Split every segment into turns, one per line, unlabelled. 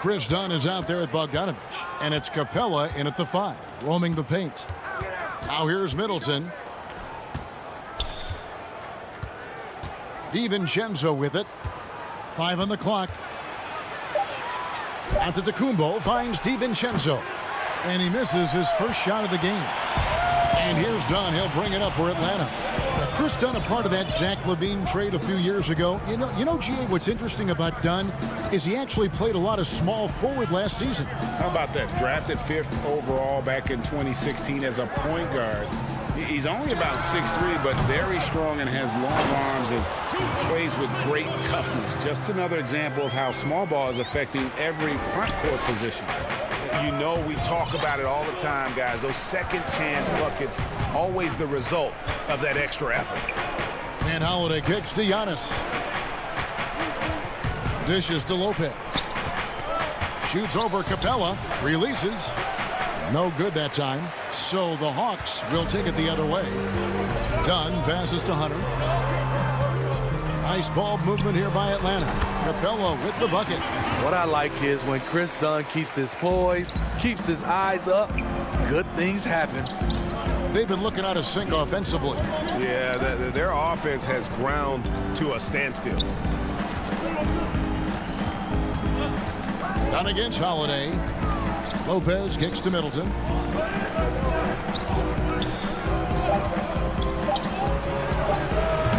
Chris Dunn is out there at Bogdanovich, and it's Capella in at the 5, roaming the paint. Now here's Middleton. DiVincenzo with it. 5 on the clock. Antetokounmpo finds DiVincenzo, and he misses his first shot of the game. And here's Dunn. He'll bring it up for Atlanta. Now, Chris Dunn, a part of that Zach LaVine trade a few years ago. You know, GA, what's interesting about Dunn is he actually played a lot of small forward last season.
How about that? Drafted 5th overall back in 2016 as a point guard. He's only about 6'3", but very strong and has long arms and plays with great toughness. Just another example of how small ball is affecting every front court position.
You know, we talk about it all the time, guys. Those second chance buckets, always the result of that extra effort.
And Holiday kicks to Giannis. Dishes to Lopez. Shoots over Capella. Releases. No good that time. So the Hawks will take it the other way. Dunn passes to Hunter. Nice ball movement here by Atlanta. Capella with the bucket.
What I like is when Chris Dunn keeps his poise, keeps his eyes up, good things happen.
They've been looking out of sync offensively.
Yeah, their offense has ground to a standstill.
Dunn against Holiday. Lopez kicks to Middleton.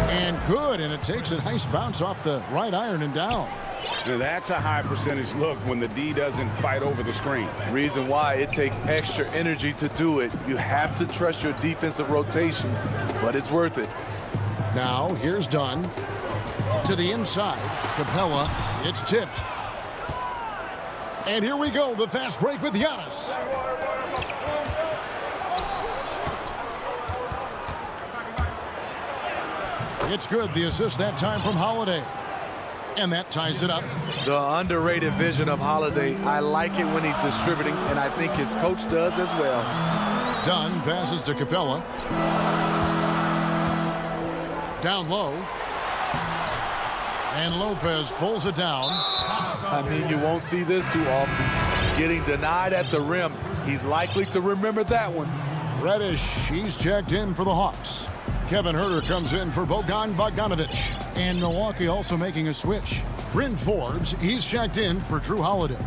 And good, and it takes a nice bounce off the right iron and down.
Now that's a high percentage look when the D doesn't fight over the screen.
Reason why it takes extra energy to do it. You have to trust your defensive rotations, but it's worth it.
Now here's Dunn to the inside. Capella, it's tipped. And here we go, the fast break with Giannis. It's good, the assist that time from Holiday. And that ties it up.
The underrated vision of Holiday. I like it when he's distributing, and I think his coach does as well.
Dunn passes to Capella. Down low. And Lopez pulls it down.
I mean, you won't see this too often. Getting denied at the rim. He's likely to remember that one.
Reddish, he's checked in for the Hawks. Kevin Huerter comes in for Bogdanovich. And Milwaukee also making a switch. Bryn Forbes, he's checked in for Drew Holiday.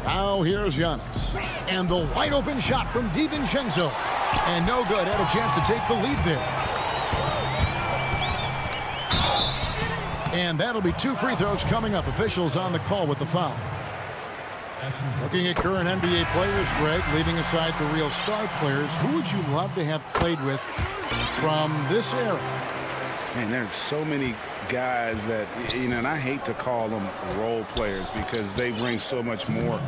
Now here's Giannis. And the wide open shot from DiVincenzo. And no good, had a chance to take the lead there. And that'll be 2 free throws coming up. Officials on the call with the foul. Looking at current NBA players, Greg, leaving aside the real star players, who would you love to have played with from this era?
Man, there's so many guys that, you know, and I hate to call them role players because they bring so much more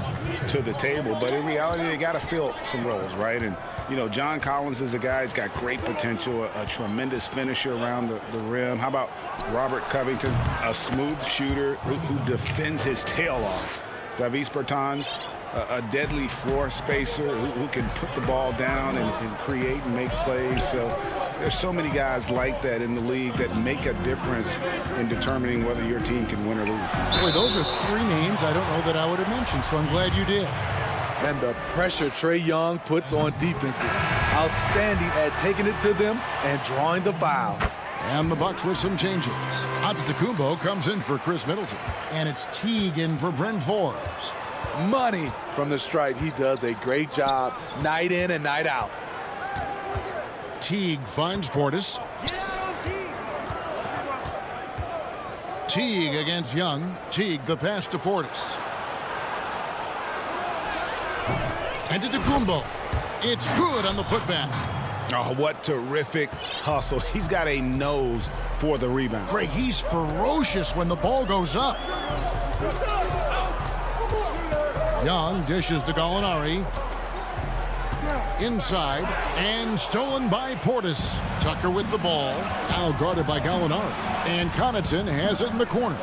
to the table. But in reality, they got to fill some roles, right? And, you know, John Collins is a guy who's got great potential, a tremendous finisher around the rim. How about Robert Covington, a smooth shooter who defends his tail off? Davis Bertans, a deadly floor spacer who can put the ball down and create and make plays. So there's so many guys like that in the league that make a difference in determining whether your team can win or lose.
Boy, those are 3 names I don't know that I would have mentioned, so I'm glad you did.
And the pressure Trae Young puts on defenses. Outstanding at taking it to them and drawing the foul.
And the Bucks with some changes. Antetokounmpo comes in for Chris Middleton. And it's Teague in for Bryn Forbes.
Money from the stripe. He does a great job night in and night out.
Teague finds Portis. Teague against Young. Teague the pass to Portis. And to Antetokounmpo. It's good on the putback.
Oh, what terrific hustle. He's got a nose for the rebound.
Greg, he's ferocious when the ball goes up. Young dishes to Gallinari. Inside and stolen by Portis. Tucker with the ball. Now guarded by Gallinari. And Connaughton has it in the corner.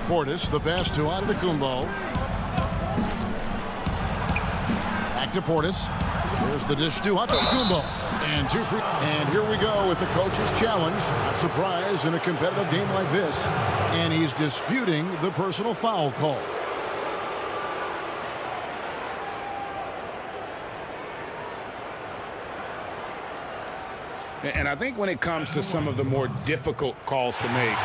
Portis, the pass to Antetokounmpo. Back to Portis. Here's the dish to Antetokounmpo. And 2 free. And here we go with the coach's challenge. Not surprised in a competitive game like this. And he's disputing the personal foul call.
And I think when it comes to some of the more difficult calls to make,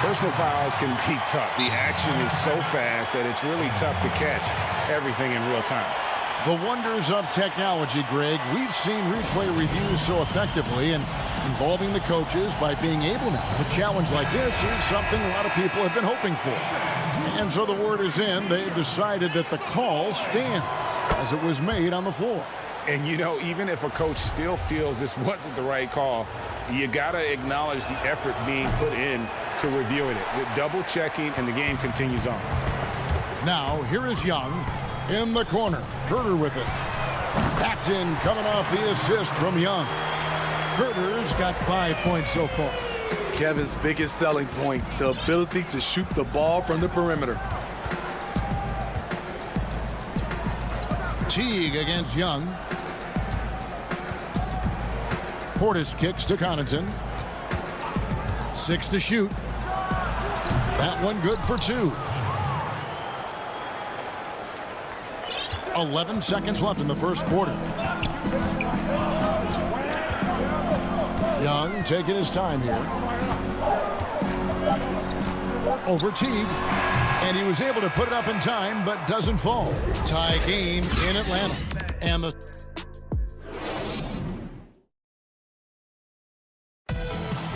personal fouls can be tough. The action is so fast that it's really tough to catch everything in real time.
The wonders of technology, Greg. We've seen replay reviews so effectively, and involving the coaches by being able now to challenge like this is something a lot of people have been hoping for. And so the word is in. They've decided that the call stands as it was made on the floor.
And, you know, even if a coach still feels this wasn't the right call, you got to acknowledge the effort being put in to reviewing it. With double checking, and the game continues on.
Now, here is Young in the corner. Herder with it. That's in, coming off the assist from Young. Herder's got 5 points so far.
Kevin's biggest selling point, the ability to shoot the ball from the perimeter.
Teague against Young. Portis kicks to Connaughton. 6 to shoot. That one good for 2. 11 seconds left in the first quarter. Young taking his time here. Over Teague. And he was able to put it up in time, but doesn't fall. Tie game in Atlanta. And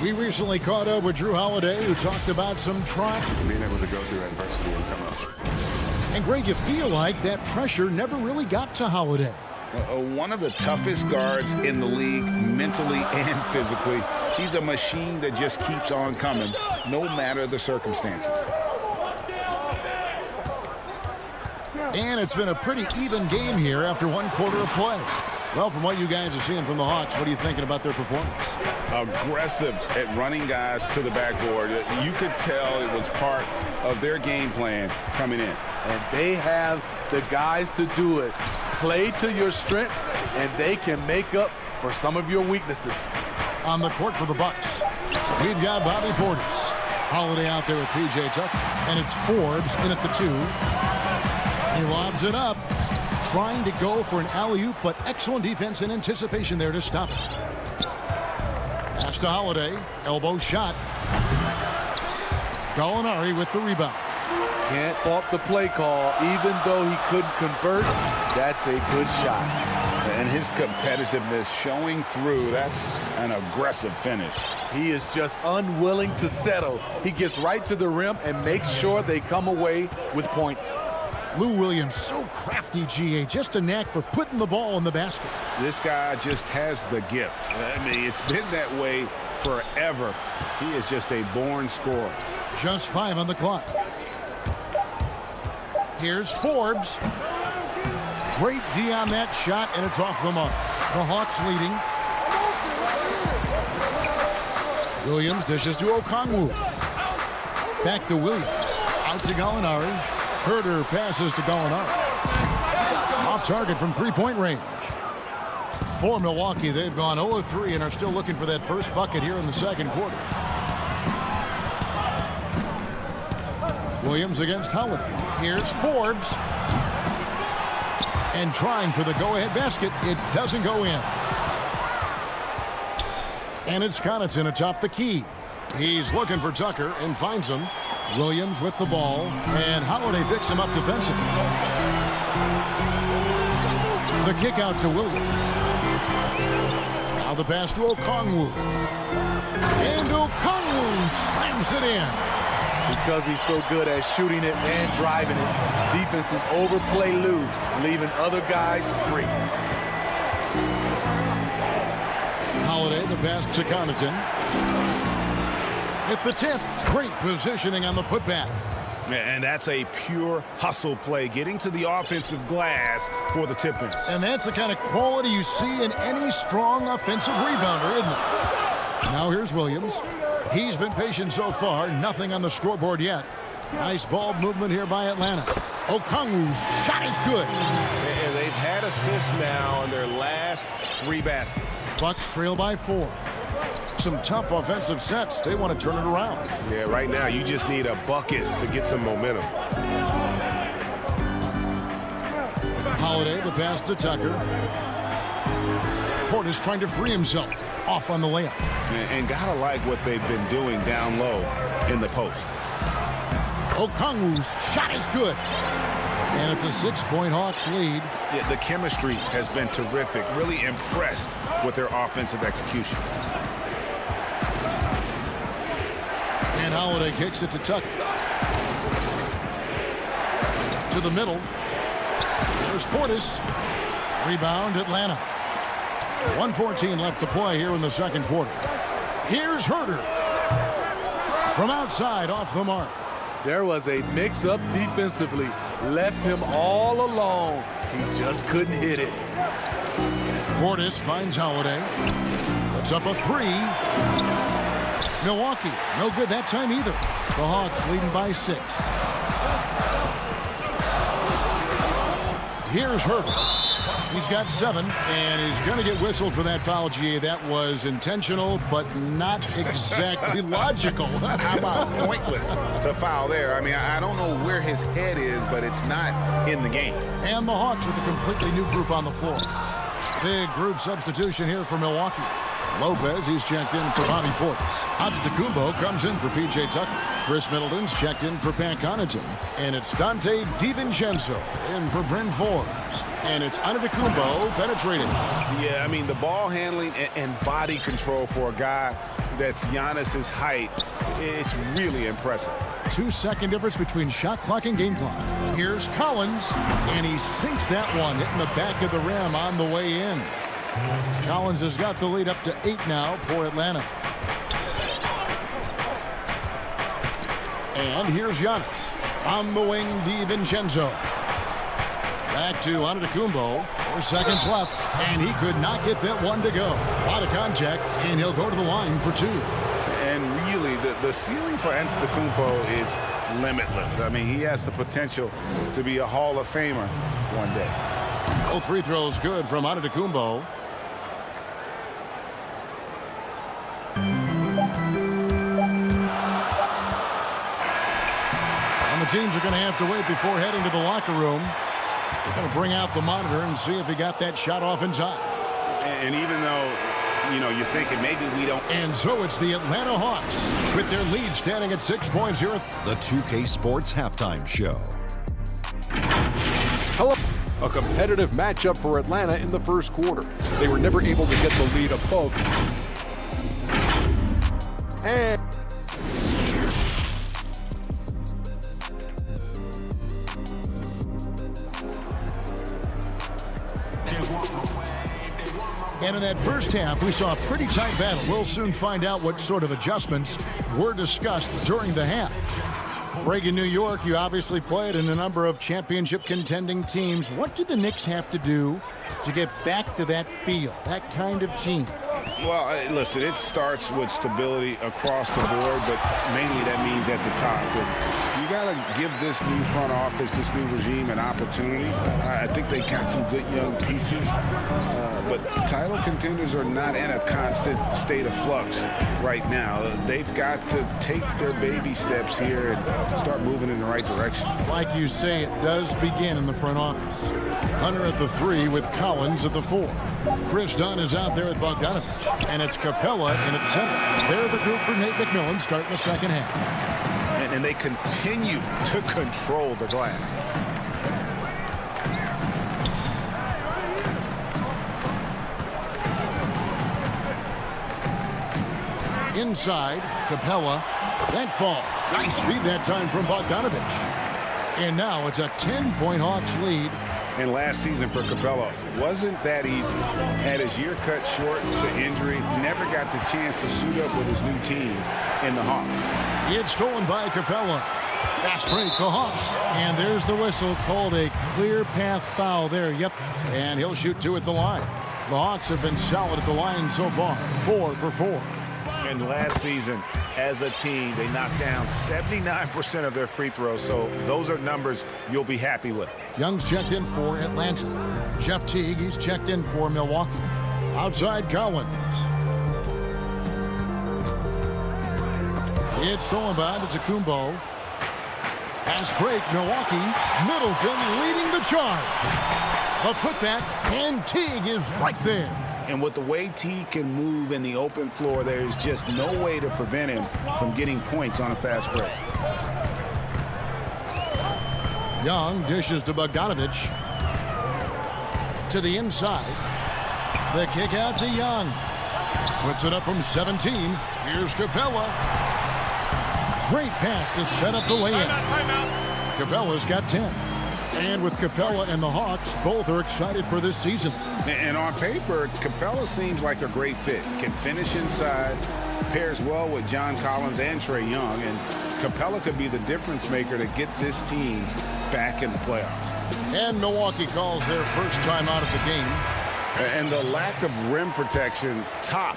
we recently caught up with Drew Holiday, who talked about some trying.
Being able to go through adversity and come up.
And Greg, you feel like that pressure never really got to Holiday.
One of the toughest guards in the league, mentally and physically. He's a machine that just keeps on coming, no matter the circumstances.
And it's been a pretty even game here after 1 quarter of play. Well, from what you guys are seeing from the Hawks, what are you thinking about their performance?
Aggressive at running guys to the backboard. You could tell it was part of their game plan coming in.
And they have the guys to do it. Play to your strengths, and they can make up for some of your weaknesses.
On the court for the Bucks, we've got Bobby Portis. Holiday out there with P.J. Tucker. And it's Forbes in at the 2. He lobs it up, trying to go for an alley-oop, but excellent defense and anticipation there to stop it. Pass to Holiday, elbow shot. Gallinari with the rebound.
Can't fault the play call, even though he couldn't convert. That's a good shot.
And his competitiveness showing through. That's an aggressive finish.
He is just unwilling to settle. He gets right to the rim and makes sure they come away with points.
Lou Williams, so crafty, GA, just a knack for putting the ball in the basket.
This guy just has the gift. I mean, it's been that way forever. He is just a born scorer.
Just 5 on the clock. Here's Forbes. Great D on that shot, and it's off the mark. The Hawks leading. Williams dishes to Okongwu. Back to Williams. Out to Gallinari. Herder passes to Gallinari. Off target from 3-point range. For Milwaukee, they've gone 0-3 and are still looking for that first bucket here in the second quarter. Williams against Holiday. Here's Forbes. And trying for the go-ahead basket. It doesn't go in. And it's Connaughton atop the key. He's looking for Tucker and finds him. Williams with the ball. And Holiday picks him up defensively. The kick out to Williams. Now the pass to Okongwu. And Okongwu slams it in.
Because he's so good at shooting it and driving it, defenses overplay Lou, leaving other guys free.
Holiday, the pass to Connaughton. At the tip, great positioning on the putback.
And that's a pure hustle play, getting to the offensive glass for the tip-in.
And that's the kind of quality you see in any strong offensive rebounder, isn't it? Now here's Williams. He's been patient so far. Nothing on the scoreboard yet. Nice ball movement here by Atlanta. Okongwu's shot is good.
And they've had assists now in their last 3 baskets.
Bucks trail by 4. some tough offensive sets. They want to turn it around.
Yeah, right now you just need a bucket to get some momentum.
Holiday, the pass to Tucker. Portis trying to free himself. Off on the layup.
And gotta like what they've been doing down low in the post.
Okongwu's shot is good. And it's a 6-point Hawks lead.
Yeah, the chemistry has been terrific. Really impressed with their offensive execution.
And Holiday kicks it to Tucker. To the middle. There's Portis. Rebound, Atlanta. 1:14 left to play here in the second quarter. Here's Herder. From outside, off the mark.
There was a mix-up defensively. Left him all alone. He just couldn't hit it.
Portis finds Holiday. Puts up a three. Milwaukee, no good that time either. The Hawks leading by 6. Here's Herder. He's got 7, and he's going to get whistled for that foul, GA. That was intentional, but not exactly logical.
How about pointless to foul there? I mean, I don't know where his head is, but it's not in the game.
And the Hawks with a completely new group on the floor. Big group substitution here for Milwaukee. Lopez, he's checked in for Bobby Portis. Antetokounmpo comes in for P.J. Tucker. Chris Middleton's checked in for Pat Connaughton. And it's Dante DiVincenzo in for Bryn Forbes. And it's Antetokounmpo penetrating.
Yeah, I mean, the ball handling and body control for a guy that's Giannis's height, it's really impressive.
2-second difference between shot clock and game clock. Here's Collins, and he sinks that one, hitting the back of the rim on the way in. Collins has got the lead up to 8 now for Atlanta. And here's Giannis. On the wing, DiVincenzo. Back to Antetokounmpo. 4 seconds left, and he could not get that one to go. A lot of contact, and he'll go to the line for 2.
And really, the ceiling for Antetokounmpo is limitless. I mean, he has the potential to be a Hall of Famer one day.
Both free throws good from Antetokounmpo. And the teams are going to have to wait before heading to the locker room. They're going to bring out the monitor and see if he got that shot off in time.
And even though, you know, you're thinking maybe we don't.
And so it's the Atlanta Hawks with their lead standing at 6 points here at
the 2K Sports Halftime Show.
Hello. A competitive matchup for Atlanta in the first quarter. They were never able to get the lead a poke. And
in that first half, we saw a pretty tight battle. We'll soon find out what sort of adjustments were discussed during the half. Reagan, New York, you obviously played in a number of championship contending teams. What do the Knicks have to do to get back to that feel, that kind of team?
Well, listen, it starts with stability across the board, but mainly that means at the top. And you got to give this new front office, this new regime, an opportunity. I think they got some good young pieces, but title contenders are not in a constant state of flux right now. They've got to take their baby steps here and start moving in the right direction.
Like you say, it does begin in the front office. Hunter at the 3 with Collins at the 4. Chris Dunn is out there with Bogdanovich, and it's Capella in at center. They're the group for Nate McMillan starting the second half.
And they continue to control the glass.
Inside, Capella. That falls. Nice feed that time from Bogdanovich. And now it's a 10-point Hawks lead.
And last season for Capella wasn't that easy. Had his year cut short to injury. Never got the chance to suit up with his new team in the Hawks.
It's stolen by Capella. Fast break, the Hawks. And there's the whistle, called a clear path foul there. Yep. And he'll shoot 2 at the line. The Hawks have been solid at the line so far. 4 for 4.
And last season, as a team, they knocked down 79% of their free throws. So those are numbers you'll be happy with.
Young's checked in for Atlanta. Jeff Teague, he's checked in for Milwaukee. Outside Collins. It's thrown by to Kumbo. Pass break, Milwaukee. Middleton leading the charge. The putback, and Teague is right there.
And with the way Teague can move in the open floor, there's just no way to prevent him from getting points on a fast break.
Young dishes to Bogdanovich. To the inside. The kick out to Young. Puts it up from 17. Here's Capella. Great pass to set up the layup. Capella's got 10. And with Capella and the Hawks, both are excited for this season.
And on paper, Capella seems like a great fit. Can finish inside, pairs well with John Collins and Trae Young, and Capella could be the difference maker to get this team back in the playoffs.
And Milwaukee calls their first time out of the game.
And the lack of rim protection, top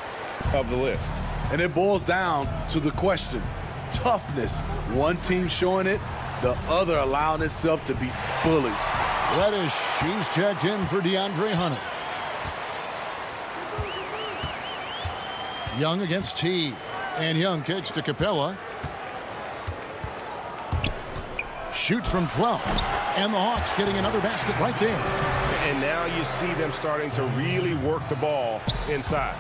of the list.
And it boils down to the question, toughness. One team showing it, the other allowing itself to be bullied.
Reddish, she's checked in for DeAndre Hunter. Young against T. And Young kicks to Capella. Shoots from 12. And the Hawks getting another basket right there.
And now you see them starting to really work the ball inside.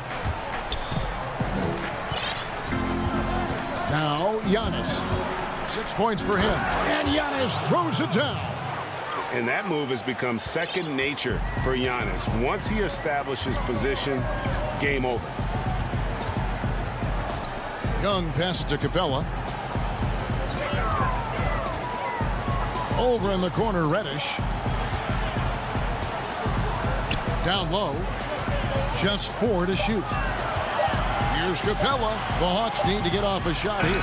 Now Giannis. 6 points for him. And Giannis throws it down.
And that move has become second nature for Giannis. Once he establishes position, game over.
Young passes to Capella. Over in the corner, Reddish. Down low. Just 4 to shoot. Here's Capella. The Hawks need to get off a shot here.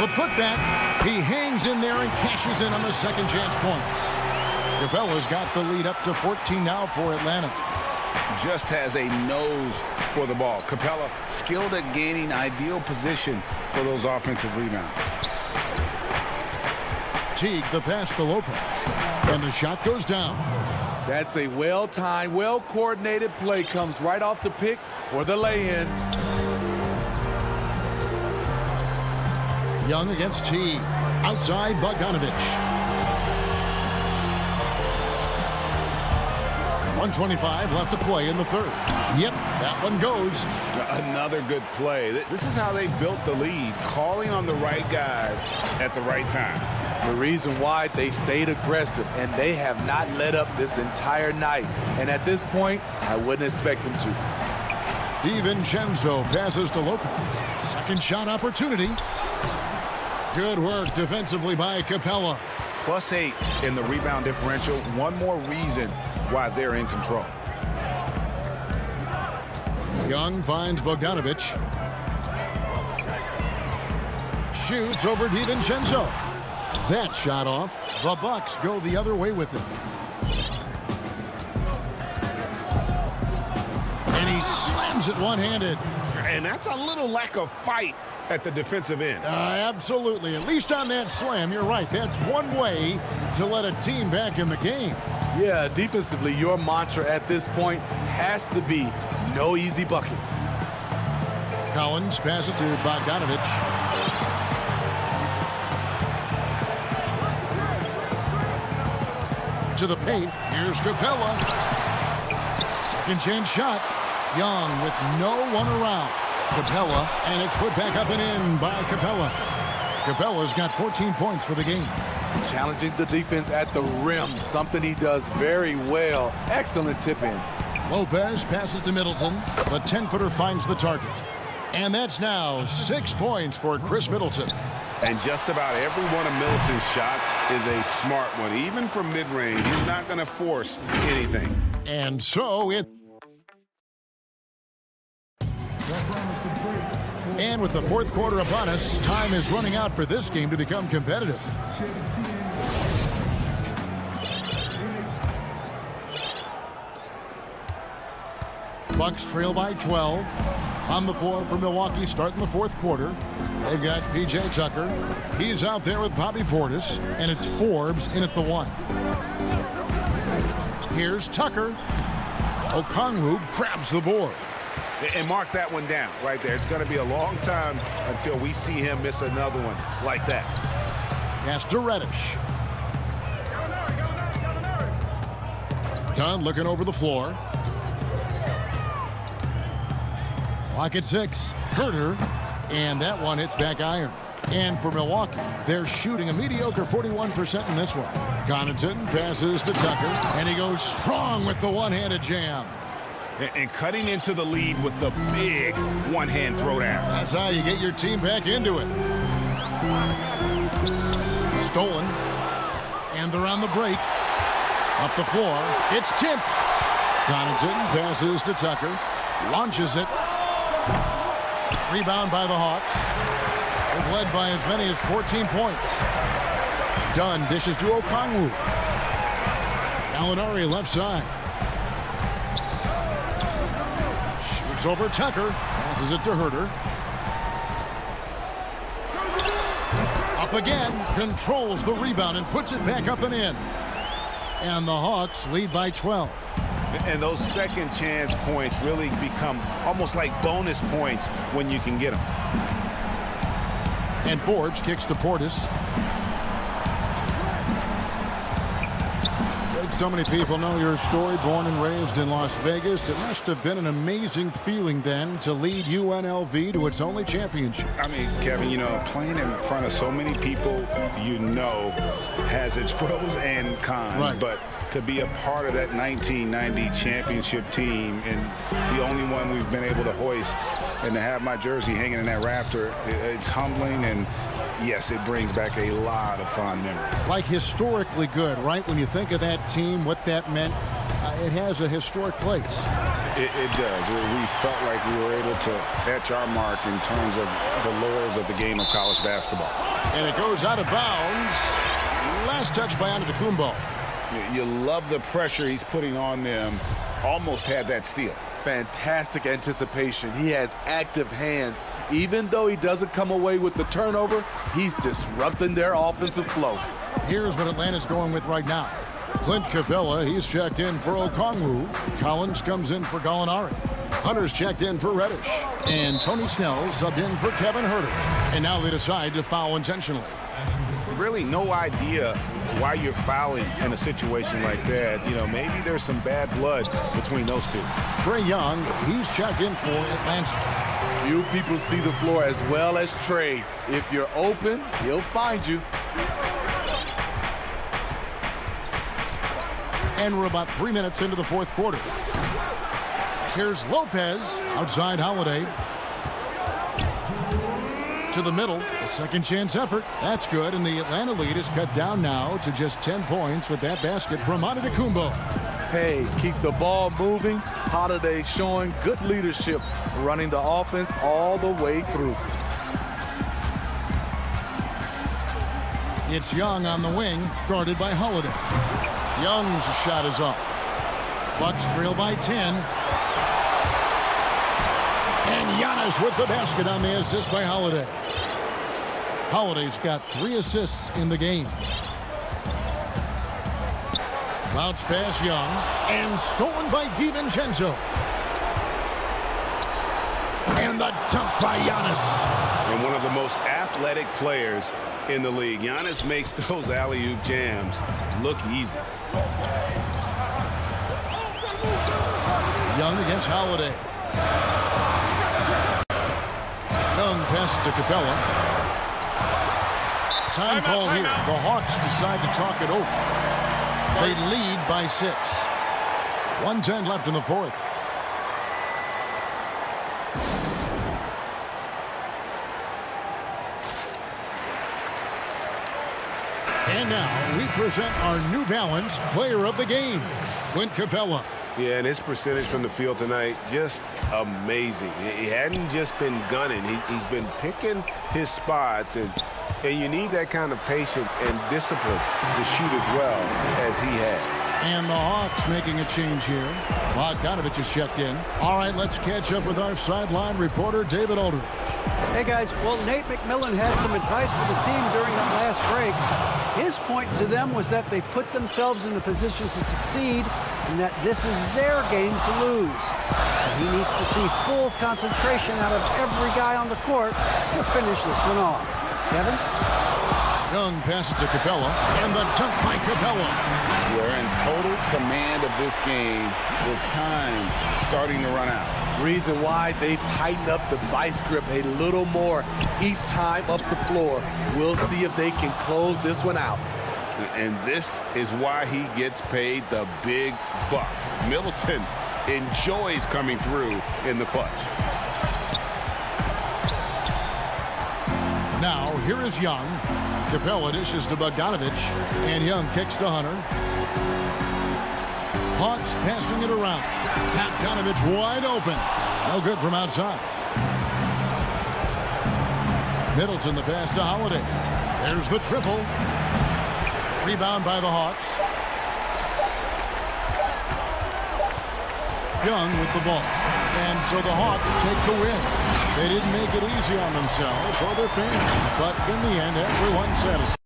The putback. He hangs in there and cashes in on the second chance points. Capella's got the lead up to 14 now for Atlanta.
Just has a nose for the ball. Capella skilled at gaining ideal position for those offensive rebounds.
Teague the pass to Lopez. And the shot goes down.
That's a well-timed, well-coordinated play. Comes right off the pick for the lay-in.
Young against T. Outside Bogdanovich. 1:25 left to play in the third. Yep, that one goes.
Another good play. This is how they built the lead, calling on the right guys at the right time.
The reason why they stayed aggressive, and they have not let up this entire night. And at this point, I wouldn't expect them to.
DiVincenzo passes to Lopez. Second shot opportunity. Good work defensively by Capella.
+8 in the rebound differential. One more reason why they're in control.
Young finds Bogdanovich. Shoots over DiVincenzo. That shot off. The Bucks go the other way with it. And he slams it one-handed.
And that's a little lack of fight at the defensive end.
Absolutely. At least on that slam, you're right. That's one way to let a team back in the game.
Yeah, defensively, your mantra at this point has to be no easy buckets.
Collins passes it to Bogdanovich. To the paint. Here's Capella. Second chance shot. Young with no one around. Capella, and it's put back up and in by Capella. Capella's got 14 points for the game.
Challenging the defense at the rim, something he does very well. Excellent tip in.
Lopez passes to Middleton. The 10-footer finds the target. And that's now 6 points for Chris Middleton.
And just about every one of Middleton's shots is a smart one. Even from mid-range, he's not going to force anything.
And so it... And with the fourth quarter upon us, time is running out for this game to become competitive. Bucks trail by 12. On the floor for Milwaukee starting the fourth quarter. They've got P.J. Tucker. He's out there with Bobby Portis. And it's Forbes in at the 1. Here's Tucker. Okongwu grabs the board.
And mark that one down right there. It's going to be a long time until we see him miss another one like that.
Pass to Reddish. Dunn looking over the floor. Clock at 6. Herter. And that one hits back iron. And for Milwaukee, they're shooting a mediocre 41% in this one. Connaughton passes to Tucker, and he goes strong with the one-handed jam.
And cutting into the lead with the big one-hand throwdown.
That's how you get your team back into it. Stolen. And they're on the break. Up the floor. It's tipped. Connaughton passes to Tucker. Launches it. Rebound by the Hawks. They've led by as many as 14 points. Dunn dishes to Okongwu. Gallinari left side. Shoots over Tucker. Passes it to Herter. Up again. Controls the rebound and puts it back up and in. And the Hawks lead by 12.
And those second chance points really become almost like bonus points when you can get them.
And Forbes kicks to Portis. Like so many people know your story, born and raised in Las Vegas. It must have been an amazing feeling then to lead UNLV to its only championship.
I mean, Kevin, you know, playing in front of so many people, you know, has its pros and cons.
Right.
But to be a part of that 1990 championship team and the only one we've been able to hoist and to have my jersey hanging in that rafter, it's humbling, and yes, it brings back a lot of fond memories.
Like historically good, right? When you think of that team, what that meant, it has a historic place.
It does. We felt like we were able to etch our mark in terms of the laurels of the game of college basketball.
And it goes out of bounds. Last touch by Antetokounmpo.
You love the pressure he's putting on them. Almost had that steal.
Fantastic anticipation. He has active hands. Even though he doesn't come away with the turnover, he's disrupting their offensive flow.
Here's what Atlanta's going with right now. Clint Capella, he's checked in for Okongwu. Collins comes in for Gallinari. Hunter's checked in for Reddish. And Tony Snell subbed in for Kevin Herter. And now they decide to foul intentionally.
Really no idea why you're fouling in a situation like that. You know, maybe there's some bad blood between those two.
Trae Young, he's checked in for Atlanta.
Few people see the floor as well as Trae. If you're open, he'll find you.
And we're about 3 minutes into the fourth quarter. Here's Lopez outside Holiday. To the middle, a second chance effort. That's good, and the Atlanta lead is cut down now to just 10 points with that basket from Antetokounmpo.
Hey, keep the ball moving. Holiday showing good leadership, running the offense all the way through.
It's Young on the wing, guarded by Holiday. Young's shot is off. Bucks trail by 10. And Giannis with the basket on the assist by Holiday. Holiday's got 3 assists in the game. Bounce pass Young. And stolen by DiVincenzo. And the dunk by Giannis.
And one of the most athletic players in the league. Giannis makes those alley-oop jams look easy.
Young against Holiday. Young passes to Capella. Time call here. The Hawks decide to talk it over. They lead by 6. 1:10 left in the fourth. And now we present our New Balance player of the game, Clint Capella.
Yeah, and his percentage from the field tonight, just amazing. He hadn't just been gunning. He's been picking his spots, and you need that kind of patience and discipline to shoot as well as he had.
And the Hawks making a change here. Bogdanovich is checked in. All right, let's catch up with our sideline reporter, David Aldridge.
Hey, guys. Well, Nate McMillan had some advice for the team during that last break. His point to them was that they've put themselves in a position to succeed and that this is their game to lose. And he needs to see full concentration out of every guy on the court to finish this one off. Kevin?
Young passes to Capella, and the dunk by Capella.
We're in total command of this game with time starting to run out.
Reason why they've tightened up the vice grip a little more each time up the floor. We'll see if they can close this one out.
And this is why he gets paid the big bucks. Middleton enjoys coming through in the clutch.
Now, here is Young. Capella dishes to Bogdanovich, and Young kicks to Hunter. Hawks passing it around. Bogdanovich wide open. No good from outside. Middleton the pass to Holiday. There's the triple. Rebound by the Hawks. Young with the ball. And so the Hawks take the win. They didn't make it easy on themselves or their fans, but in the end, everyone's satisfied.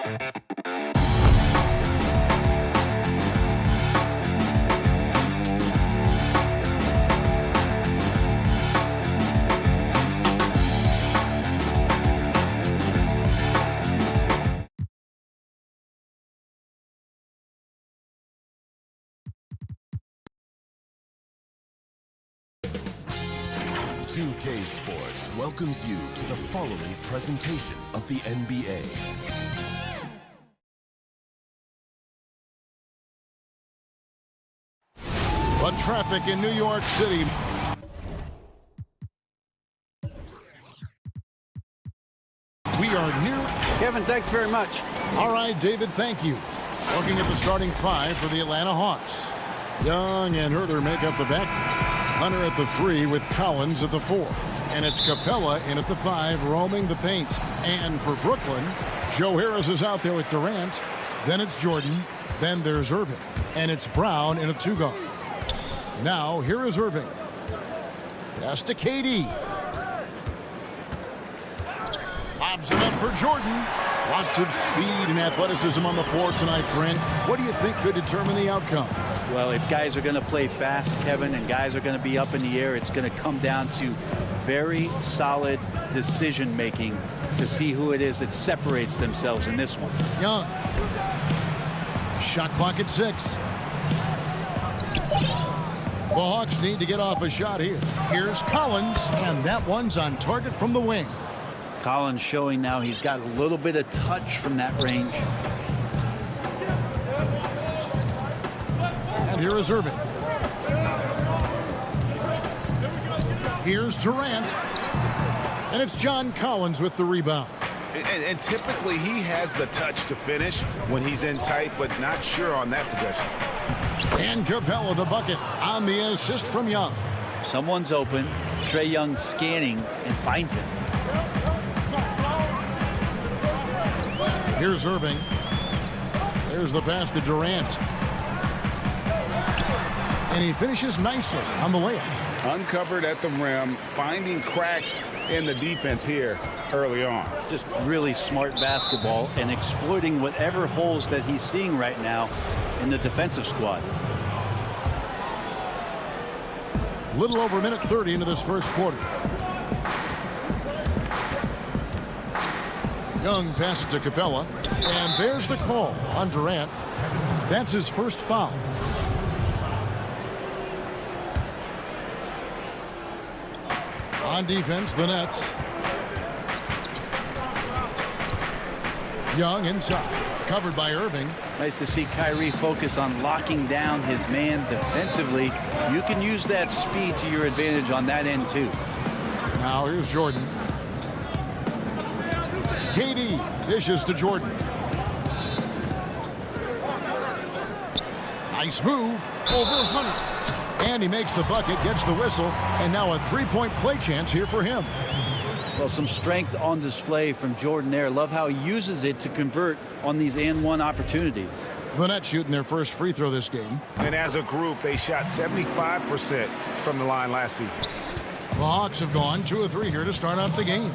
2K Sports welcomes you to the following presentation of the NBA.
The traffic in New York City. We are near.
Kevin, thanks very much.
All right, David, thank you. Looking at the starting five for the Atlanta Hawks. Young and Herter make up the back. Hunter at the 3 with Collins at the 4. And it's Capella in at the 5, roaming the paint. And for Brooklyn, Joe Harris is out there with Durant. Then it's Jordan. Then there's Irving. And it's Brown in a 2-guard. Now, here is Irving. Pass to KD. Lobs it up for Jordan. Lots of speed and athleticism on the floor tonight, Brent. What do you think could determine the outcome?
Well, if guys are going to play fast, Kevin, and guys are going to be up in the air, it's going to come down to very solid decision-making to see who it is that separates themselves in this one.
Young. Shot clock at 6. The Hawks need to get off a shot here. Here's Collins, and that one's on target from the wing.
Collins showing now he's got a little bit of touch from that range.
And here is Irving. Here's Durant. And it's John Collins with the rebound.
And typically he has the touch to finish when he's in tight, but not sure on that possession.
And Capella the bucket on the assist from Young.
Someone's open. Trae Young scanning and finds him.
Here's Irving. There's the pass to Durant. And he finishes nicely on the layup.
Uncovered at the rim, finding cracks in the defense here early on.
Just really smart basketball and exploiting whatever holes that he's seeing right now in the defensive squad.
Little over a minute 30 into this first quarter. Young passes to Capella. And there's the call on Durant. That's his first foul. On defense, the Nets. Young inside. Covered by Irving.
Nice to see Kyrie focus on locking down his man defensively. You can use that speed to your advantage on that end, too.
Now here's Jordan. KD dishes to Jordan. Nice move over Hunter. And he makes the bucket, gets the whistle, and now a three-point play chance here for him.
Well, some strength on display from Jordan there. Love how he uses it to convert on these and-one opportunities.
The Nets shooting their first free throw this game.
And as a group, they shot 75% from the line last season.
The Hawks have gone 2 of 3 here to start out the game.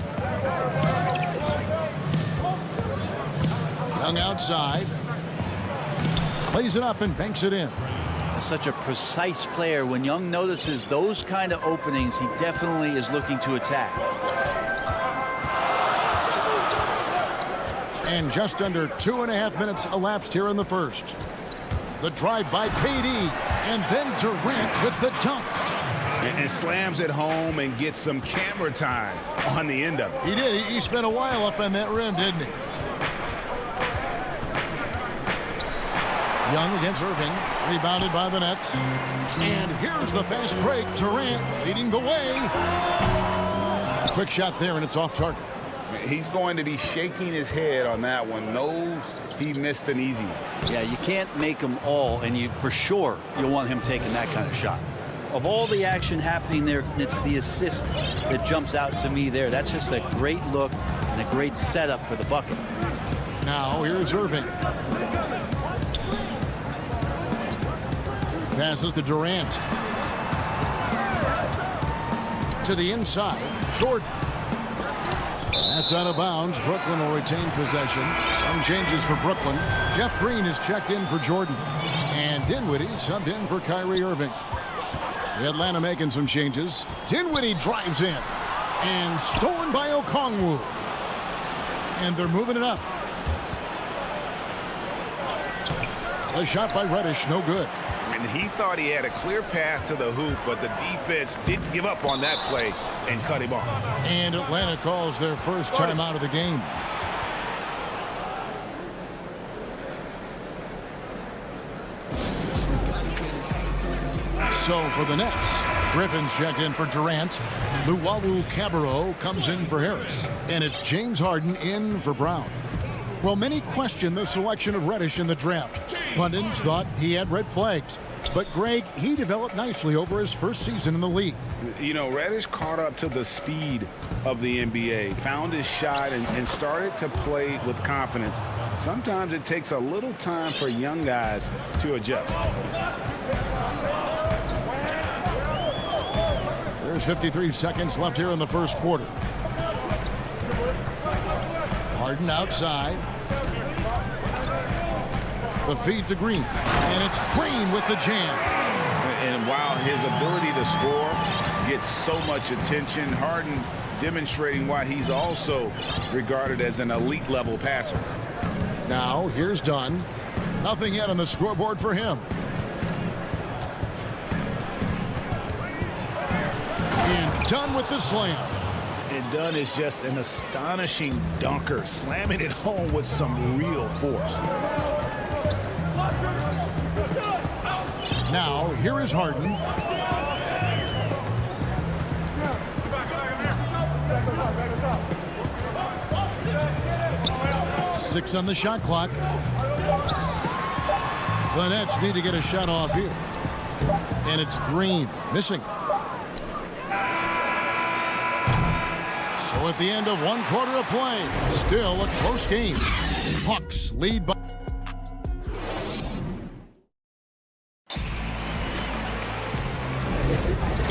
Young outside. Plays it up and banks it in.
Such a precise player. When Young notices those kind of openings, he definitely is looking to attack.
And just under 2.5 minutes elapsed here in the first. The drive by KD, and then Durant with the dunk.
And slams it home and gets some camera time on the end of it.
He did. He spent a while up on that rim, didn't he? Young against Irving, rebounded by the Nets. And here's the fast break. Durant leading the way. Quick shot there, and it's off target.
He's going to be shaking his head on that one. Knows he missed an easy one.
Yeah, you can't make them all, and you for sure you'll want him taking that kind of shot. Of all the action happening there, it's the assist that jumps out to me there. That's just a great look and a great setup for the bucket.
Now here's Irving. Passes to Durant. To the inside, Jordan. That's out of bounds. Brooklyn will retain possession. Some changes for Brooklyn. Jeff Green is checked in for Jordan. And Dinwiddie subbed in for Kyrie Irving. Atlanta making some changes. Dinwiddie drives in. And stolen by Okongwu. And they're moving it up. The shot by Reddish, no good.
And he thought he had a clear path to the hoop, but the defense didn't give up on that play and cut him off.
And Atlanta calls their first timeout of the game. So for the Nets, Griffin's checked in for Durant. Luwawu Cabarrot comes in for Harris. And it's James Harden in for Brown. Well, many question the selection of Reddish in the draft. Pundits thought he had red flags. But, Greg, he developed nicely over his first season in the league.
You know, Reddish caught up to the speed of the NBA, found his shot, and started to play with confidence. Sometimes it takes a little time for young guys to adjust.
There's 53 seconds left here in the first quarter. Harden outside. The feed to Green. And it's Green with the jam.
And while his ability to score gets so much attention, Harden demonstrating why he's also regarded as an elite level passer.
Now here's Dunn. Nothing yet on the scoreboard for him. And Dunn with the slam.
And Dunn is just an astonishing dunker, slamming it home with some real force.
Now, here is Harden. Six on the shot clock. The Nets need to get a shot off here. And it's Green missing. So at the end of one quarter of play, still a close game. Hawks lead by...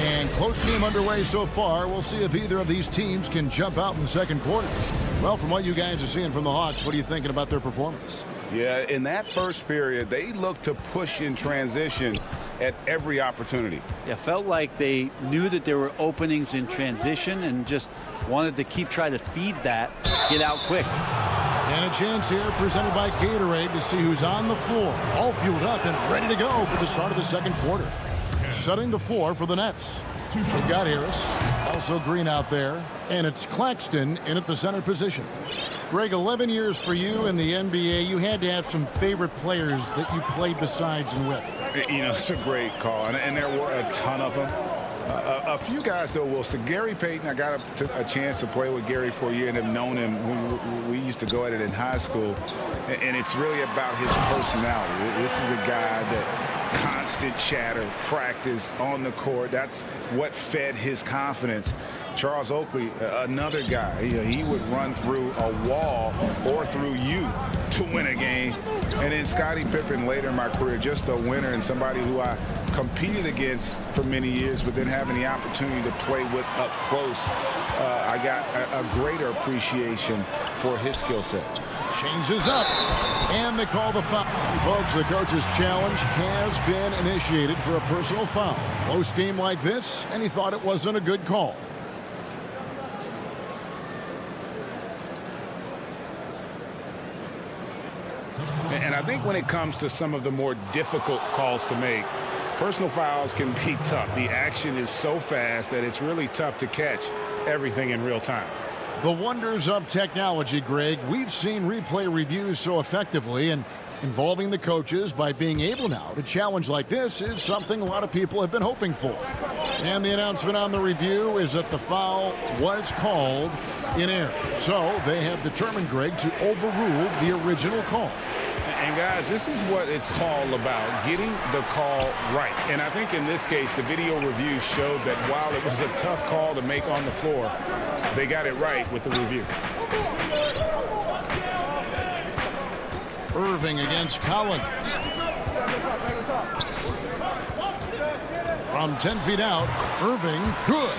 And close game underway so far. We'll see if either of these teams can jump out in the second quarter. Well, from what you guys are seeing from the Hawks, what are you thinking about their performance?
Yeah, in that first period, they looked to push in transition at every opportunity.
Yeah, felt like they knew that there were openings in transition and just wanted to keep trying to feed that, get out quick.
And a chance here presented by Gatorade to see who's on the floor. All fueled up and ready to go for the start of the second quarter. Setting the floor for the Nets. They've got Harris, also Green out there, and it's Claxton in at the center position. Greg, 11 years for you in the NBA. You had to have some favorite players that you played besides and with.
You know, it's a great call, and there were a ton of them. A few guys, though, Wilson. Gary Payton, I got a chance to play with Gary for a year and have known him when we used to go at it in high school. And it's really about his personality. This is a guy that constant chatter, practice on the court. That's what fed his confidence. Charles Oakley, another guy, he would run through a wall or through you to win a game. And then Scottie Pippen later in my career, just a winner and somebody who I competed against for many years, but then having the opportunity to play with up close, I got a greater appreciation for his skill set.
Changes up, and they call the foul. Folks, the coach's challenge has been initiated for a personal foul. Close game like this, and he thought it wasn't a good call.
And I think when it comes to some of the more difficult calls to make, personal fouls can be tough. The action is so fast that it's really tough to catch everything in real time.
The wonders of technology, Greg. We've seen replay reviews so effectively, and involving the coaches by being able now to challenge like this is something a lot of people have been hoping for. And the announcement on the review is that the foul was called in error. So they have determined, Greg, to overrule the original call.
And guys, this is what it's all about, getting the call right. And I think in this case, the video review showed that while it was a tough call to make on the floor, they got it right with the review.
Irving against Collins. From 10 feet out, Irving, good.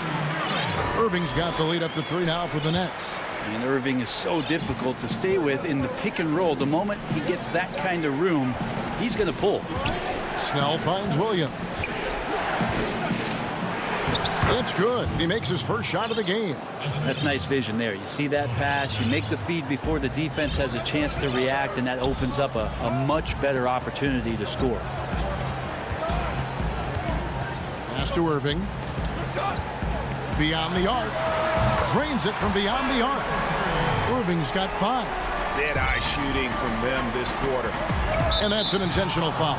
Irving's got the lead up to 3 now for the Nets.
And Irving is so difficult to stay with in the pick and roll. The moment he gets that kind of room, he's going to pull.
Snell finds Williams. It's good. He makes his first shot of the game.
That's nice vision there. You see that pass, you make the feed before the defense has a chance to react, and that opens up a much better opportunity to score.
Pass to Irving. Beyond the arc. Drains it from beyond the arc. Irving's got 5.
Dead-eye shooting from them this quarter.
And that's an intentional foul.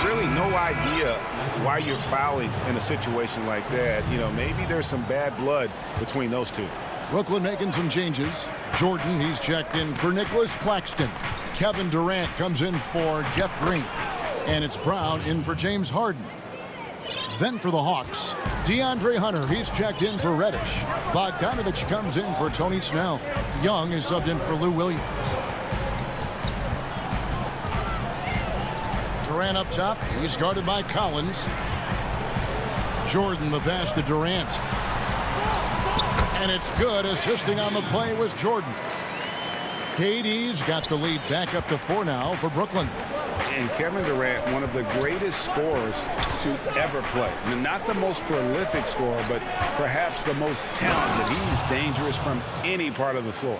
Really no idea why you're fouling in a situation like that. You know, maybe there's some bad blood between those two.
Brooklyn making some changes. Jordan, he's checked in for Nicholas Claxton. Kevin Durant comes in for Jeff Green. And it's Brown in for James Harden. Then for the Hawks, DeAndre Hunter, he's checked in for Reddish. Bogdanovich comes in for Tony Snell. Young is subbed in for Lou Williams. Durant up top, he's guarded by Collins. Jordan the pass to Durant. And it's good. Assisting on the play was Jordan. KD's got the lead back up to 4 now for Brooklyn.
And Kevin Durant, one of the greatest scorers to ever play. Not the most prolific scorer, but perhaps the most talented. He's dangerous from any part of the floor.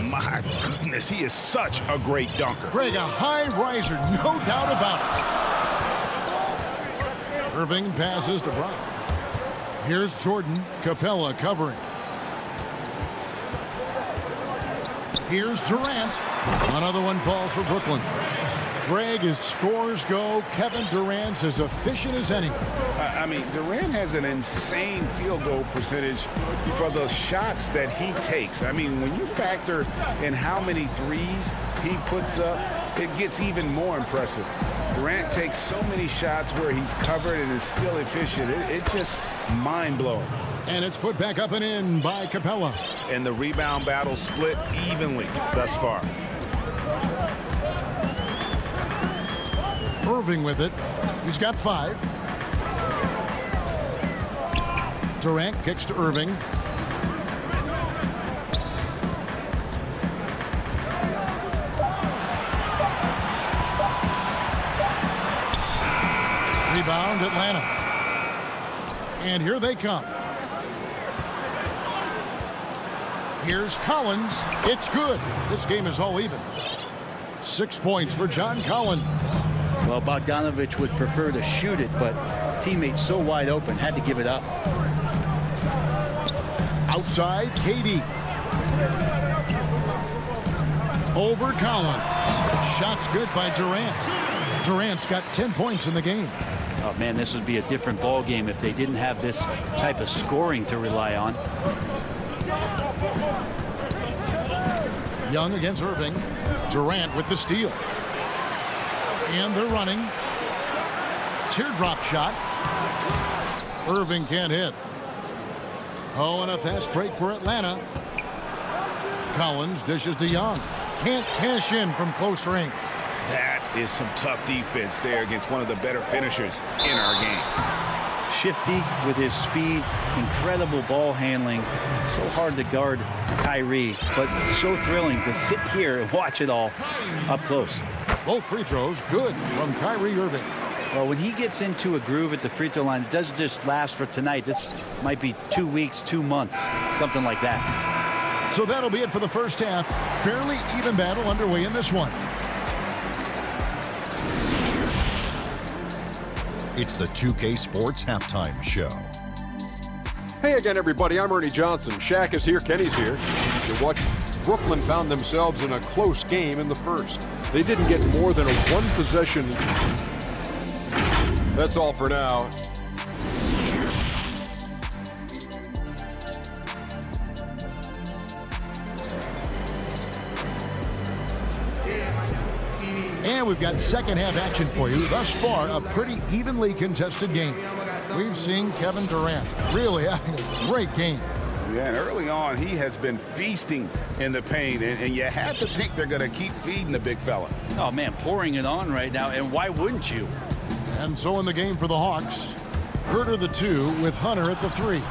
My goodness, he is such a great dunker.
Greg, a high riser, no doubt about it. Irving passes to Brown. Here's Jordan. Capella covering. Here's Durant. Another one falls for Brooklyn. Greg, as scores go, Kevin Durant's as efficient as any.
I mean, Durant has an insane field goal percentage for the shots that he takes. I mean, when you factor in how many threes he puts up, it gets even more impressive. Durant takes so many shots where he's covered and is still efficient. It's just mind-blowing.
And it's put back up and in by Capella.
And the rebound battle split evenly thus far.
Irving with it. He's got 5. Durant kicks to Irving. Rebound Atlanta. And here they come. Here's Collins. It's good. This game is all even. 6 points for John Collins.
Well, Bogdanovich would prefer to shoot it, but teammates so wide open, had to give it up.
Outside, KD. Over Collins. Shot's good by Durant. Durant's got 10 points in the game.
Oh, man, this would be a different ball game if they didn't have this type of scoring to rely on.
Young against Irving. Durant with the steal. And they're running. Teardrop shot. Irving can't hit. Oh, and a fast break for Atlanta. Collins dishes to Young. Can't cash in from close range.
That is some tough defense there against one of the better finishers in our game.
Shifty with his speed, incredible ball handling. So hard to guard Kyrie, but so thrilling to sit here and watch it all up close.
Both free throws good from Kyrie Irving.
Well, when he gets into a groove at the free throw line, it doesn't just last for tonight. This might be 2 weeks, 2 months, something like that.
So that'll be it for the first half. Fairly even battle underway in this one.
It's the 2K Sports Halftime Show.
Hey again, everybody. I'm Ernie Johnson. Shaq is here. Kenny's here. You watch. Brooklyn found themselves in a close game in the first. They didn't get more than a one-possession. That's all for now.
And we've got second half action for you. Thus far, a pretty evenly contested game. We've seen Kevin Durant really having a great game.
Yeah, and early on, he has been feasting in the paint, and you have to think they're going to keep feeding the big fella.
Oh, man, pouring it on right now, and why wouldn't you?
And so in the game for the Hawks, Herter the 2 with Hunter at the 3.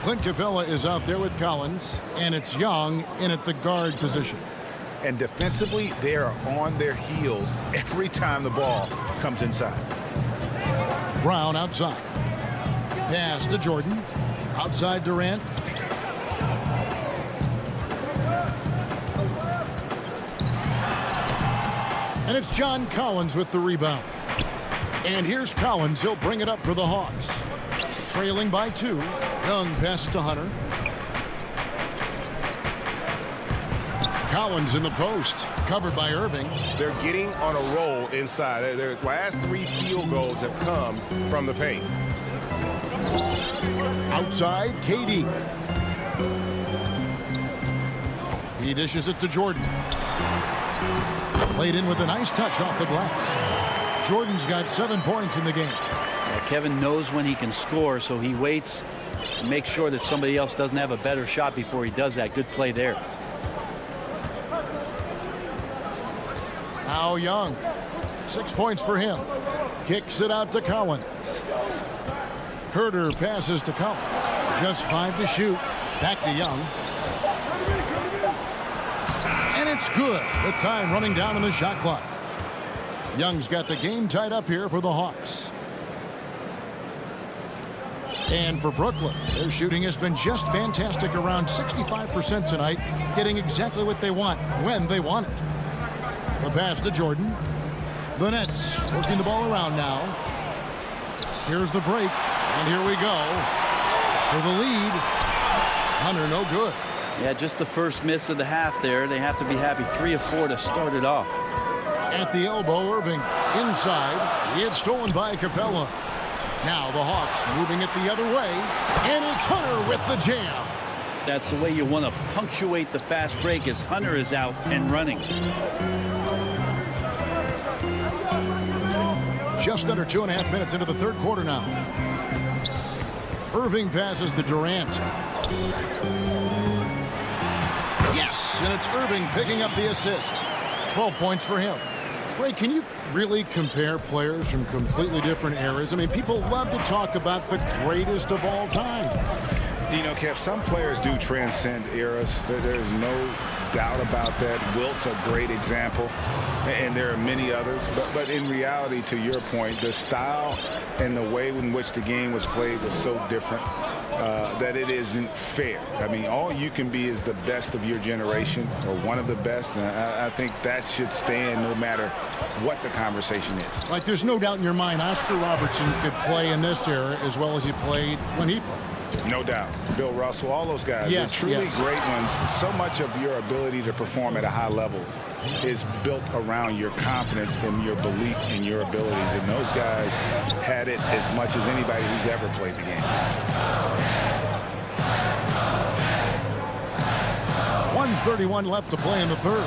Clint Capella is out there with Collins, and it's Young in at the guard position.
And defensively, they are on their heels every time the ball comes inside.
Brown outside. Pass to Jordan. Outside Durant. And it's John Collins with the rebound. And here's Collins. He'll bring it up for the Hawks. Trailing by 2. Young passes to Hunter. Collins in the post. Covered by Irving.
They're getting on a roll inside. Their last 3 field goals have come from the paint.
Outside, KD. He dishes it to Jordan. Played in with a nice touch off the glass. Jordan's got 7 points in the game.
Kevin knows when he can score, so he waits to make sure that somebody else doesn't have a better shot before he does that. Good play there.
Now Young. 6 points for him. Kicks it out to Collins. Herter passes to Collins. Just 5 to shoot. Back to Young. And it's good. With time running down on the shot clock. Young's got the game tied up here for the Hawks. And for Brooklyn, their shooting has been just fantastic, around 65% tonight, getting exactly what they want when they want it. The pass to Jordan. The Nets working the ball around now. Here's the break, and here we go. For the lead, Hunter no good.
Yeah, just the first miss of the half there. They have to be happy. 3 of 4 to start it off.
At the elbow, Irving. Inside, it's stolen by Capella. Now the Hawks moving it the other way, and it's Hunter with the jam.
That's the way you want to punctuate the fast break as Hunter is out and running.
Just under 2.5 minutes into the third quarter now. Irving passes to Durant. Yes, and it's Irving picking up the assist. 12 points for him. Ray, can you really compare players from completely different eras? I mean, people love to talk about the greatest of all time.
You know, Kev, some players do transcend eras. There's no doubt about that. Wilt's a great example, and there are many others. But in reality, to your point, the style and the way in which the game was played was so different that it isn't fair. I mean, all you can be is the best of your generation or one of the best, and I think that should stand no matter what the conversation is.
Like, there's no doubt in your mind Oscar Robertson could play in this era as well as he played when he played.
No doubt. Bill Russell, all those guys.
Yes,
they're truly
yes.
great ones. So much of your ability to perform at a high level is built around your confidence and your belief in your abilities. And those guys had it as much as anybody who's ever played the game.
1:31 left to play in the third.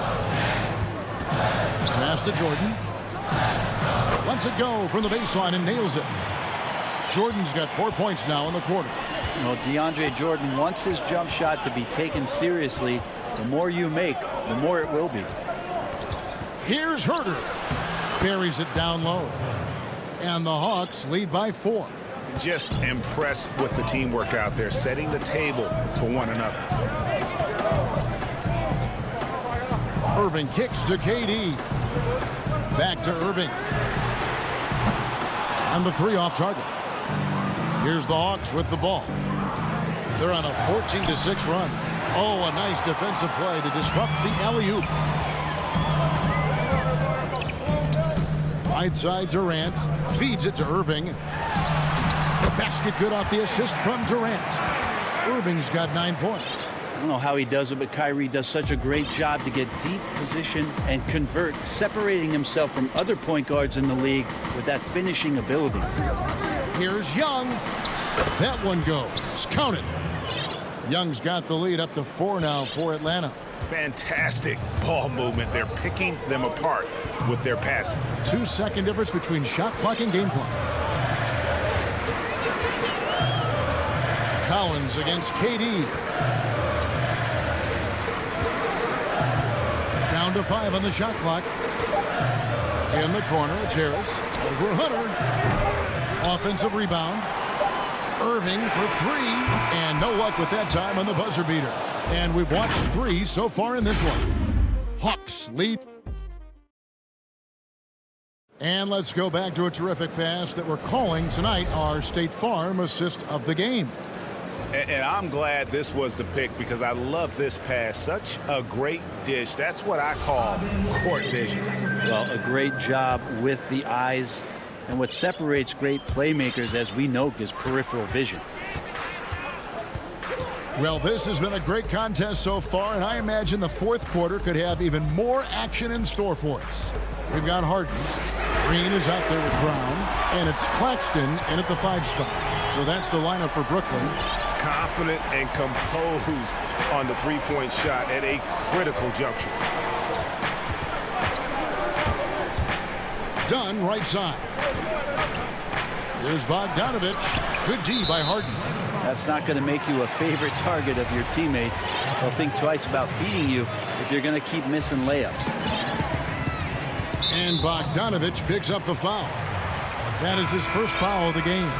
Pass to Jordan. Lets it go from the baseline and nails it. Jordan's got 4 points now in the quarter.
You know, DeAndre Jordan wants his jump shot to be taken seriously. The more you make, the more it will be.
Here's Herter. Buries it down low. And the Hawks lead by 4.
Just impressed with the teamwork out there, setting the table for one another.
Irving kicks to KD. Back to Irving. And the 3 off target. Here's the Hawks with the ball. They're on a 14-6 run. Oh, a nice defensive play to disrupt the alley-oop. Right side Durant feeds it to Irving. The basket good off the assist from Durant. Irving's got 9 points.
I don't know how he does it, but Kyrie does such a great job to get deep position and convert, separating himself from other point guards in the league with that finishing ability.
Here's Young. That one goes. Count it. Young's got the lead up to 4 now for Atlanta.
Fantastic ball movement. They're picking them apart with their passing.
2-second difference between shot clock and game clock. Collins against KD. Down to 5 on the shot clock. In the corner, it's Harris. Over Hunter. Offensive rebound. Irving for three, and no luck with that time on the buzzer beater. And we've watched three so far in this one. Hawks lead. And let's go back to a terrific pass that we're calling tonight our State Farm assist of the game.
And I'm glad this was the pick because I love this pass. Such a great dish. That's what I call court vision.
Well, a great job with the eyes. And what separates great playmakers, as we know, is peripheral vision.
Well, this has been a great contest so far, and I imagine the fourth quarter could have even more action in store for us. We've got Harden. Green is out there with Brown, and it's Claxton in at the 5 spot. So that's the lineup for Brooklyn.
Confident and composed on the three-point shot at a critical juncture.
Dunn right side. Here's Bogdanovich. Good D by Harden.
That's not going to make you a favorite target of your teammates. They'll think twice about feeding you if you're going to keep missing layups.
And Bogdanovich picks up the foul. That is his first foul of the game.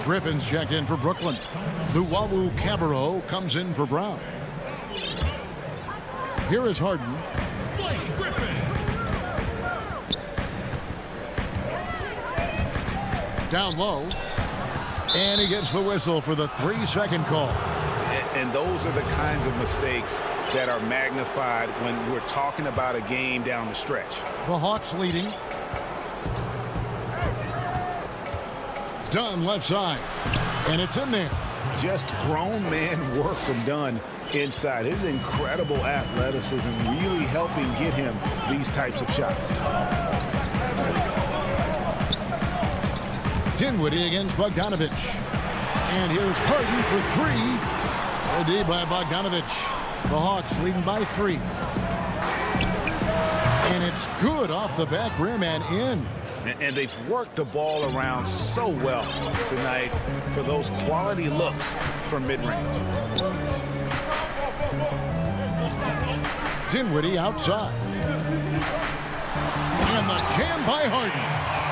Griffin's checked in for Brooklyn. Luwawu Cabarro comes in for Brown. Here is Harden. Down low. And he gets the whistle for the 3-second call.
And those are the kinds of mistakes that are magnified when we're talking about a game down the stretch.
The Hawks leading. Dunn left side. And it's in there.
Just grown man work from Dunn inside. His incredible athleticism really helping get him these types of shots.
Dinwiddie against Bogdanovich. And here's Harden for three. A D by Bogdanovich. The Hawks leading by 3. And it's good off the back rim and in.
And they've worked the ball around so well tonight for those quality looks from mid-range.
Dinwiddie outside. And the jam by Harden.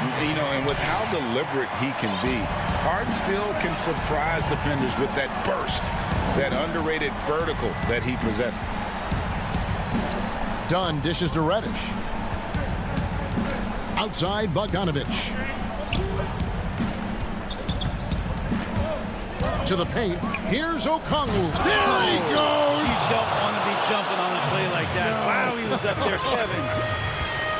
You know, and with how deliberate he can be, Harden still can surprise defenders with that burst, that underrated vertical that he possesses.
Dunn dishes to Reddish. Outside, Bogdanovich. To the paint. Here's Okongwu. There he goes.
You don't want to be jumping on a play like that. Wow, he was up there, Kevin.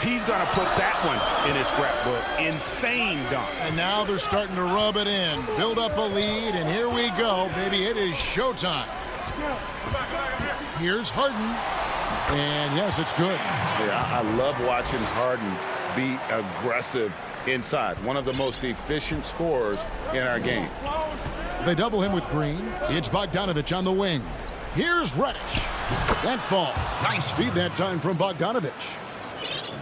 He's going to put that one in his scrapbook. Insane dunk.
And now they're starting to rub it in. Build up a lead, and here we go, baby. It is showtime. Here's Harden. And yes, it's good.
Yeah, I love watching Harden be aggressive inside. One of the most efficient scorers in our game.
They double him with Green. It's Bogdanovich on the wing. Here's Reddish. That falls. Nice feed that time from Bogdanovich.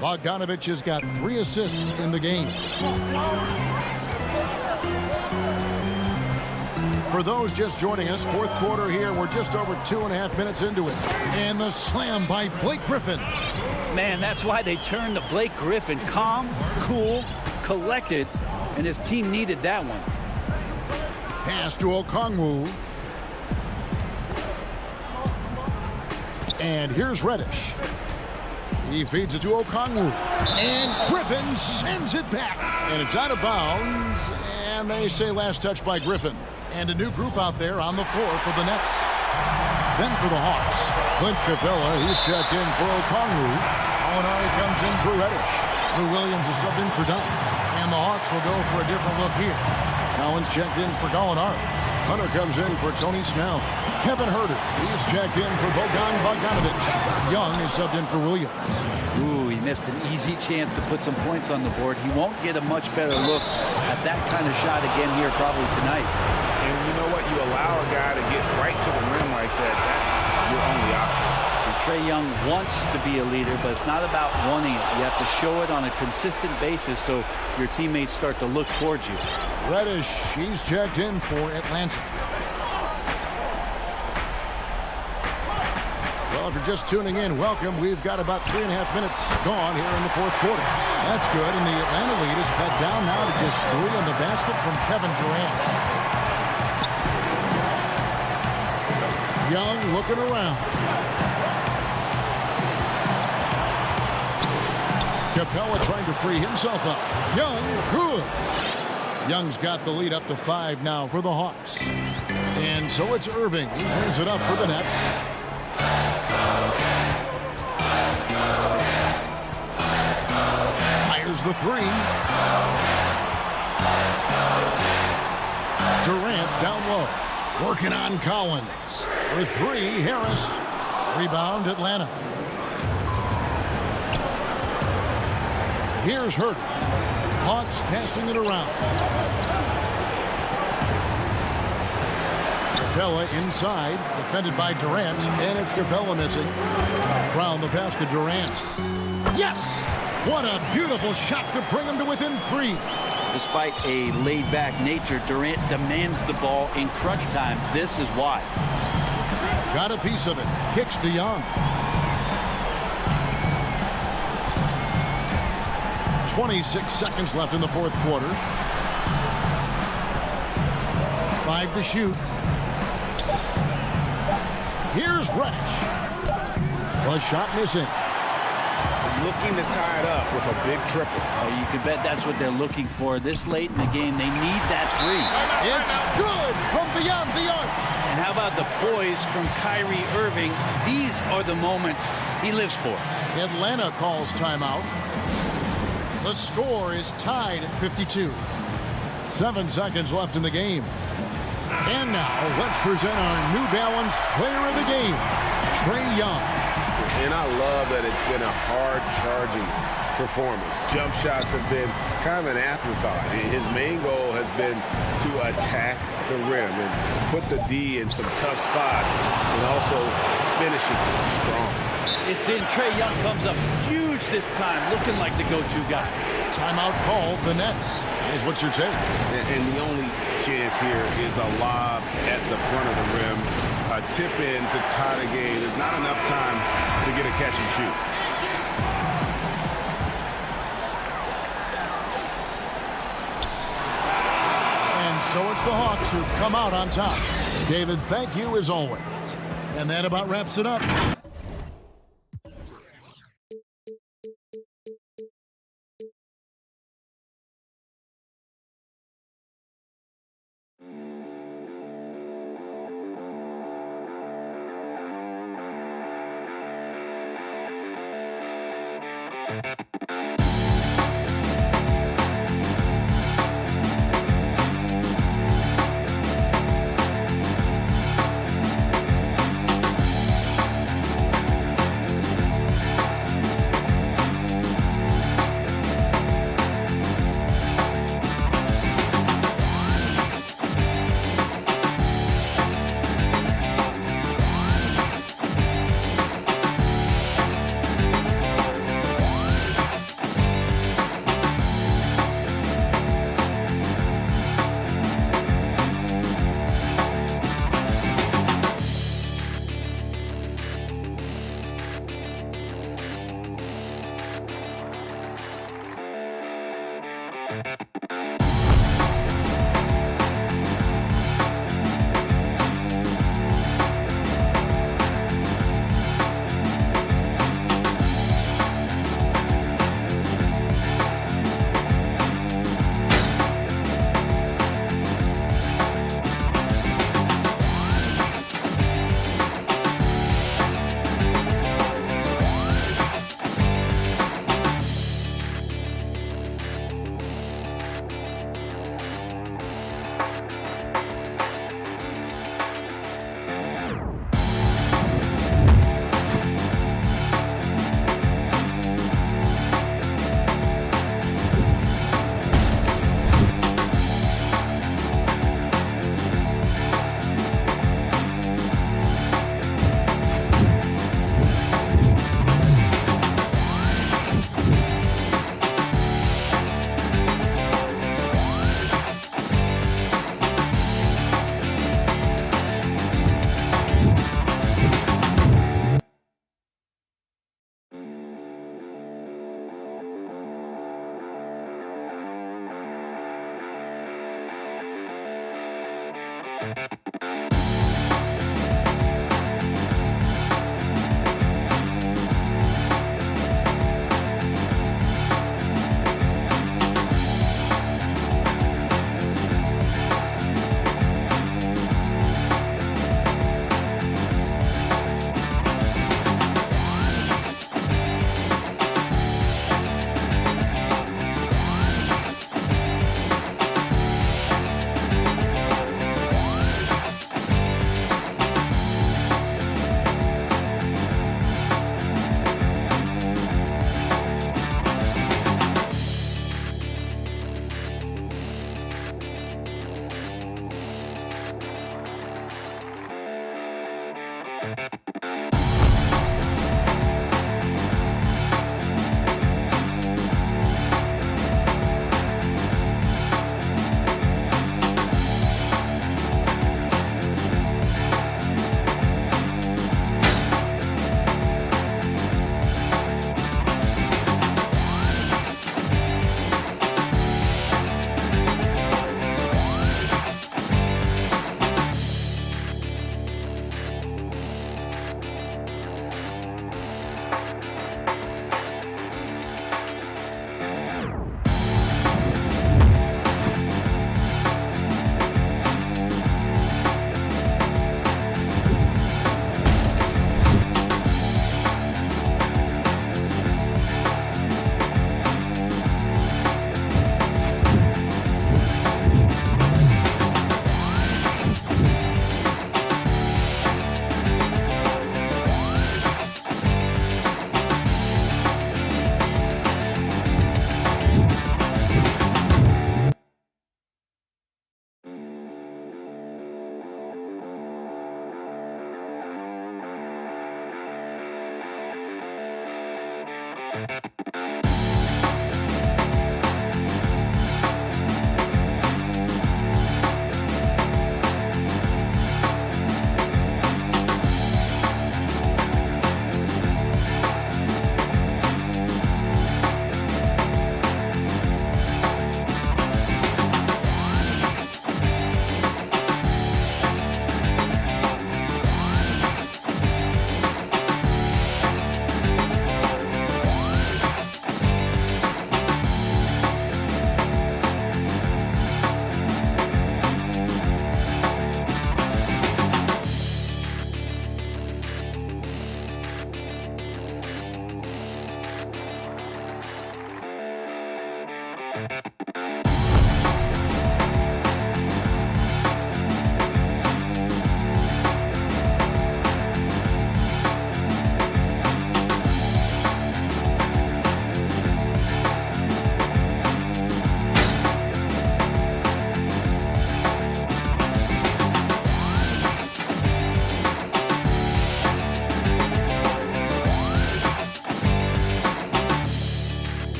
Bogdanovich has got 3 assists in the game. For those just joining us, fourth quarter here. We're just over 2.5 minutes into it. And the slam by Blake Griffin.
Man, that's why they turned to Blake Griffin. Calm, cool, collected, and his team needed that one.
Pass to Okongwu. And here's Reddish. He feeds it to Okongwu. And Griffin sends it back. And it's out of bounds. And they say last touch by Griffin. And a new group out there on the floor for the Nets. Then for the Hawks, Clint Capella, he's checked in for Okongwu. Gallinari comes in for Reddish. Lou Williams is subbed in for Dunn. And the Hawks will go for a different look here. Collins checked in for Gallinari. Hunter comes in for Tony Snell. Kevin Huerter, he's checked in for Bogdanovich. Young is subbed in for Williams.
Ooh, he missed an easy chance to put some points on the board. He won't get a much better look at that kind of shot again here probably tonight.
And you know what? You allow a guy to get right to the rim like that. That's your only option.
And Trae Young wants to be a leader, but it's not about wanting it. You have to show it on a consistent basis so your teammates start to look towards you.
Reddish, he's checked in for Atlanta. Well, if you're just tuning in, welcome. We've got about 3.5 minutes gone here in the fourth quarter. That's good, and the Atlanta lead is cut down now to just 3 in the basket from Kevin Durant. Young looking around. Capella trying to free himself up. Young, good. Young's got the lead up to 5 now for the Hawks. And so it's Irving. He brings it up for the Nets. Fires the 3. Durant down low. Working on Collins. For 3, Harris. Rebound, Atlanta. Here's Herter. Hawks passing it around. Capella inside, defended by Durant, and it's Capella missing. Brown the pass to Durant. Yes! What a beautiful shot to bring him to within 3.
Despite a laid-back nature, Durant demands the ball in crunch time. This is why.
Got a piece of it. Kicks to Young. 26 seconds left in the fourth quarter. 5 to shoot. Here's Reddish. A shot missing.
Looking to tie it up with a big triple.
You can bet that's what they're looking for this late in the game. They need that 3.
It's good from beyond the arc.
And how about the poise from Kyrie Irving? These are the moments he lives for.
Atlanta calls timeout. The score is tied at 52. 7 seconds left in the game. And now, let's present our New Balance Player of the Game, Trae Young.
And I love that it's been a hard-charging performance. Jump shots have been kind of an afterthought. His main goal has been to attack the rim and put the D in some tough spots and also finish it strong.
It's in. Trae Young comes up huge this time, looking like the go-to guy.
Timeout called. The Nets is what you're saying.
And the only chance here is a lob at the front of the rim. A tip in to tie the game. There's not enough time to get a catch and shoot.
And so it's the Hawks who come out on top. David, thank you as always. And that about wraps it up.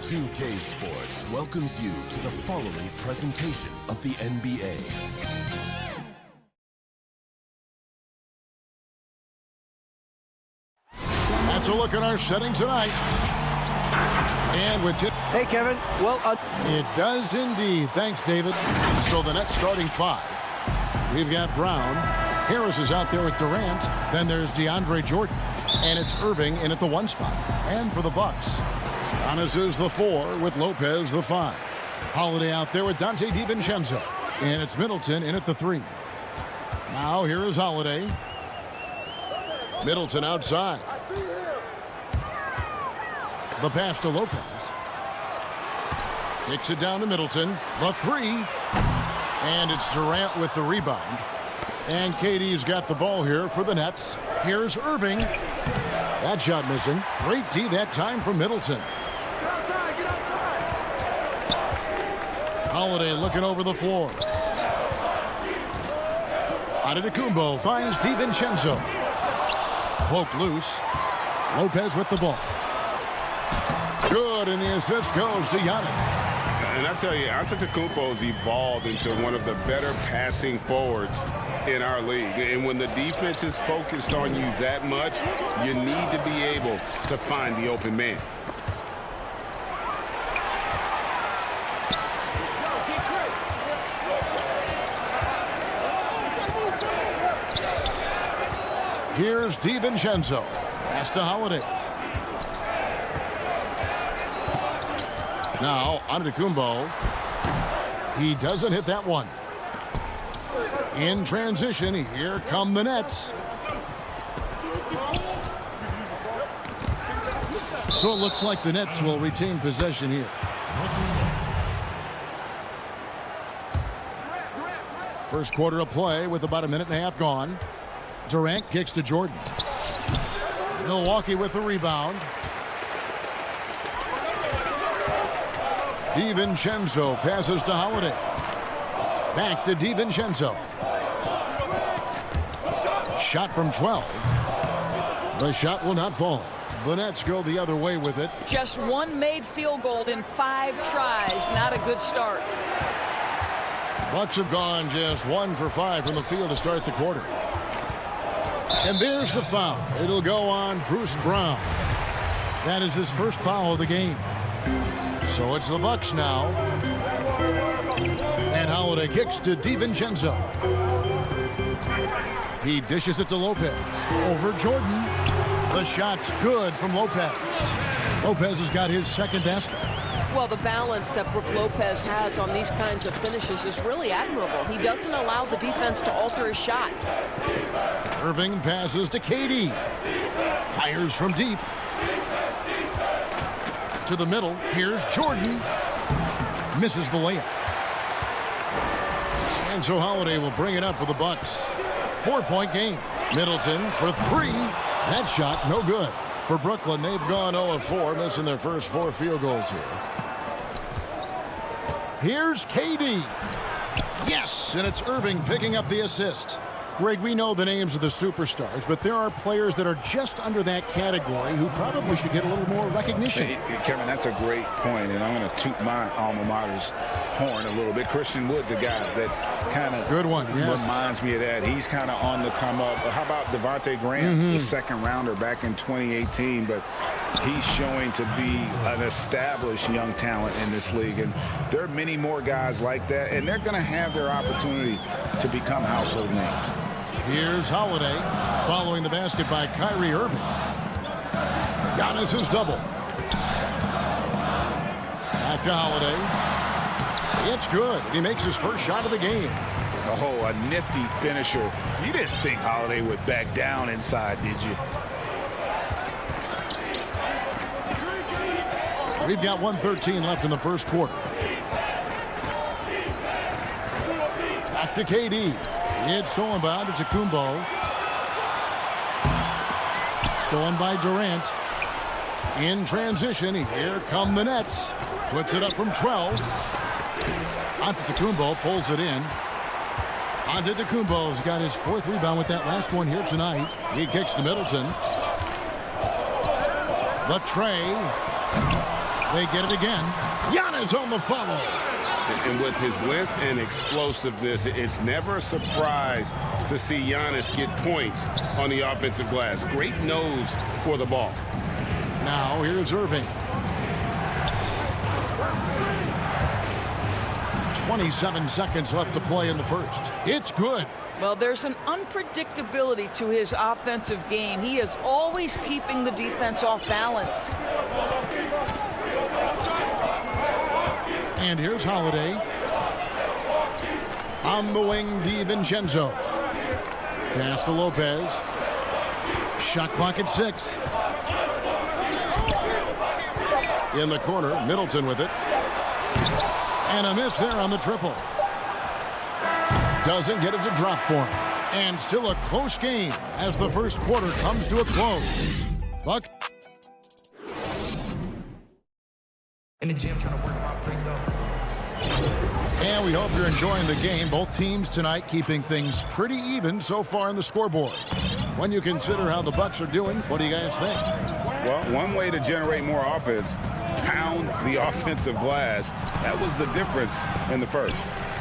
2K Sports welcomes you to the following presentation of the NBA.
That's a look at our setting tonight. And with
hey, Kevin. Well,
it does indeed. Thanks, David. So the next starting five, we've got Brown. Harris is out there with Durant. Then there's DeAndre Jordan. And it's Irving in at the 1 spot. And for the Bucks, Giannis is the 4 with Lopez the 5. Holiday out there with Dante DiVincenzo. And it's Middleton in at the 3. Now here is Holiday. Middleton outside. The pass to Lopez. Kicks it down to Middleton. The 3. And it's Durant with the rebound. And KD's got the ball here for the Nets. Here's Irving. That shot missing. Great D that time from Middleton. Holiday looking over the floor. Antetokounmpo finds DiVincenzo. Poked loose. Lopez with the ball. Good, and the assist goes to Giannis.
And I tell you, Antetokounmpo's evolved into one of the better passing forwards in our league. And when the defense is focused on you that much, you need to be able to find the open man.
Here's DiVincenzo. Pass to Holiday. Now, Antetokounmpo. He doesn't hit that one. In transition, here come the Nets. So it looks like the Nets will retain possession here. First quarter of play with about a minute and a half gone. Durant kicks to Jordan. Milwaukee with the rebound. DiVincenzo passes to Holiday. Back to DiVincenzo. Shot from 12. The shot will not fall. The Nets go the other way with it.
Just one made field goal in 5 tries. Not a good start.
Bucks have gone just 1 for 5 from the field to start the quarter. And there's the foul. It'll go on Bruce Brown. That is his first foul of the game. So it's the Bucks now. And Holiday kicks to DiVincenzo. He dishes it to Lopez. Over Jordan. The shot's good from Lopez. Lopez has got his second basket.
Well, the balance that Brook Lopez has on these kinds of finishes is really admirable. He doesn't allow the defense to alter his shot.
Irving passes to KD. Fires from deep. To the middle. Here's Jordan. Misses the layup. And so Holiday will bring it up for the Bucks. 4-point game. Middleton for 3. That shot no good. For Brooklyn, they've gone 0 of 4, missing their first 4 field goals here. Here's KD. Yes, and it's Irving picking up the assist. Greg, we know the names of the superstars, but there are players that are just under that category who probably should get a little more recognition.
Hey, Kevin, that's a great point, and I'm going to toot my alma mater's horn a little bit. Christian Wood's a guy that kind of reminds me of that. He's kind of on the come up. How about Devontae Graham, the second rounder back in 2018, but he's showing to be an established young talent in this league, and there are many more guys like that, and they're going to have their opportunity to become household names.
Here's Holiday following the basket by Kyrie Irving. Giannis is double. Back to Holiday. It's good. He makes his first shot of the game.
Oh, a nifty finisher. You didn't think Holiday would back down inside, did you?
We've got 1:13 left in the first quarter. Back to KD. It's stolen by Antetokounmpo. Stolen by Durant. In transition, here come the Nets. Puts it up from 12. Antetokounmpo pulls it in. Antetokounmpo's got his 4th rebound with that last one here tonight. He kicks to Middleton. The tray. They get it again. Giannis on the follow.
And with his length and explosiveness, it's never a surprise to see Giannis get points on the offensive glass. Great nose for the ball.
Now here's Irving. 27 seconds left to play in the first. It's good.
Well, there's an unpredictability to his offensive game. He is always keeping the defense off balance.
And here's Holiday. On the wing, DiVincenzo. Pass to Lopez. Shot clock at 6. In the corner, Middleton with it. And a miss there on the triple. Doesn't get it to drop for him. And still a close game as the first quarter comes to a close. Buck.
In the gym trying to work my break though.
And we hope you're enjoying the game. Both teams tonight keeping things pretty even so far in the scoreboard. When you consider how the Bucks are doing, what do you guys think?
Well, one way to generate more offense, pound the offensive glass. That was the difference in the first.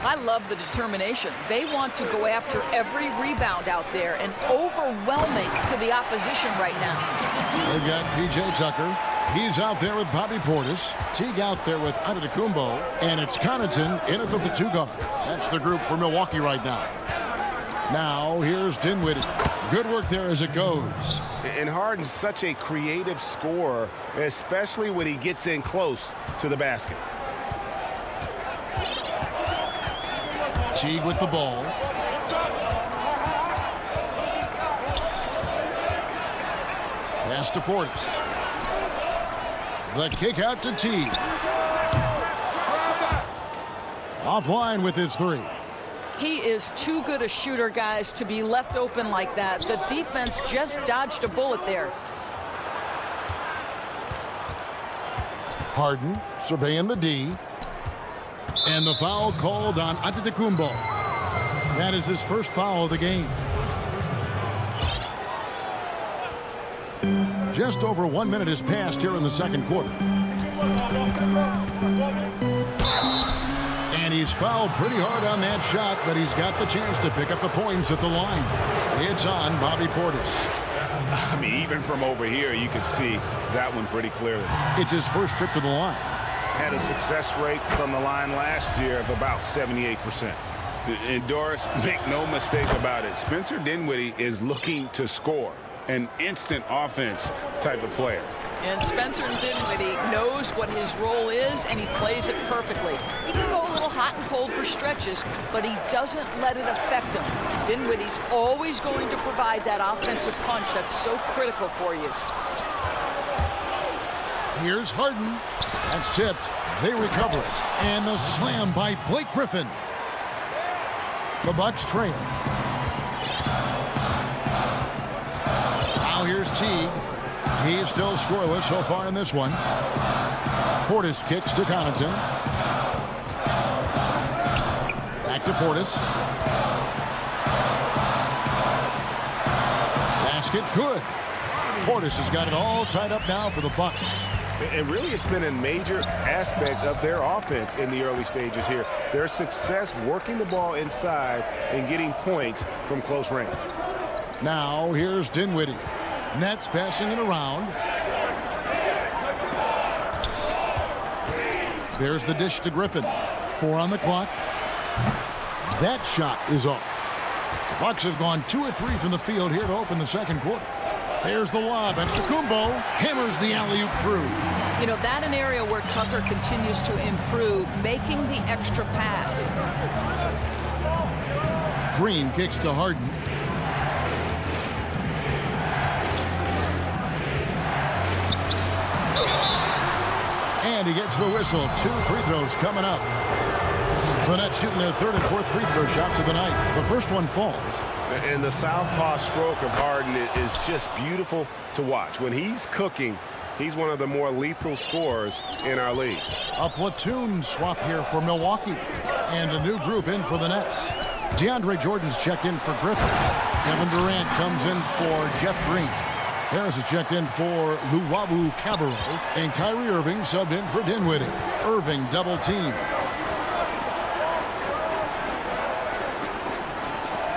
I love the determination. They want to go after every rebound out there and overwhelming to the opposition right now.
They've got P.J. Tucker. He's out there with Bobby Portis. Teague out there with Antetokounmpo. And it's Connaughton in at the 2 guard. That's the group for Milwaukee right now. Now here's Dinwiddie. Good work there as it goes.
And Harden's such a creative scorer, especially when he gets in close to the basket.
Teague with the ball. Pass to Portis. The kick out to Teague. Offline with his 3.
He is too good a shooter, guys, to be left open like that. The defense just dodged a bullet there.
Harden surveying the D. And the foul called on Antetokounmpo. That is his first foul of the game. Just over 1 minute has passed here in the second quarter. And he's fouled pretty hard on that shot, but he's got the chance to pick up the points at the line. It's on Bobby Portis.
I mean, even from over here, you can see that one pretty clearly.
It's his first trip to the line.
Had a success rate from the line last year of about 78%. And Doris, make no mistake about it, Spencer Dinwiddie is looking to score. An instant offense type of player.
And Spencer Dinwiddie knows what his role is, and he plays it perfectly. He can go a little hot and cold for stretches, but he doesn't let it affect him. Dinwiddie's always going to provide that offensive punch that's so critical for you.
Here's Harden. That's tipped. They recover it. And the slam by Blake Griffin. The Bucks trail. Now here's Teague. He's still scoreless so far in this one. Portis kicks to Connaughton. Back to Portis. Basket good. Portis has got it all tied up now for the Bucks.
And really, it's been a major aspect of their offense in the early stages here. Their success working the ball inside and getting points from close range.
Now here's Dinwiddie. Nets passing it around. There's the dish to Griffin. 4 on the clock. That shot is off. The Bucks have gone 2 of 3 from the field here to open the second quarter. There's the lob. Antetokounmpo hammers the alley-oop through.
You know, that an area where Tucker continues to improve, making the extra pass.
Green kicks to Harden. And he gets the whistle. 2 free throws coming up. The Nets shooting their 3rd and 4th free throw shots of the night. The first one falls.
And the southpaw stroke of Harden is just beautiful to watch. When he's cooking, he's one of the more lethal scorers in our league.
A platoon swap here for Milwaukee. And a new group in for the Nets. DeAndre Jordan's checked in for Griffin. Kevin Durant comes in for Jeff Green. Harris is checked in for Luwawu Cabarrot. And Kyrie Irving subbed in for Dinwiddie. Irving double team.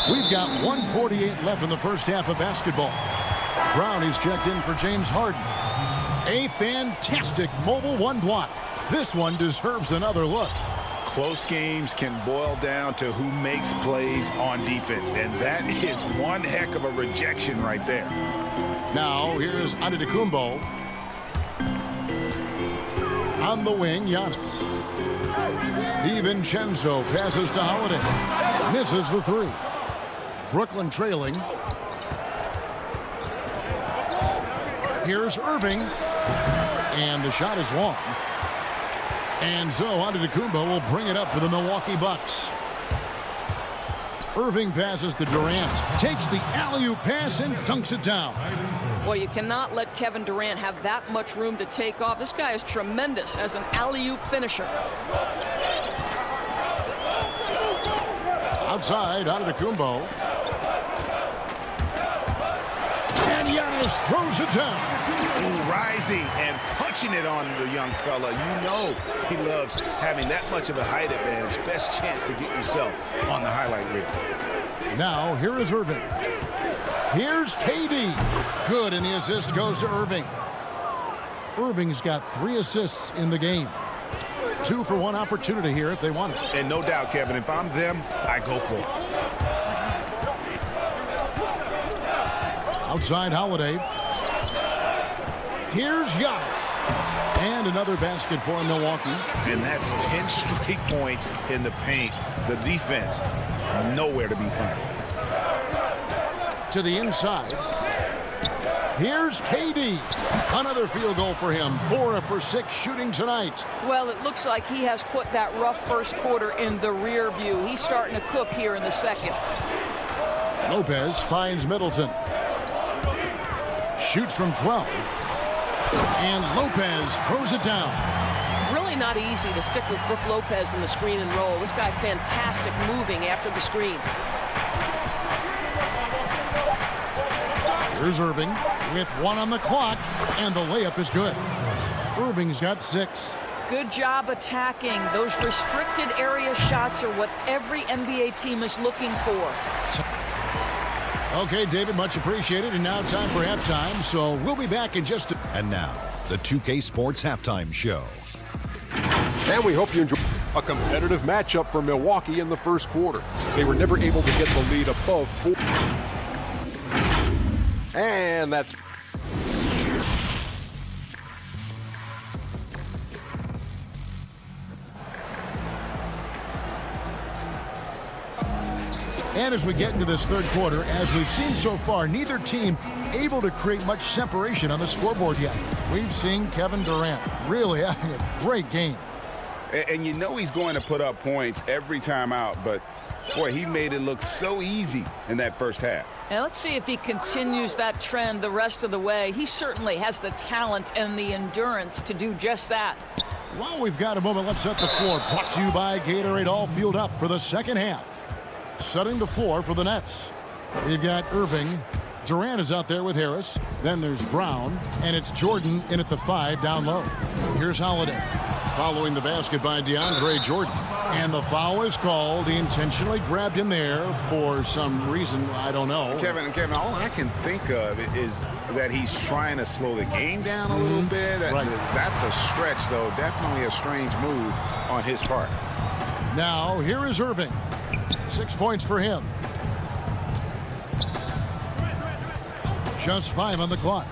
We've got 1:48 left in the first half of basketball. Brown is checked in for James Harden. A fantastic mobile 1 block. This one deserves another look.
Close games can boil down to who makes plays on defense, and that is one heck of a rejection right there.
Now here's Antetokounmpo. On the wing, Giannis. DiVincenzo passes to Holiday. Misses the three. Brooklyn trailing. Here's Irving. And the shot is long. And so Antetokounmpo will bring it up for the Milwaukee Bucks. Irving passes to Durant. Takes the alley-oop pass and dunks it down.
Well, you cannot let Kevin Durant have that much room to take off. This guy is tremendous as an alley-oop finisher.
Outside, Antetokounmpo. And Giannis throws it down.
Ooh, rising and punching it on the young fella. You know he loves having that much of a height advantage. Best chance to get yourself on the highlight reel.
Now, here is Irving. Here's KD. Good, and the assist goes to Irving. Irving's got 3 assists in the game. 2 for 1 opportunity here if they want it.
And no doubt, Kevin, if I'm them, I go for it.
Outside Holiday. Here's Giannis. And another basket for Milwaukee.
And that's 10 straight points in the paint. The defense, nowhere to be found.
To the inside. Here's KD. Another field goal for him. 4 for 6 shooting tonight.
Well, it looks like he has put that rough first quarter in the rear view. He's starting to cook here in the second.
Lopez finds Middleton. Shoots from 12. And Lopez throws it down.
Really not easy to stick with Brook Lopez in the screen and roll. This guy fantastic moving after the screen.
Here's Irving with 1 on the clock, and the layup is good. Irving's got 6.
Good job attacking. Those restricted area shots are what every NBA team is looking for.
Okay, David, much appreciated. And now time for halftime, so we'll be back in just a...
And now, the 2K Sports Halftime Show.
And we hope you enjoy a competitive matchup for Milwaukee in the first quarter. They were never able to get the lead above 4. And that's...
And as we get into this third quarter, as we've seen so far, neither team able to create much separation on the scoreboard yet. We've seen Kevin Durant really having a great game.
And you know he's going to put up points every time out, but boy, he made it look so easy in that first half.
And let's see if he continues that trend the rest of the way. He certainly has the talent and the endurance to do just that.
While we've got a moment, let's set the floor. Brought to you by Gatorade, all fueled up for the second half. Setting the floor for the Nets. We've got Irving. Durant is out there with Harris. Then there's Brown. And it's Jordan in at the 5 down low. Here's Holiday. Following the basket by DeAndre Jordan. And the foul is called. He intentionally grabbed in there for some reason. I don't know.
Kevin, all I can think of is that he's trying to slow the game down a little bit.
Right.
That's a stretch, though. Definitely a strange move on his part.
Now, here is Irving. 6 points for him. Just 5 on the clock.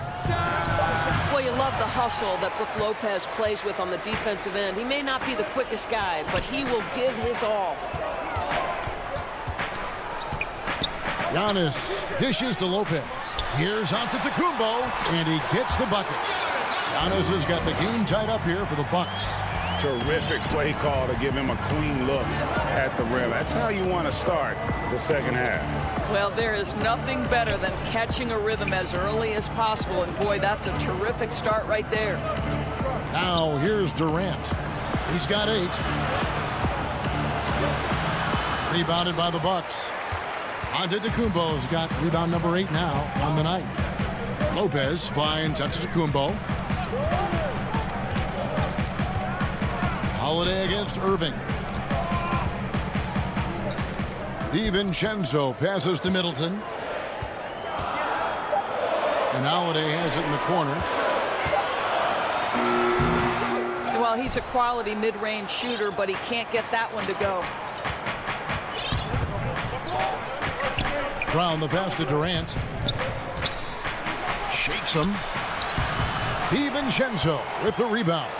Well, you love the hustle that Brook Lopez plays with on the defensive end. He may not be the quickest guy, but he will give his all.
Giannis dishes to Lopez. Here's Antetokounmpo, and he gets the bucket. Giannis has got the game tied up here for the Bucks.
Terrific play call to give him a clean look at the rim. That's how you want to start the second half.
Well, there is nothing better than catching a rhythm as early as possible. And, boy, that's a terrific start right there.
Now, here's Durant. He's got 8. Rebounded by the Bucks. Antetokounmpo's got rebound number 8 now on the night. Lopez finds Antetokounmpo. Holiday against Irving. DiVincenzo passes to Middleton. And Holiday has it in the corner.
Well, he's a quality mid-range shooter, but he can't get that one to go.
Brown the pass to Durant. Shakes him. DiVincenzo with the rebound.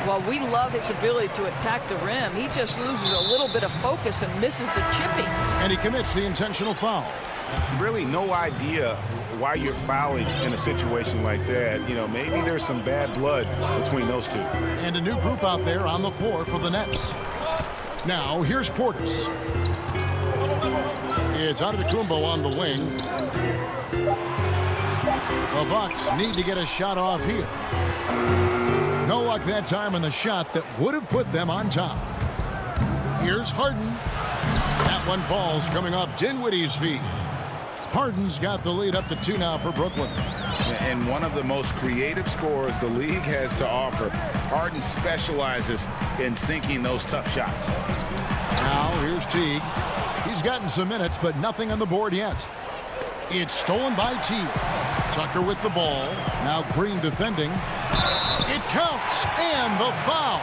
Well, we love his ability to attack the rim. He just loses a little bit of focus and misses the chipping.
And he commits the intentional foul.
Really no idea why you're fouling in a situation like that. You know, maybe there's some bad blood between those two.
And a new group out there on the floor for the Nets. Now, here's Portis. It's Antetokounmpo on the wing. The Bucks need to get a shot off here. No luck that time on the shot that would have put them on top. Here's Harden. That one falls coming off Dinwiddie's feet. Harden's got the lead up to 2 now for Brooklyn.
And one of the most creative scorers the league has to offer. Harden specializes in sinking those tough shots.
Now here's Teague. He's gotten some minutes, but nothing on the board yet. It's stolen by Teague. Tucker with the ball. Now Green defending. It counts, and the foul.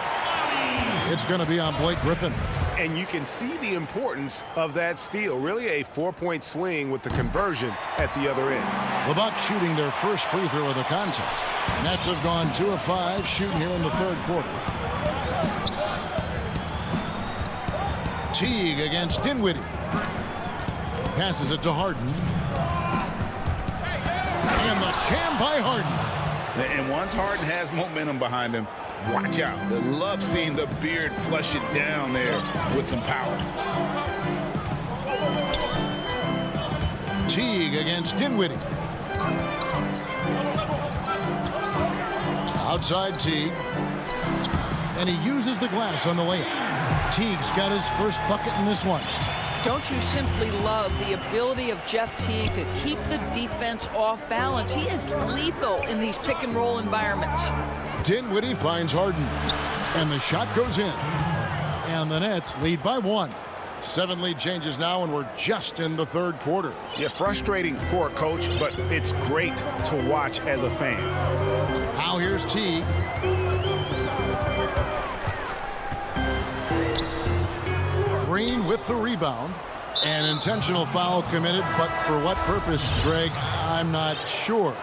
It's going to be on Blake Griffin.
And you can see the importance of that steal. Really a 4-point swing with the conversion at the other end.
The Bucks shooting their first free throw of the contest. Nets have gone 2 of 5 shooting here in the third quarter. Teague against Dinwiddie. Passes it to Harden. And the jam by Harden.
And once Harden has momentum behind him, watch out. They love seeing the beard flush it down there with some power.
Teague against Dinwiddie. Outside Teague. And he uses the glass on the layup. Teague's got his first bucket in this one.
Don't you simply love the ability of Jeff Teague to keep the defense off balance? He is lethal in these pick-and-roll environments.
Dinwiddie finds Harden. And the shot goes in. And the Nets lead by 1. 7 lead changes now, and we're just in the third quarter.
Yeah, frustrating for a coach, but it's great to watch as a fan.
Now here's Teague. Green with the rebound. An intentional foul committed, but for what purpose, Greg? I'm not sure.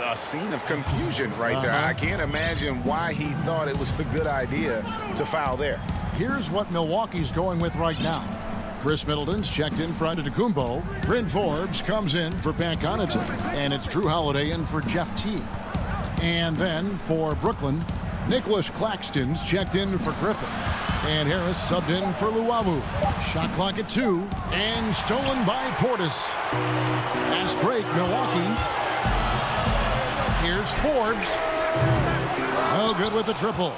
A scene of confusion right there. I can't imagine why he thought it was a good idea to foul there.
Here's what Milwaukee's going with right now. Chris Middleton's checked in for Antetokounmpo. Bryn Forbes comes in for Pat Connaughton. And it's Drew Holiday in for Jeff Teague. And then for Brooklyn, Nicholas Claxton's checked in for Griffin. And Harris subbed in for Luwawu. Shot clock at 2. And stolen by Portis. Fast break, Milwaukee. Here's Forbes. No good with the triple.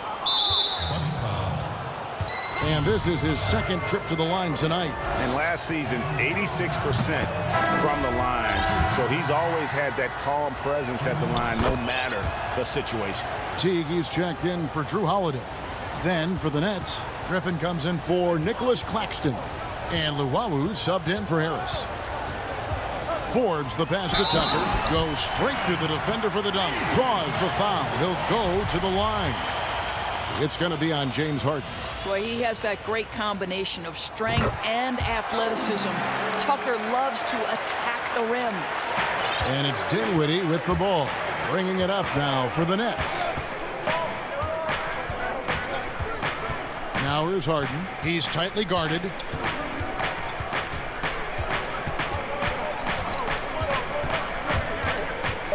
And this is his second trip to the line tonight.
And last season, 86% from the line. So he's always had that calm presence at the line, no matter the situation.
Teague, he's checked in for Drew Holiday. Then for the Nets, Griffin comes in for Nicholas Claxton. And Luwawu subbed in for Harris. Forbes, the pass to Tucker, goes straight through the defender for the dunk. Draws the foul. He'll go to the line. It's going to be on James Harden.
Boy, he has that great combination of strength and athleticism. Tucker loves to attack the rim.
And it's Dinwiddie with the ball. Bringing it up now for the Nets. Now here's Harden. He's tightly guarded.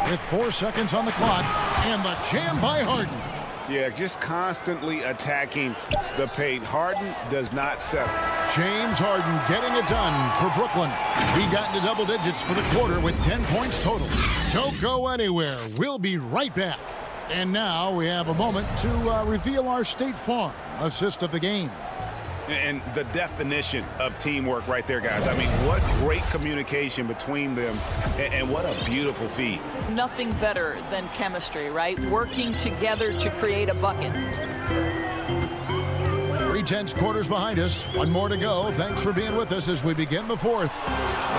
With 4 seconds on the clock. And the jam by Harden.
Yeah, just constantly attacking the paint. Harden does not settle.
James Harden getting it done for Brooklyn. He got into double digits for the quarter with 10 points total. Don't go anywhere. We'll be right back. And now we have a moment to reveal our State Farm assist of the game.
And the definition of teamwork right there, guys. I mean, what great communication between them, and what a beautiful feed.
Nothing better than chemistry, right? Working together to create a bucket.
3/10 quarters behind us. 1 more to go. Thanks for being with us as we begin the fourth.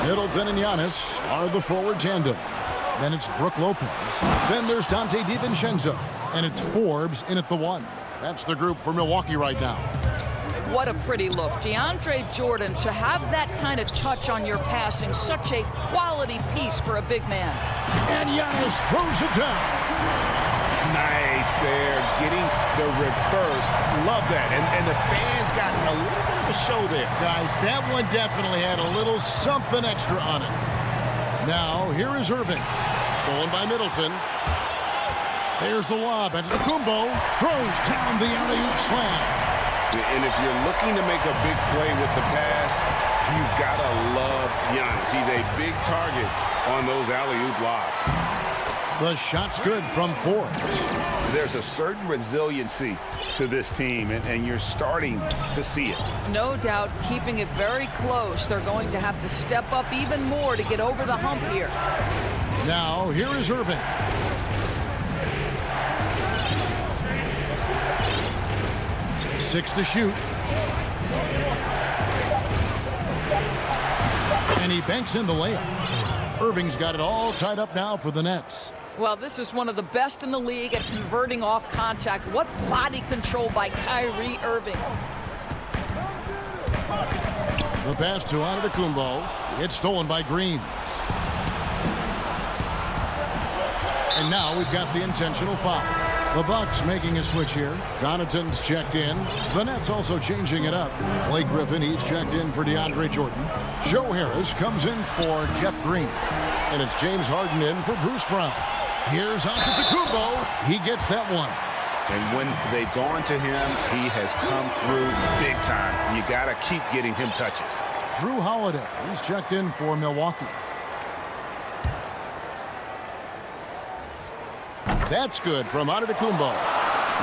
Middleton and Giannis are the forward tandem. Then it's Brook Lopez. Then there's Dante DiVincenzo. And it's Forbes in at the 1. That's the group for Milwaukee right now.
What a pretty look. DeAndre Jordan, to have that kind of touch on your passing, such a quality piece for a big man.
And Giannis throws it down.
Nice there, getting the reverse. Love that. And the fans got a little bit of a show there.
Guys, that one definitely had a little something extra on it. Now, here is Irving. Stolen by Middleton. There's the lob. Antetokounmpo throws down the alley-oop slam.
And if you're looking to make a big play with the pass, you've got to love Giannis. He's a big target on those alley-oop lobs.
The shot's good from Forbes.
There's a certain resiliency to this team, and you're starting to see it.
No doubt, keeping it very close. They're going to have to step up even more to get over the hump here.
Now, here is Irving. Six to shoot. And he banks in the layup. Irving's got it all tied up now for the Nets.
Well, this is one of the best in the league at converting off contact. What body control by Kyrie Irving.
The pass to Antetokounmpo. It's stolen by Green. And now we've got the intentional foul. The Bucks making a switch here. Connaughton's checked in. The Nets also changing it up. Blake Griffin, he's checked in for DeAndre Jordan. Joe Harris comes in for Jeff Green. And it's James Harden in for Bruce Brown. Here's Antetokounmpo. He gets that one.
And when they've gone to him, he has come through big time. You got to keep getting him touches.
Drew Holiday, he's checked in for Milwaukee. That's good from Antetokounmpo.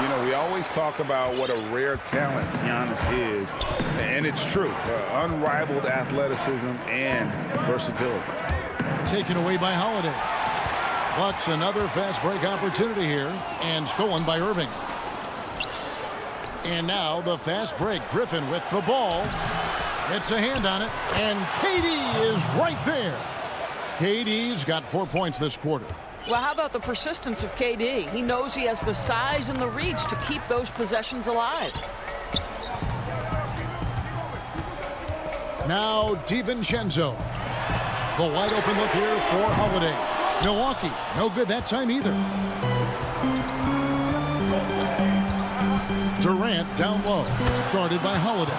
You know, we always talk about what a rare talent Giannis is, and it's true. Unrivaled athleticism and versatility.
Taken away by Holiday. Bucks another fast break opportunity here, and stolen by Irving. And now the fast break. Griffin with the ball. Gets a hand on it, and KD is right there. KD's got 4 points this quarter.
Well, how about the persistence of KD? He knows he has the size and the reach to keep those possessions alive.
Now DiVincenzo. The wide open look here for Holiday. Milwaukee, no good that time either. Durant down low, guarded by Holiday.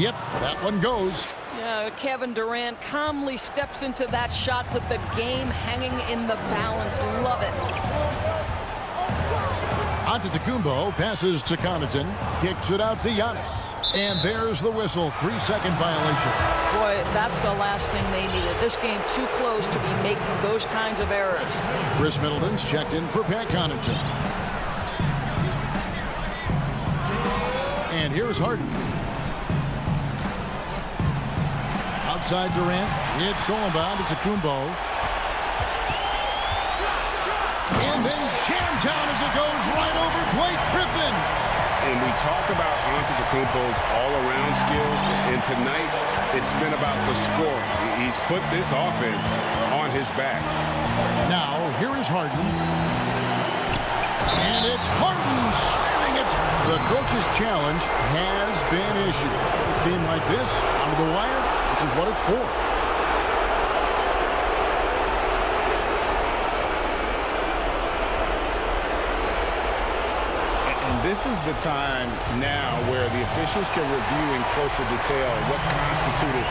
Yep, that one goes.
Yeah, Kevin Durant calmly steps into that shot with the game hanging in the balance. Love it.
Antetokounmpo passes to Connaughton, kicks it out to Giannis. And there's the whistle, 3-second violation.
Boy, that's the last thing they needed. This game too close to be making those kinds of errors.
Chris Middleton's checked in for Pat Connaughton. And here's Harden. Outside Durant, it's stolen by Antetokounmpo. And then jammed down as it goes right over Blake Griffin.
And we talk about Antetokounmpo's all-around skills, and tonight it's been about the score. He's put this offense on his back.
Now, here is Harden. And it's Harden slamming it. The coach's challenge has been issued. A team like this, under the wire, this is what it's for.
This is the time now where the officials can review in closer detail what constituted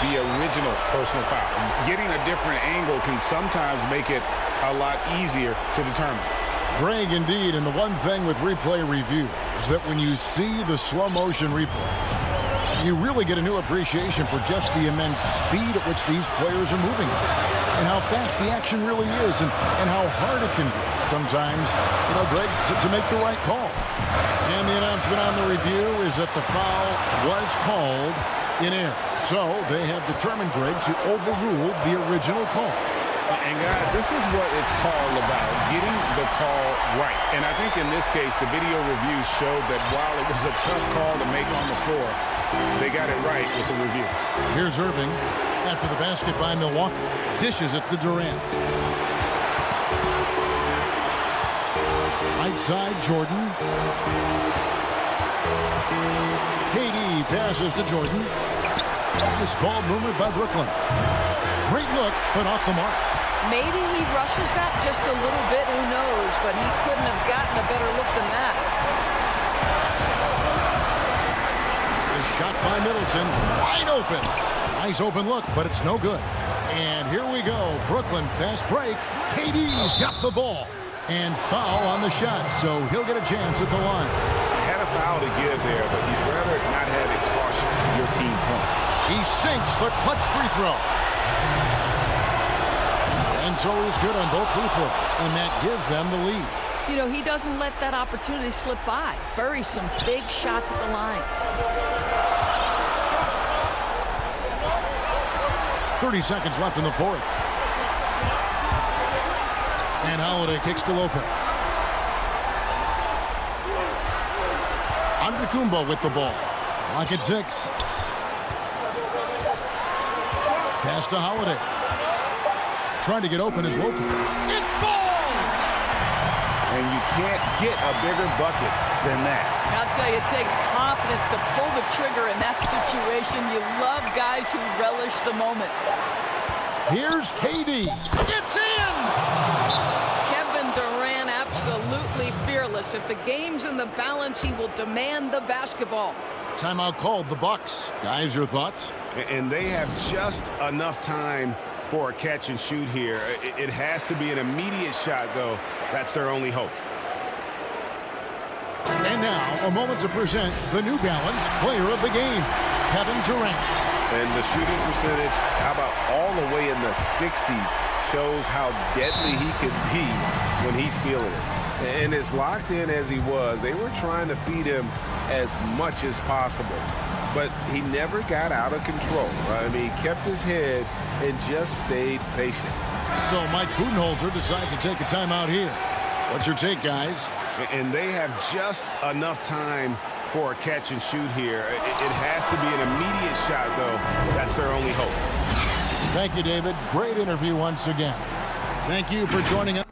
the original personal foul. Getting a different angle can sometimes make it a lot easier to determine.
Greg, indeed, and the one thing with replay review is that when you see the slow motion replay, you really get a new appreciation for just the immense speed at which these players are moving and how fast the action really is and how hard it can be sometimes, you know, Greg, to make the right call. And the announcement on the review is that the foul was called in error. So they have determined, Greg, to overrule the original call.
And guys, this is what it's all about, getting the call right. And I think in this case, the video review showed that while it was a tough call to make on the floor, they got it right with the review.
Here's Irving after the basket by Milwaukee. Dishes it to Durant. Right side, Jordan. KD passes to Jordan. Nice ball movement by Brooklyn. Great look, but off the mark.
Maybe he rushes that just a little bit, who knows, but he couldn't have gotten a better look than that.
The shot by Middleton, wide open. Nice open look, but it's no good. And here we go, Brooklyn fast break. KD's got the ball. And foul on the shot, so he'll get a chance at the line.
Had a foul to give there, but you'd rather not have it cost your team points.
He sinks the clutch free throw. And so he's good on both free throws, and that gives them the lead.
You know, he doesn't let that opportunity slip by. Buries some big shots at the line.
30 seconds left in the fourth. And Holiday kicks to Lopez. Antetokounmpo with the ball. Lock at 6. Pass to Holiday. Trying to get open is Lopez. It falls!
And you can't get a bigger bucket than that.
I'll tell you, it takes confidence to pull the trigger in that situation. You love guys who relish the moment.
Here's KD. It's in!
Kevin Durant absolutely fearless. If the game's in the balance, he will demand the basketball.
Timeout called, the Bucks. Guys, your thoughts?
And they have just enough time for a catch and shoot here. It has to be an immediate shot, though. That's their only hope.
And now, a moment to present the New Balance Player of the Game, Kevin Durant.
And the shooting percentage, how about all the way in the 60s, shows how deadly he could be when he's feeling it. And as locked in as he was, they were trying to feed him as much as possible. But he never got out of control. I mean, he kept his head and just stayed patient.
So Mike Budenholzer decides to take a timeout here. What's your take, guys?
And they have just enough time for a catch and shoot here. It has to be an immediate shot, though. That's their only hope.
Thank you, David. Great interview once again. Thank you for joining us.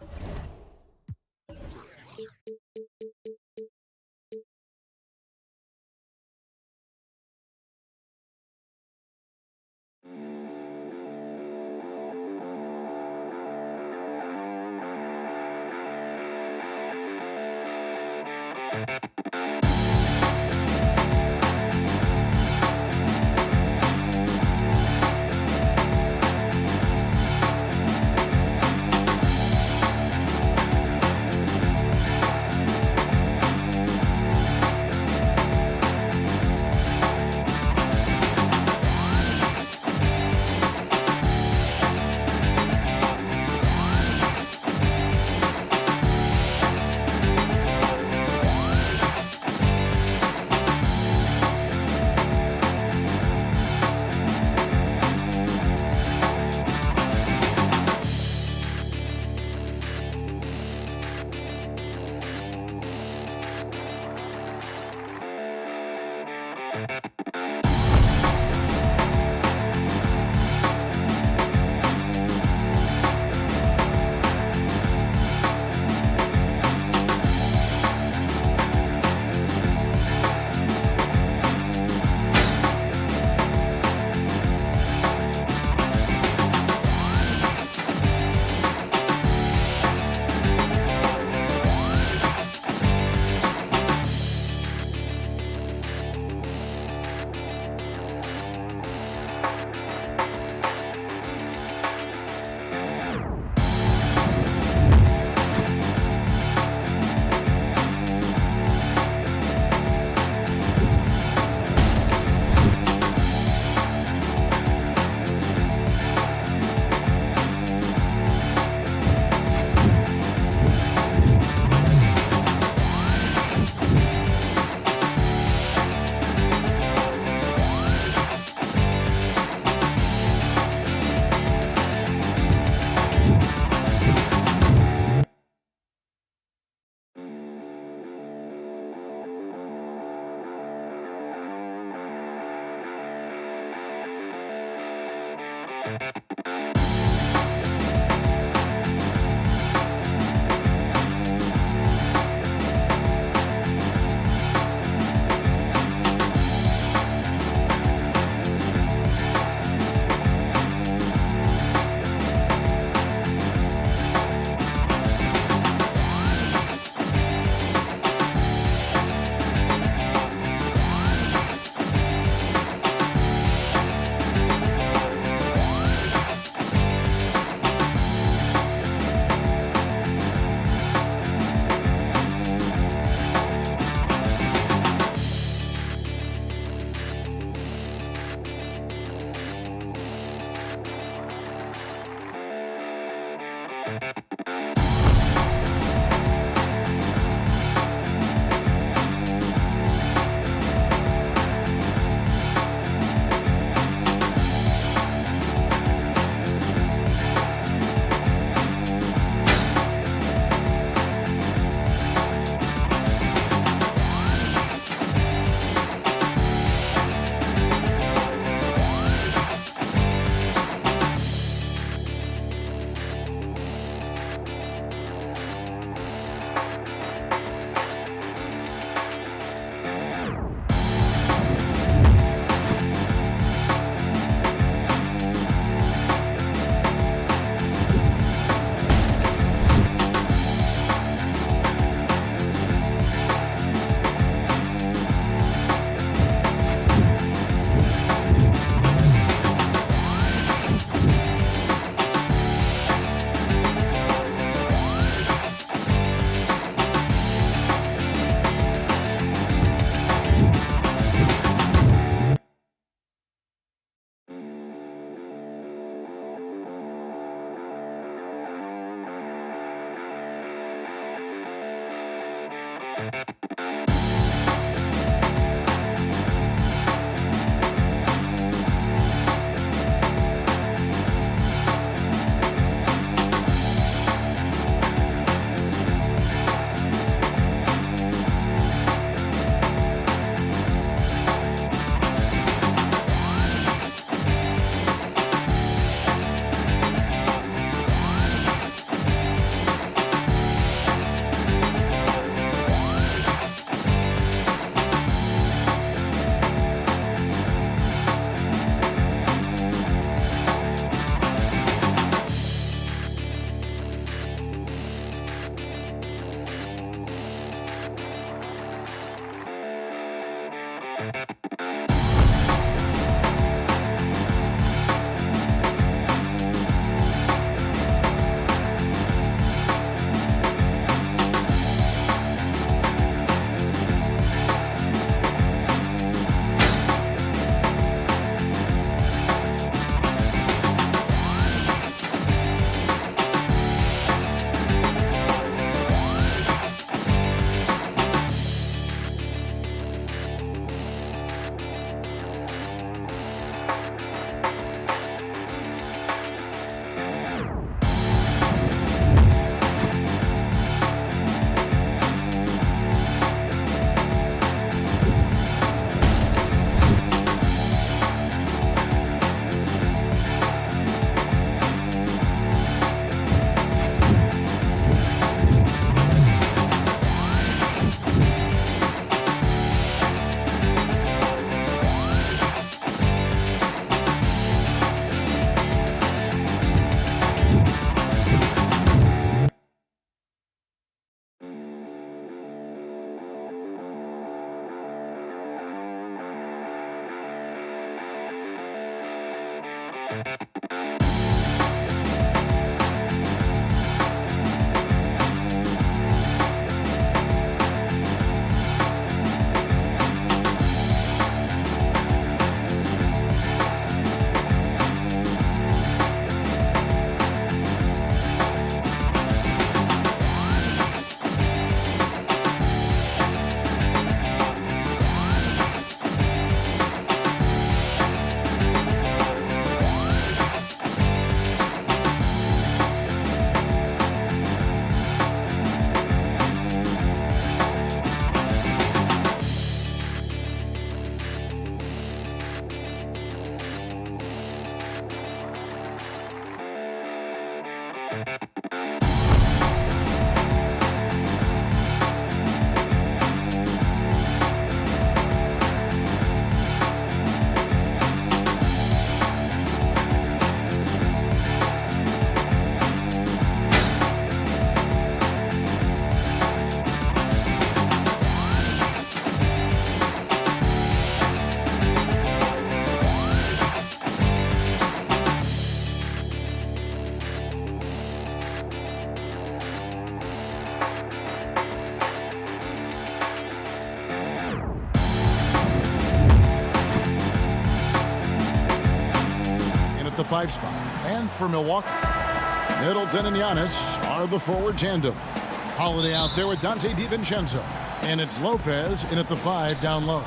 5 spot. And for Milwaukee, Middleton and Giannis are the forward tandem. Holiday out there with Dante DiVincenzo. And it's Lopez in at the 5 down low.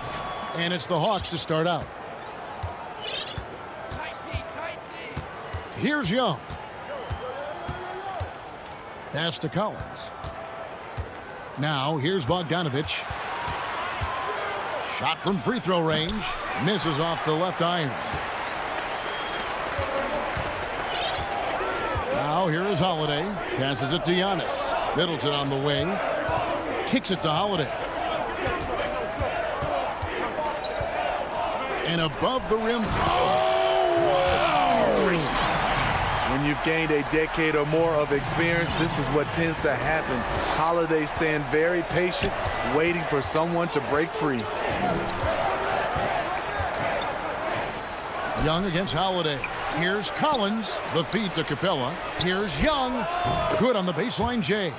And it's the Hawks to start out. Here's Young. Pass to Collins. Now here's Bogdanovich. Shot from free throw range. Misses off the left iron. Now here is Holiday. Passes it to Giannis. Middleton on the wing. Kicks it to Holiday. And above the rim.
When you've gained a decade or more of experience, this is what tends to happen. Holiday stand very patient, waiting for someone to break free.
Young against Holiday. Here's Collins. The feed to Capella. Here's Young. Good on the baseline, Jay.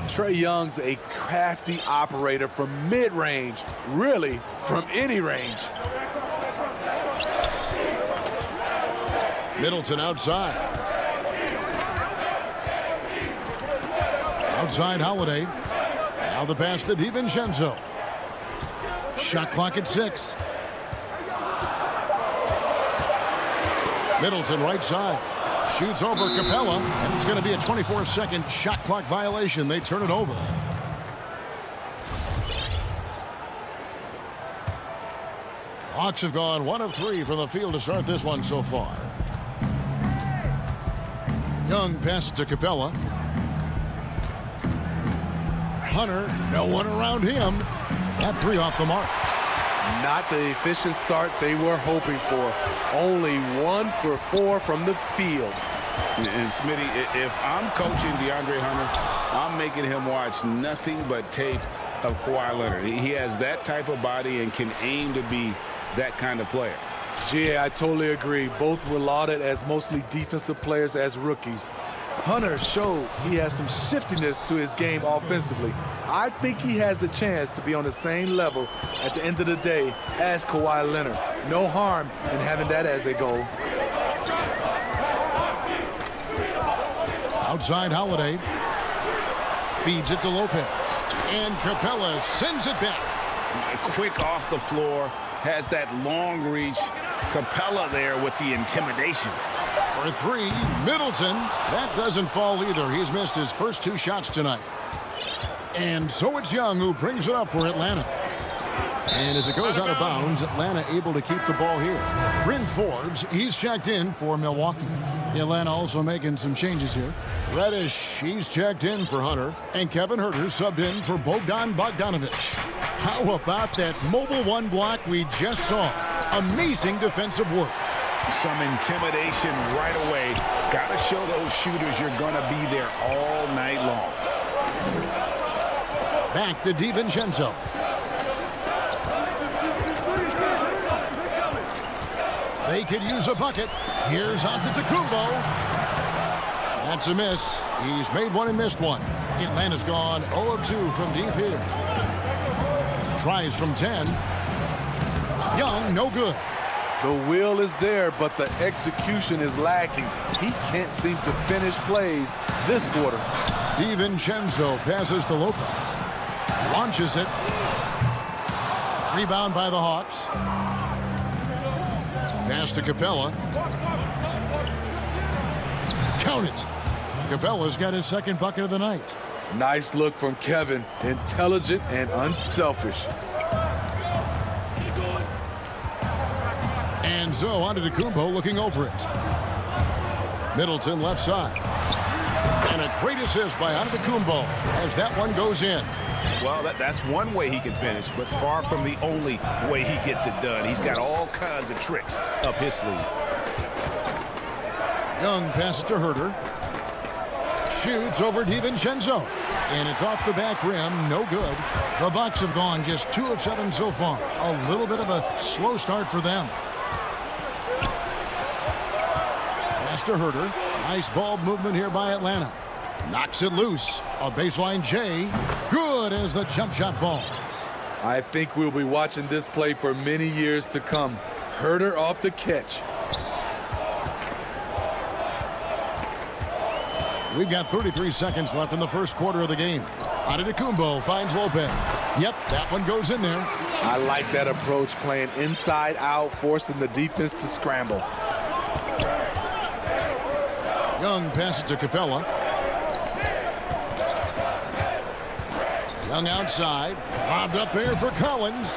Trae Young's a crafty operator from mid-range, really from any range.
Middleton outside. Outside Holiday. Now the pass to DiVincenzo. Shot clock at 6. Middleton right side. Shoots over Capella, and it's going to be a 24-second shot clock violation. They turn it over. Hawks have gone 1 of 3 from the field to start this one so far. Young passes to Capella. Hunter, no one around him. That 3 off the mark.
Not the efficient start they were hoping for. Only 1 for 4 from the field.
And Smitty, if I'm coaching DeAndre Hunter, I'm making him watch nothing but tape of Kawhi Leonard. He has that type of body and can aim to be that kind of player.
Yeah, I totally agree. Both were lauded as mostly defensive players as rookies. Hunter showed he has some shiftiness to his game offensively. I think he has the chance to be on the same level at the end of the day as Kawhi Leonard. No harm in having that as a goal.
Outside Holiday. Feeds it to Lopez. And Capella sends it back.
Quick off the floor. Has that long reach. Capella there with the intimidation.
For 3, Middleton. That doesn't fall either. He's missed his first 2 shots tonight. And so it's Young who brings it up for Atlanta. And as it goes out of bounds, Atlanta able to keep the ball here. Bryn Forbes, he's checked in for Milwaukee. Atlanta also making some changes here. Reddish, he's checked in for Hunter. And Kevin Huerter subbed in for Bogdanovich. How about that mobile 1 block we just saw? Amazing defensive work.
Some intimidation right away. Got to show those shooters you're going to be there all night long.
Back to DiVincenzo. They could use a bucket. Here's Antetokounmpo. That's a miss. He's made 1 and missed 1. Atlanta's gone 0 of 2 from deep here. Tries from 10. Young, no good.
The will is there, but the execution is lacking. He can't seem to finish plays this quarter.
DiVincenzo passes to Lopez. Launches it. Rebound by the Hawks. Pass to Capella. Count it. Capella's got his 2nd bucket of the night.
Nice look from Kevin. Intelligent and unselfish.
And so Antetokounmpo looking over it. Middleton left side. And a great assist by Antetokounmpo as that one goes in.
Well, that's one way he can finish, but far from the only way he gets it done. He's got all kinds of tricks up his sleeve.
Young passes to Huerter. Shoots over DiVincenzo. And it's off the back rim. No good. The Bucks have gone just 2 of 7 so far. A little bit of a slow start for them. Pass to Huerter. Nice ball movement here by Atlanta. Knocks it loose. A baseline J. Good as the jump shot falls.
I think we'll be watching this play for many years to come. Huerter off the catch.
We've got 33 seconds left in the first quarter of the game. Antetokounmpo finds Lopez. Yep, that one goes in there.
I like that approach, playing inside out, forcing the defense to scramble.
Young passes to Capella. Young outside. Lobbed up there for Collins.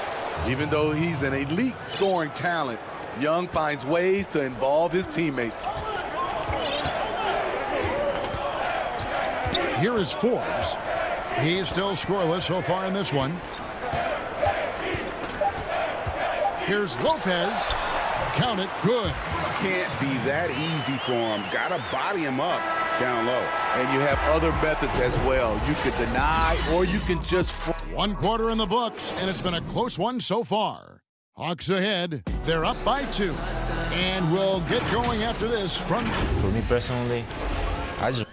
Even though he's an elite scoring talent, Young finds ways to involve his teammates.
Here is Forbes. He's still scoreless so far in this one. Here's Lopez. Count it. Good.
Can't be that easy for him. Got to body him up down low.
And you have other methods as well. You could deny or you can just...
One quarter in the books, and it's been a close one so far. Hawks ahead. They're up by 2. And we'll get going after this from...
For me personally, I just...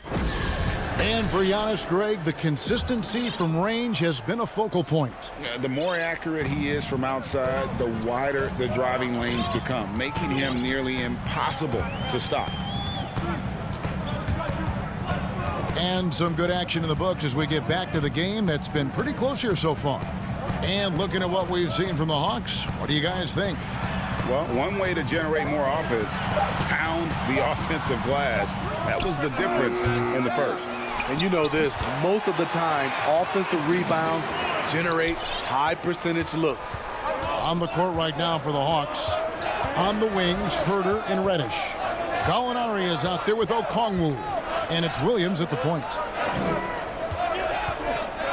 And for Giannis, Greg, the consistency from range has been a focal point.
Yeah, the more accurate he is from outside, the wider the driving lanes become, making him nearly impossible to stop.
And some good action in the books as we get back to the game that's been pretty close here so far. And looking at what we've seen from the Hawks, what do you guys think?
Well, one way to generate more offense, pound the offensive glass. That was the difference in the first.
And you know this, most of the time, offensive rebounds generate high percentage looks.
On the court right now for the Hawks. On the wings, Herder and Reddish. Gallinari is out there with Okongwu. And it's Williams at the point.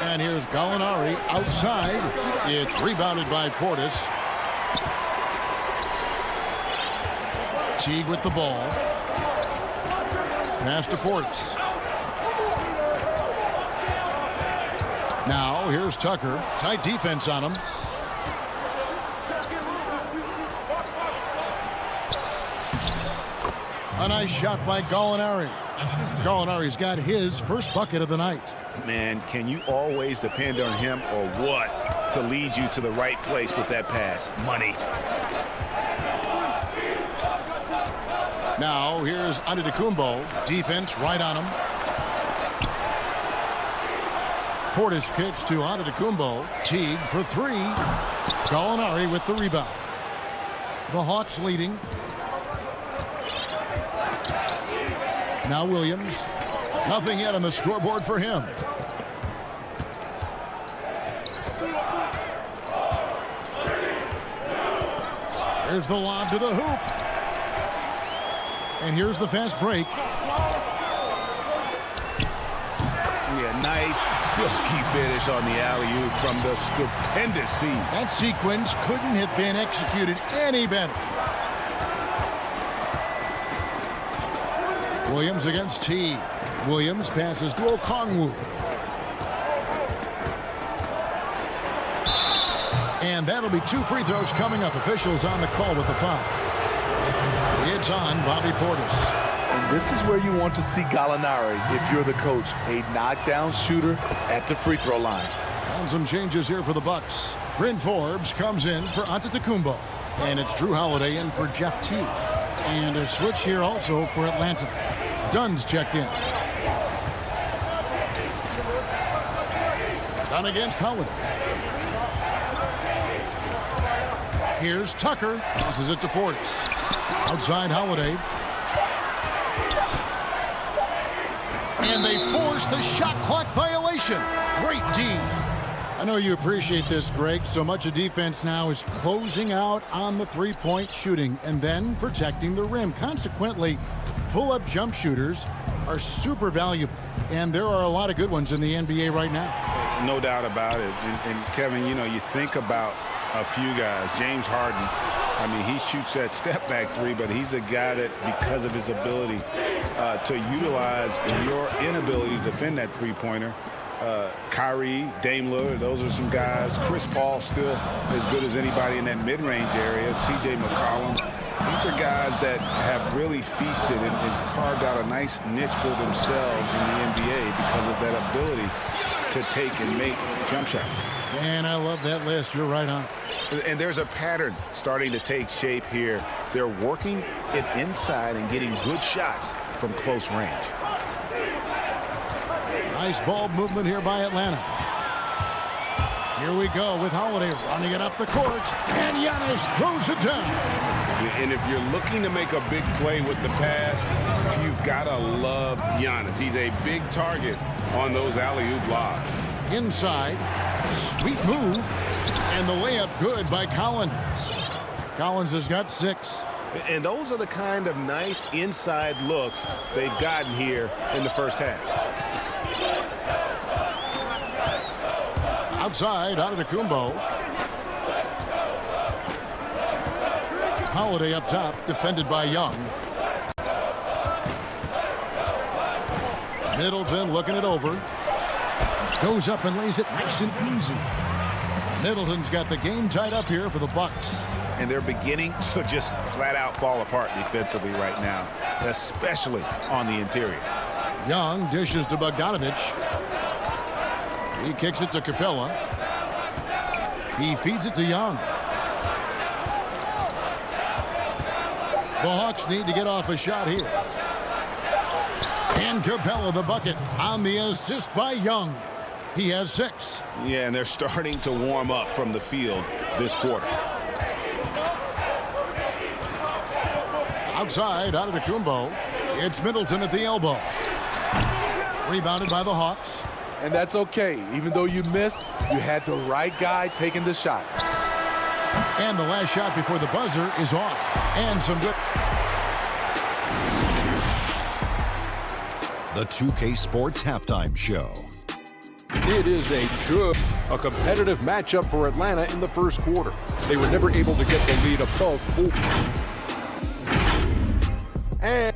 And here's Gallinari outside. It's rebounded by Portis. Teague with the ball. Pass to Portis. Now, here's Tucker. Tight defense on him. A nice shot by Gallinari. Gallinari's got his first bucket of the night.
Man, can you always depend on him or what to lead you to the right place with that pass? Money.
Now, here's Antetokounmpo. Defense right on him. Portis kicks to Antetokounmpo. Teague for 3. Gallinari with the rebound. The Hawks leading. Now Williams. Nothing yet on the scoreboard for him. Here's the lob to the hoop. And here's the fast break.
Yeah, nice silky finish on the alley-oop from the stupendous feed.
That sequence couldn't have been executed any better. Williams against T. Williams passes to Okongwu. And that'll be 2 free throws coming up. Officials on the call with the foul. It's on Bobby Portis.
And this is where you want to see Gallinari if you're the coach. A knockdown shooter at the free throw line.
And some changes here for the Bucks. Bryn Forbes comes in for Antetokounmpo. And it's Drew Holiday in for Jeff Teague. And a switch here also for Atlanta. Dunn's checked in. Dunn against Holiday. Here's Tucker. Passes it to Portis. Outside Holiday. And they force the shot clock violation. Great D. I know you appreciate this, Greg. So much of defense now is closing out on the three-point shooting and then protecting the rim. Consequently, pull-up jump shooters are super valuable. And there are a lot of good ones in the NBA right now.
No doubt about it. And Kevin, you know, you think about a few guys. James Harden, I mean, he shoots that step-back three, but he's a guy that, because of his ability to utilize your inability to defend that three-pointer, Kyrie, Dame Lillard, those are some guys. Chris Paul still as good as anybody in that mid-range area. C.J. McCollum. These are guys that have really feasted and carved out a nice niche for themselves in the NBA because of that ability to take and make jump shots.
And I love that list. You're right on.
And there's a pattern starting to take shape here. They're working it inside and getting good shots from close range.
Nice ball movement here by Atlanta. Here we go with Holiday running it up the court, and Giannis throws it down.
And if you're looking to make a big play with the pass, you've got to love Giannis. He's a big target on those alley-oop lobs.
Inside, sweet move, and the layup good by Collins. Collins has got 6.
And those are the kind of nice inside looks they've gotten here in the first half.
Outside, Antetokounmpo. Holiday up top, defended by Young. Middleton looking it over. Goes up and lays it nice and easy. Middleton's got the game tied up here for the Bucks.
And they're beginning to just flat out fall apart defensively right now, especially on the interior.
Young dishes to Bogdanovich. He kicks it to Capella. He feeds it to Young. The Hawks need to get off a shot here. And Capella the bucket on the assist by Young. He has 6.
Yeah, and they're starting to warm up from the field this quarter.
Outside, Antetokounmpo. It's Middleton at the elbow. Rebounded by the Hawks.
And that's okay. Even though you missed, you had the right guy taking the shot.
And the last shot before the buzzer is off. And some good.
The 2K Sports Halftime Show.
It is a competitive matchup for Atlanta in the first quarter. They were never able to get the lead above 4. And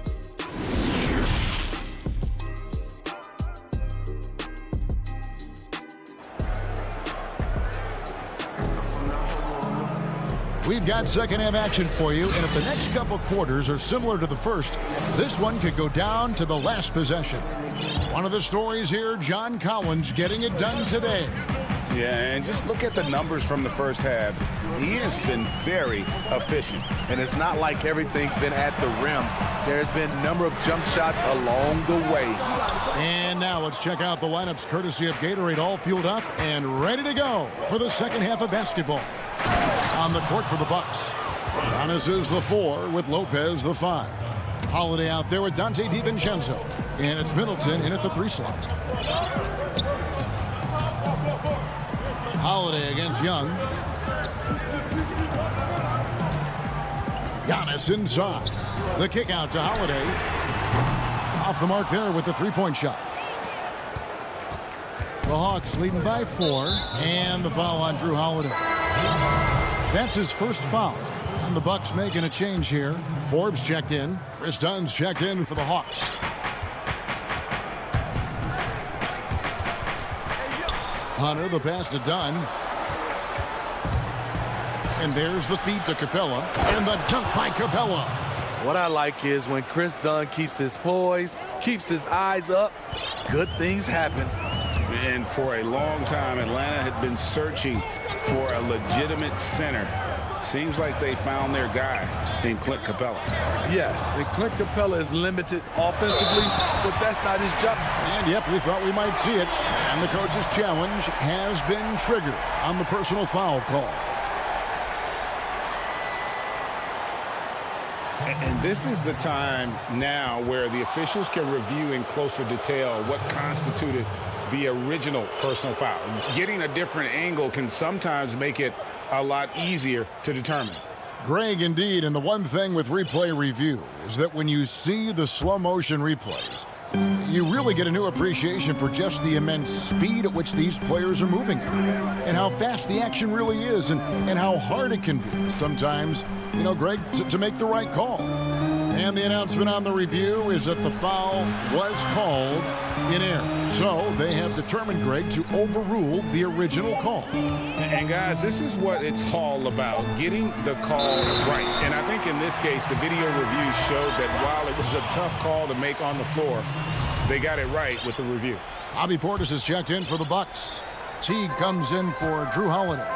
we've got second half action for you, and if the next couple quarters are similar to the first, this one could go down to the last possession. One of the stories here, John Collins getting it done today.
Yeah, and just look at the numbers from the first half. He has been very efficient.
And it's not like everything's been at the rim. There's been a number of jump shots along the way.
And now let's check out the lineups courtesy of Gatorade, all fueled up and ready to go for the second half of basketball. On the court for the Bucks, Giannis is the 4 with Lopez the 5. Holiday out there with Dante DiVincenzo. And it's Middleton in at the 3 slot. Holiday against Young. Giannis inside. The kick out to Holiday. Off the mark there with the 3-point shot. The Hawks leading by 4. And the foul on Drew Holiday. That's his first foul. And the Bucks making a change here. Forbes checked in. Chris Dunn's checked in for the Hawks. Hunter, the pass to Dunn. And there's the feed to Capella. And the dunk by Capella.
What I like is when Chris Dunn keeps his poise, keeps his eyes up, good things happen.
And for a long time, Atlanta had been searching for a legitimate center. Seems like they found their guy named Clint Capella.
Yes, and Clint Capella is limited offensively, but that's not his job.
And yep, we thought we might see it. And the coach's challenge has been triggered on the personal foul call.
And this is the time now where the officials can review in closer detail what constituted the original personal foul. Getting a different angle can sometimes make it a lot easier to determine.
Greg, indeed, and the one thing with replay review is that when you see the slow motion replays, you really get a new appreciation for just the immense speed at which these players are moving and how fast the action really is and how hard it can be sometimes, you know, Greg, to make the right call. And the announcement on the review is that the foul was called in error. So they have determined, Greg, to overrule the original call.
And guys, this is what it's all about, getting the call right. And I think in this case, the video review showed that while it was a tough call to make on the floor, they got it right with the review.
Bobby Portis has checked in for the Bucks. Teague comes in for Drew Holiday.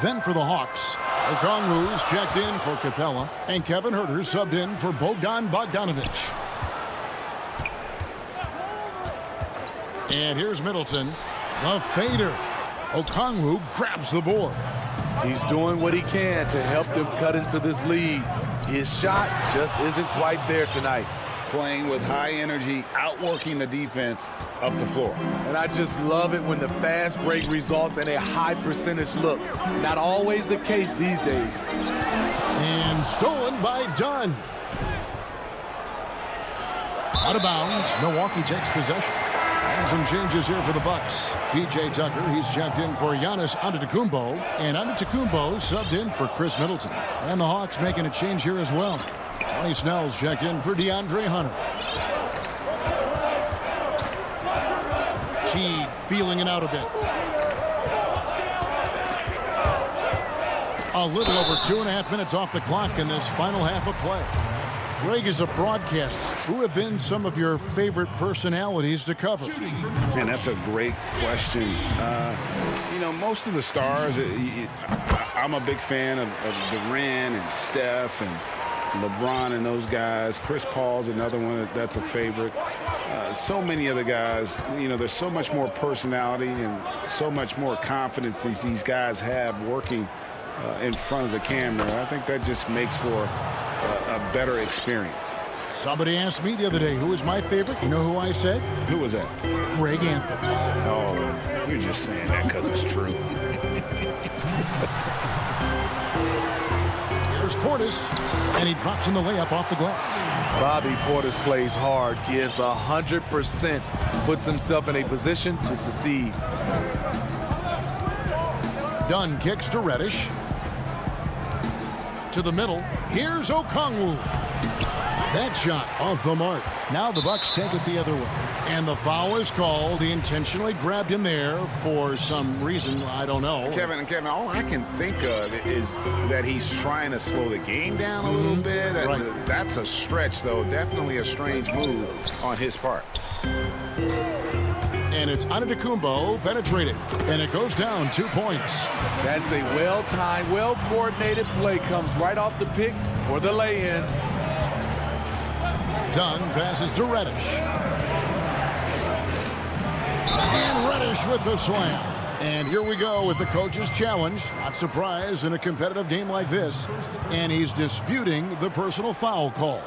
Then for the Hawks, Okongwu's checked in for Capella, and Kevin Huerter subbed in for Bogdanovich. And here's Middleton. The fader. Okongwu grabs the board.
He's doing what he can to help them cut into this lead. His shot just isn't quite there tonight.
Playing with high energy, outworking the defense up the floor.
And I just love it when the fast break results in a high percentage look. Not always the case these days.
And stolen by Dunn. Out of bounds. Milwaukee takes possession. And some changes here for the Bucks. P.J. Tucker, he's checked in for Giannis Antetokounmpo. And Antetokounmpo subbed in for Chris Middleton. And the Hawks making a change here as well. Tony Snell's checked in for DeAndre Hunter. Teague feeling it out a bit. A little over 2.5 minutes off the clock in this final half of play. Greg, is a broadcaster, who have been some of your favorite personalities to cover?
Man, that's a great question. You know, most of the stars, I'm a big fan of Durant and Steph and LeBron and those guys. Chris Paul's another one that's a favorite. So many of the guys, you know, there's so much more personality and so much more confidence these guys have working in front of the camera. I think that just makes for a better experience.
Somebody asked me the other day, who is my favorite? You know who I said?
Who was that?
Greg Anthony.
Oh, you're just saying that because it's true.
Here's Portis, and he drops in the layup off the glass.
Bobby Portis plays hard, gives 100%, puts himself in a position to succeed.
Dunn kicks to Reddish. To the middle. Here's Okongwu. That shot off the mark. Now the Bucks take it the other way. And the foul is called. He intentionally grabbed him there for some reason. I don't know.
Kevin, all I can think of is that he's trying to slow the game down a little bit.
Right.
That's a stretch, though. Definitely a strange move on his part.
And it's Antetokounmpo penetrating. And it goes down 2 points.
That's a well-timed, well-coordinated play. Comes right off the pick for the lay-in.
Dunn passes to Reddish. And Reddish with the slam. And here we go with the coach's challenge. Not surprised in a competitive game like this. And he's disputing the personal foul call.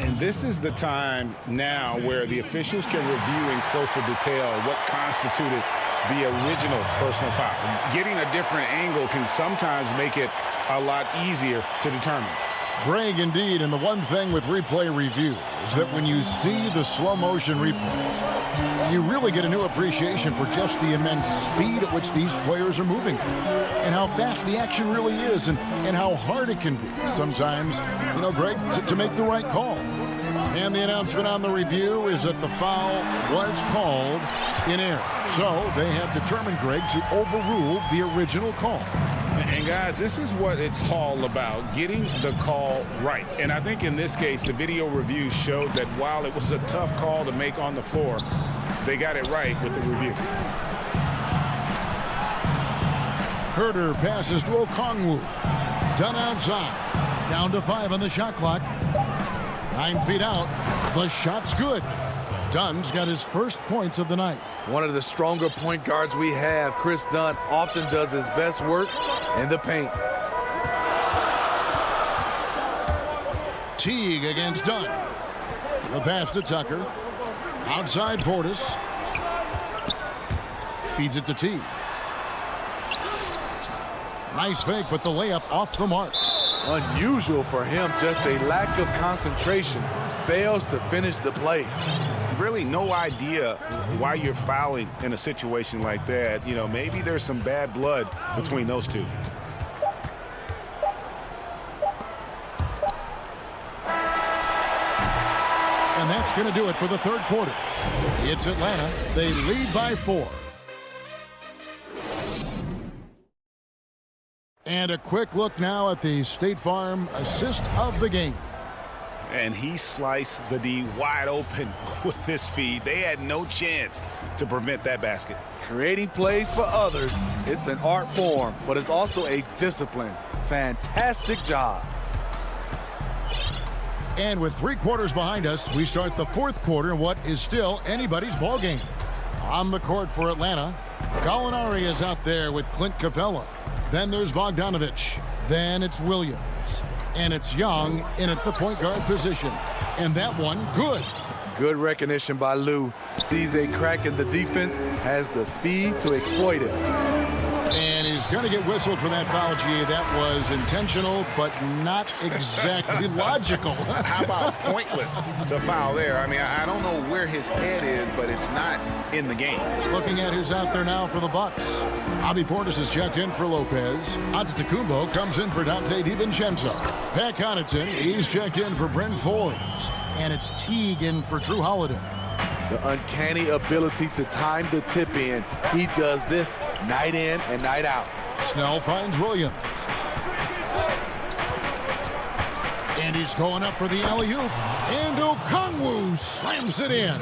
And this is the time now where the officials can review in closer detail what constituted the original personal foul. Getting a different angle can sometimes make it a lot easier to determine.
Greg, indeed, and the one thing with replay review is that when you see the slow motion replays, you really get a new appreciation for just the immense speed at which these players are moving and how fast the action really is and how hard it can be sometimes, you know, Greg, to make the right call. And the announcement on the review is that the foul was called in error. So they have determined, Greg, to overrule the original call.
And guys, this is what it's all about, getting the call right. And I think in this case, the video review showed that while it was a tough call to make on the floor, they got it right with the review.
Herter passes to Okongwu. Dunn outside. Down to 5 on the shot clock. 9 feet out. The shot's good. Dunn's got his first points of the night.
One of the stronger point guards we have, Chris Dunn, often does his best work in the paint.
Teague against Dunn. The pass to Tucker. Outside Portis. Feeds it to Teague. Nice fake, but the layup off the mark.
Unusual for him, just a lack of concentration. Fails to finish the play.
Really no idea why you're fouling in a situation like that. You know, maybe there's some bad blood between those two.
And that's going to do it for the third quarter. It's Atlanta. They lead by 4. And a quick look now at the State Farm assist of the game.
And he sliced the D wide open with this feed. They had no chance to prevent that basket.
Creating plays for others, it's an art form, but it's also a discipline. Fantastic job.
And with 3 quarters behind us, we start the 4th quarter in what is still anybody's ball game. On the court for Atlanta, Gallinari is out there with Clint Capella. Then there's Bogdanovich. Then it's Williams. And it's Young in at the point guard position. And that one, good.
Good recognition by Lou. Sees a crack in the defense, has the speed to exploit it.
And he's going to get whistled for that foul, G. That was intentional, but not exactly logical.
How about pointless to foul there? I mean, I don't know where his head is, but it's not in the game.
Looking at who's out there now for the Bucks. Bobby Portis is checked in for Lopez. Antetokounmpo comes in for Dante DiVincenzo. Pat Connaughton, he's checked in for Brent Forbes. And it's Teague in for Drew Holiday.
The uncanny ability to time the tip in. He does this night in and night out.
Snell finds Williams. And he's going up for the alley-oop. And Okongwu slams it in.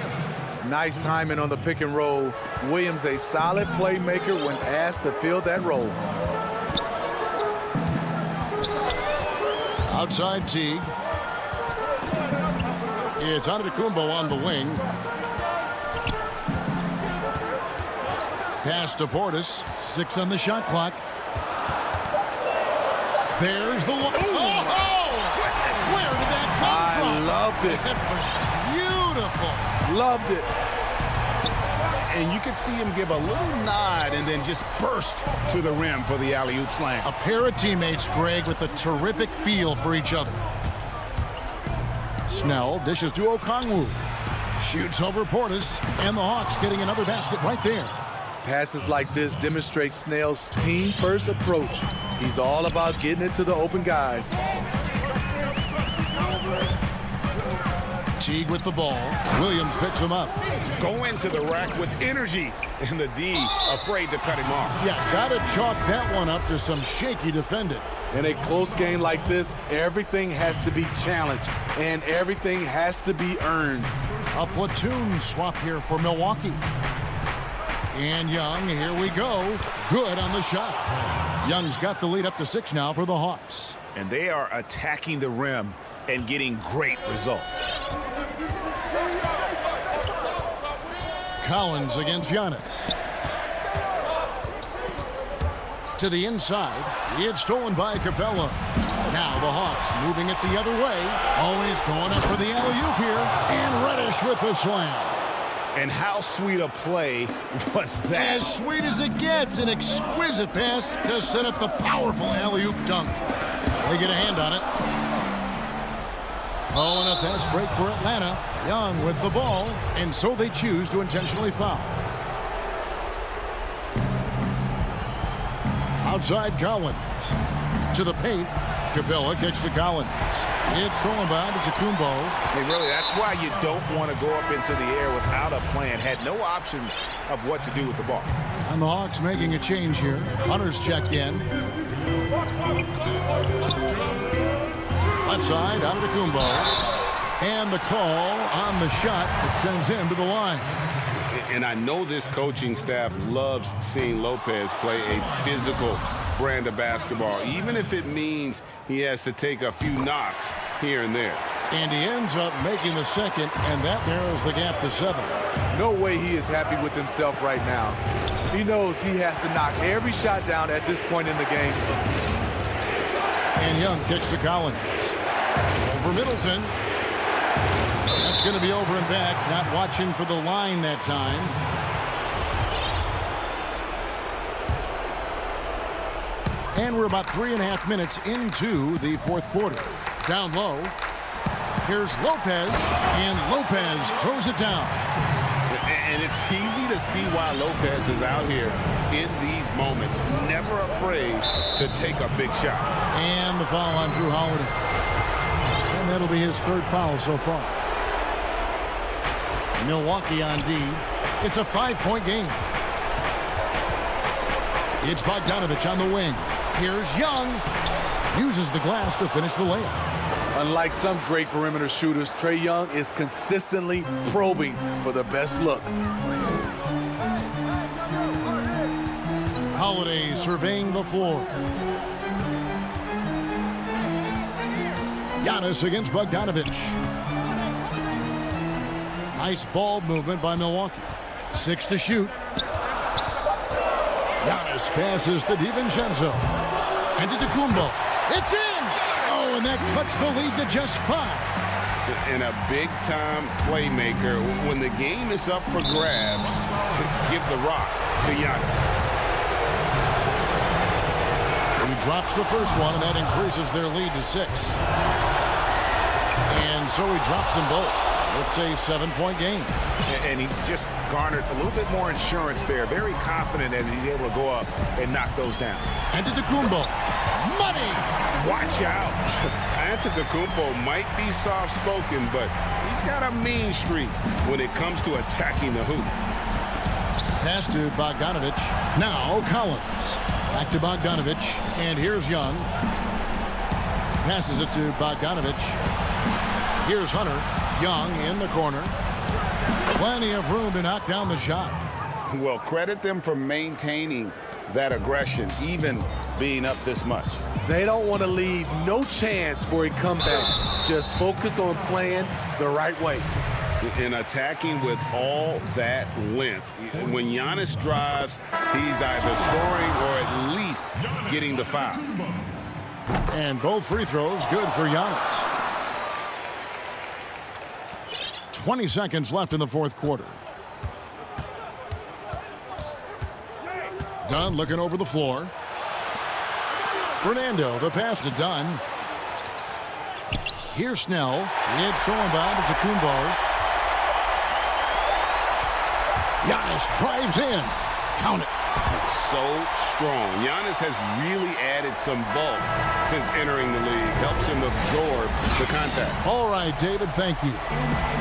Nice timing on the pick and roll. Williams a solid playmaker when asked to fill that role.
Outside Teague. It's Antetokounmpo on the wing. Pass to Portis. 6 on the shot clock. There's the one. Oh, goodness. Where did that come from?
I loved it.
It was beautiful.
Loved it.
And you could see him give a little nod and then just burst to the rim for the alley-oop slam.
A pair of teammates, Greg, with a terrific feel for each other. Snell dishes to Okongwu. Shoots over Portis. And the Hawks getting another basket right there.
Passes like this demonstrate Snell's team-first approach. He's all about getting it to the open guys.
Teague with the ball. Williams picks him up.
Go into the rack with energy. And the D afraid to cut him off.
Yeah, got to chalk that one up to some shaky defending.
In a close game like this, everything has to be challenged, and everything has to be earned.
A platoon swap here for Milwaukee. And Young, here we go. Good on the shot. Young's got the lead up to 6 now for the Hawks.
And they are attacking the rim and getting great results.
Collins against Giannis. To the inside. It's stolen by Capella. Now the Hawks moving it the other way. Always going up for the alley-oop here. And Reddish with the slam.
And how sweet a play was that?
As sweet as it gets. An exquisite pass to set up the powerful alley-oop dunk. They get a hand on it. Oh, and a fast break for Atlanta. Young with the ball. And so they choose to intentionally foul. Outside Collins. To the paint. Capella kicks to Collins. It's stolen by Antetokounmpo.
Hey, really, that's why you don't want to go up into the air without a plan. Had no options of what to do with the ball.
And the Hawks making a change here. Hunter's checked in. Left side, Antetokounmpo. And the call on the shot that sends him to the line.
And I know this coaching staff loves seeing Lopez play a physical brand of basketball, even if it means he has to take a few knocks here and there.
And he ends up making the second, and that narrows the gap to 7.
No way he is happy with himself right now. He knows he has to knock every shot down at this point in the game.
And Young kicks to Collins. Over Middleton. That's going to be over and back. Not watching for the line that time. And we're about 3.5 minutes into the 4th quarter. Down low. Here's Lopez. And Lopez throws it down.
And it's easy to see why Lopez is out here in these moments. Never afraid to take a big shot.
And the foul on Drew Holiday. And that'll be his 3rd foul so far. Milwaukee on D. It's a 5-point game. It's Bogdanovich on the wing. Here's Young. Uses the glass to finish the layup.
Unlike some great perimeter shooters, Trae Young is consistently probing for the best look.
Holiday surveying the floor. Giannis against Bogdanovic. Nice ball movement by Milwaukee. 6 to shoot. Giannis passes to DiVincenzo. And to Tacumbo. It's in! Oh, and that cuts the lead to just 5.
And a big-time playmaker. When the game is up for grabs, give the rock to Giannis.
He drops the first one, and that increases their lead to 6. And so he drops them both. It's a 7-point game.
And he just garnered a little bit more insurance there. Very confident as he's able to go up and knock those down.
Antetokounmpo. Money!
Watch out. Antetokounmpo might be soft-spoken, but he's got a mean streak when it comes to attacking the hoop.
Pass to Bogdanovic. Now Collins. Back to Bogdanovic. And here's Young. Passes it to Bogdanovic. Here's Hunter. Young in the corner. Plenty of room to knock down the shot.
Well, credit them for maintaining that aggression, even being up this much.
They don't want to leave no chance for a comeback. Just focus on playing the right way.
And attacking with all that length. When Giannis drives, he's either scoring or at least getting the foul.
And both free throws good for Giannis. 20 seconds left in the fourth quarter. Dunn looking over the floor. Fernando, the pass to Dunn. Here's Snell. It's thrown by to Tacumbo. Giannis drives in. Count it.
So strong. Giannis has really added some bulk since entering the league. Helps him absorb the contact.
All right, David, thank you.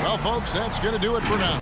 Well, folks, that's going to do it for now.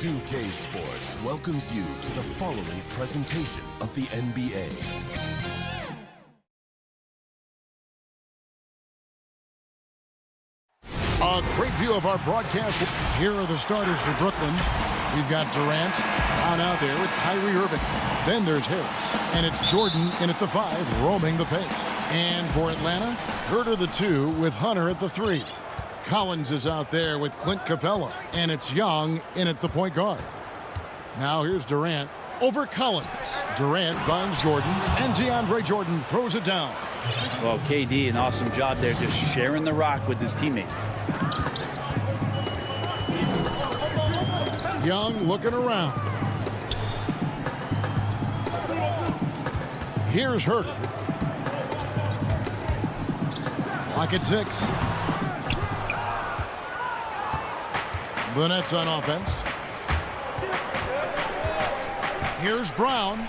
2K Sports welcomes you to the following presentation of the NBA.
A great view of our broadcast. Here are the starters for Brooklyn. We've got Durant on out there with Kyrie Irving. Then there's Harris. And it's Jordan in at the 5, roaming the paint. And for Atlanta, Herter the 2 with Hunter at the 3. Collins is out there with Clint Capella. And it's Young in at the point guard. Now here's Durant over Collins. Durant finds Jordan. And DeAndre Jordan throws it down.
Well, KD, an awesome job there, just sharing the rock with his teammates.
Young looking around. Here's Herter. Clock at 6. The Nets on offense. Here's Brown.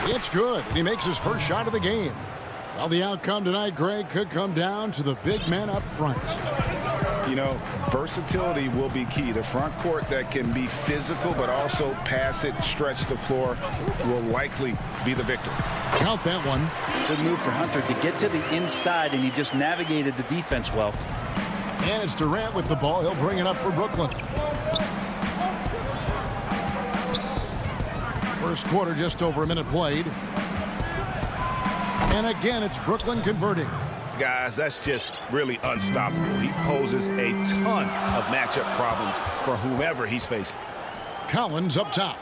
It's good. He makes his first shot of the game. Well, the outcome tonight, Greg, could come down to the big man up front.
You know, versatility will be key. The front court that can be physical but also pass it, stretch the floor will likely be the victor.
Count that one.
Good move for Hunter to get to the inside, and he just navigated the defense well.
And it's Durant with the ball. He'll bring it up for Brooklyn. First quarter, just over a minute played. And again, it's Brooklyn converting.
Guys, that's just really unstoppable. He poses a ton of matchup problems for whomever he's facing.
Collins up top.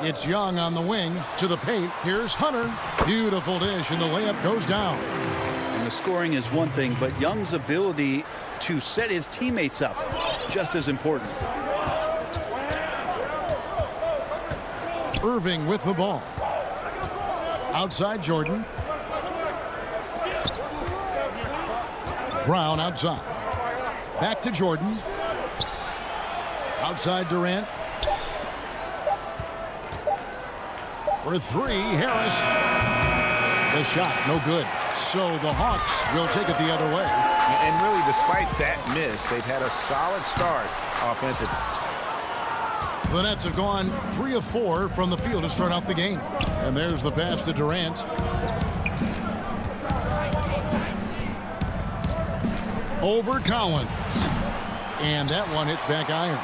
It's Young on the wing to the paint. Here's Hunter. Beautiful dish, and the layup goes down.
And the scoring is one thing, but Young's ability to set his teammates up just as important.
Irving with the ball. Outside Jordan. Brown outside. Back to Jordan. Outside Durant. For 3, Harris. The shot, no good. So the Hawks will take it the other way.
And really, despite that miss, they've had a solid start offensively.
The Nets have gone 3 of 4 from the field to start out the game. And there's the pass to Durant. Over Collins. And that one hits back iron.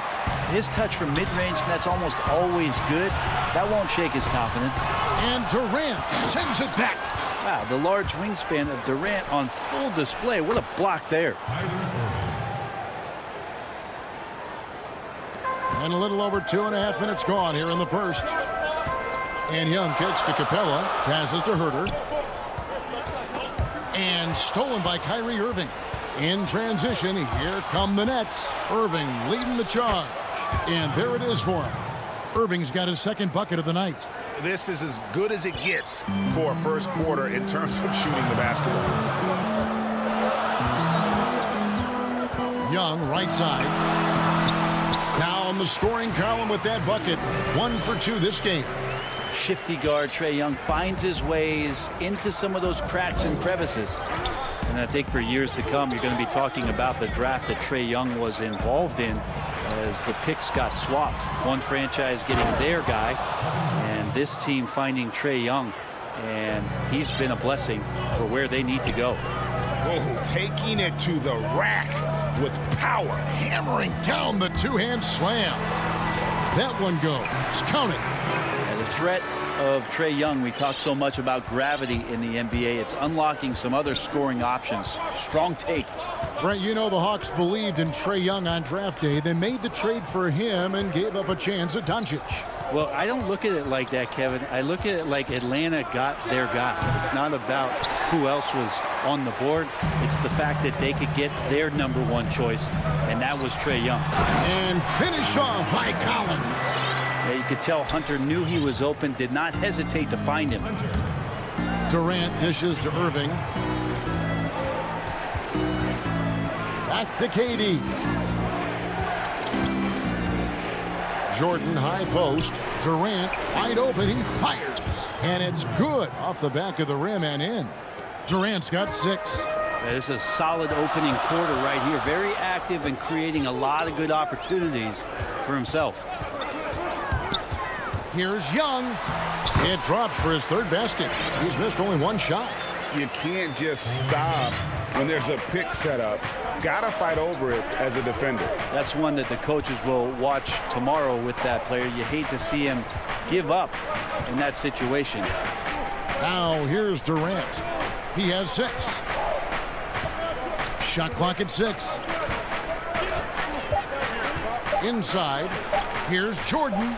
His touch from mid-range, that's almost always good. That won't shake his confidence.
And Durant sends it back.
Wow, the large wingspan of Durant on full display. What a block there.
And a little over 2.5 minutes gone here in the first. And Young kicks to Capella. Passes to Herter. And stolen by Kyrie Irving. In transition, here come the Nets. Irving leading the charge. And there it is for him. Irving's got his second bucket of the night.
This is as good as it gets for a first quarter in terms of shooting the basketball.
Young, right side. Now on the scoring column with that bucket. 1 for 2 this game.
Shifty guard Trae Young finds his ways into some of those cracks and crevices. And I think for years to come, you're going to be talking about the draft that Trae Young was involved in as the picks got swapped. One franchise getting their guy, and this team finding Trae Young. and he's been a blessing for where they need to go.
Oh, taking it to the rack with power.
Hammering down the two-hand slam. That one goes. Count it.
And the threat of Trae Young, we talk so much about gravity in the NBA. It's unlocking some other scoring options. Strong take.
Brent, you know the Hawks believed in Trae Young on draft day. They made the trade for him and gave up a chance at Doncic.
Well, I don't look at it like that, Kevin. I look at it like Atlanta got their guy. It's not about who else was on the board. It's the fact that they could get their number one choice, and that was Trae Young.
And finish off by Collins.
Yeah, you could tell Hunter knew he was open, did not hesitate to find him.
Durant dishes to Irving. Back to KD. Jordan high post. Durant wide open. He fires. And it's good off the back of the rim and in. Durant's got 6.
It's a solid opening quarter right here. Very active and creating a lot of good opportunities for himself.
Here's Young. It drops for his 3rd basket. He's missed only 1 shot.
You can't just stop when there's a pick set up. Gotta fight over it as a defender.
That's one that the coaches will watch tomorrow with that player. You hate to see him give up in that situation.
Now here's Durant. He has 6. Shot clock at 6. Inside. Here's Jordan.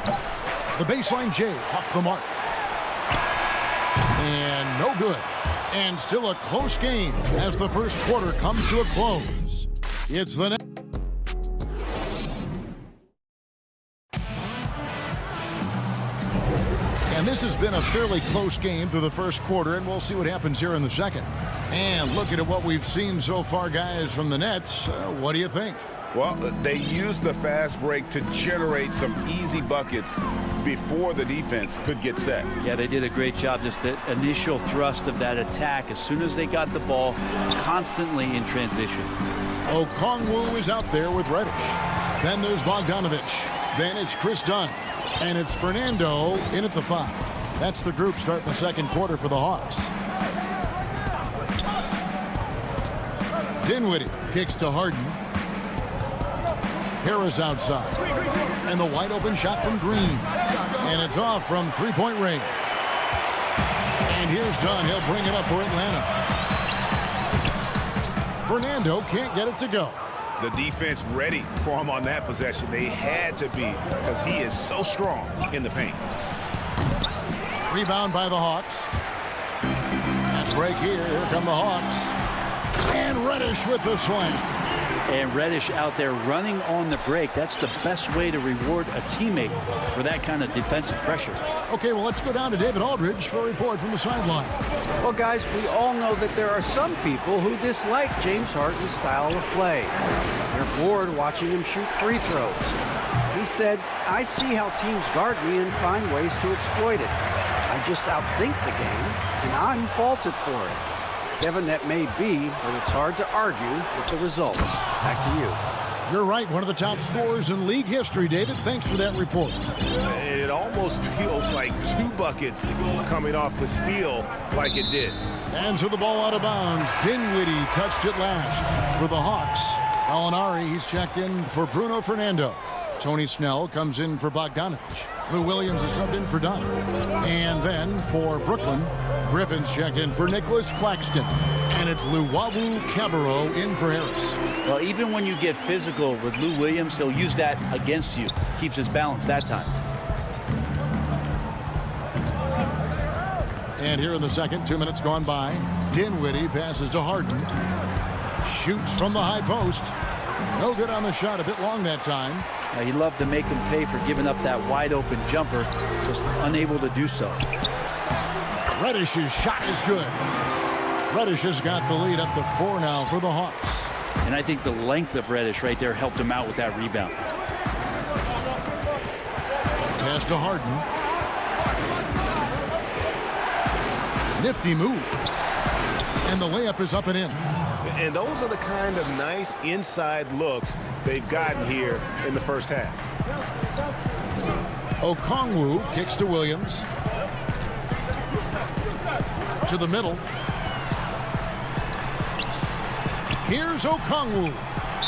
The baseline J off the mark. And no good. And still a close game as the first quarter comes to a close. It's the next. And this has been a fairly close game through the first quarter, and we'll see what happens here in the second. And looking at what we've seen so far, guys, from the Nets, what do you think?
Well, they used the fast break to generate some easy buckets before the defense could get set.
Yeah, they did a great job. Just the initial thrust of that attack, as soon as they got the ball, constantly in transition.
Okongwu is out there with Reddish. Then there's Bogdanovich. Then it's Chris Dunn. And it's Fernando in at the 5. That's the group starting the second quarter for the Hawks. Dinwiddie kicks to Harden. Harris outside. And the wide open shot from Green. And it's off from 3-point range. And here's Dunn. He'll bring it up for Atlanta. Fernando can't get it to go.
The defense ready for him on that possession. They had to be, because he is so strong in the paint.
Rebound by the Hawks. That's break here. Here come the Hawks. And Reddish with the slam.
And Reddish out there running on the break. That's the best way to reward a teammate for that kind of defensive pressure.
Okay, well, let's go down to David Aldridge for a report from the sideline.
Well, guys, we all know that there are some people who dislike James Harden's style of play. They're bored watching him shoot free throws. He said, "I see how teams guard me and find ways to exploit it. I just outthink the game, and I'm faulted for it." Kevin, that may be, but it's hard to argue with the results. Back to you.
You're right. One of the top scorers in league history, David. Thanks for that report.
It almost feels like 2 buckets coming off the steal like it did.
And so the ball out of bounds. Dinwiddie touched it last for the Hawks. Alinari, he's checked in for Bruno Fernando. Tony Snell comes in for Bogdanovich. Lou Williams is subbed in for Dunn. And then for Brooklyn, Griffin's checked in for Nicholas Claxton. And it's Luwawu Cabarro in for Harris.
Well, even when you get physical with Lou Williams, he'll use that against you. Keeps his balance that time.
And here in the second, 2 minutes gone by. Dinwiddie passes to Harden. Shoots from the high post. No good on the shot, a bit long that time.
He loved to make him pay for giving up that wide open jumper. Just unable to do so.
Reddish's shot is good. Reddish has got the lead up to 4 now for the Hawks.
And I think the length of Reddish right there helped him out with that rebound.
Pass to Harden. Nifty move. And the layup is up and in.
And those are the kind of nice inside looks they've gotten here in the first half.
Okongwu kicks to Williams. To the middle. Here's Okongwu.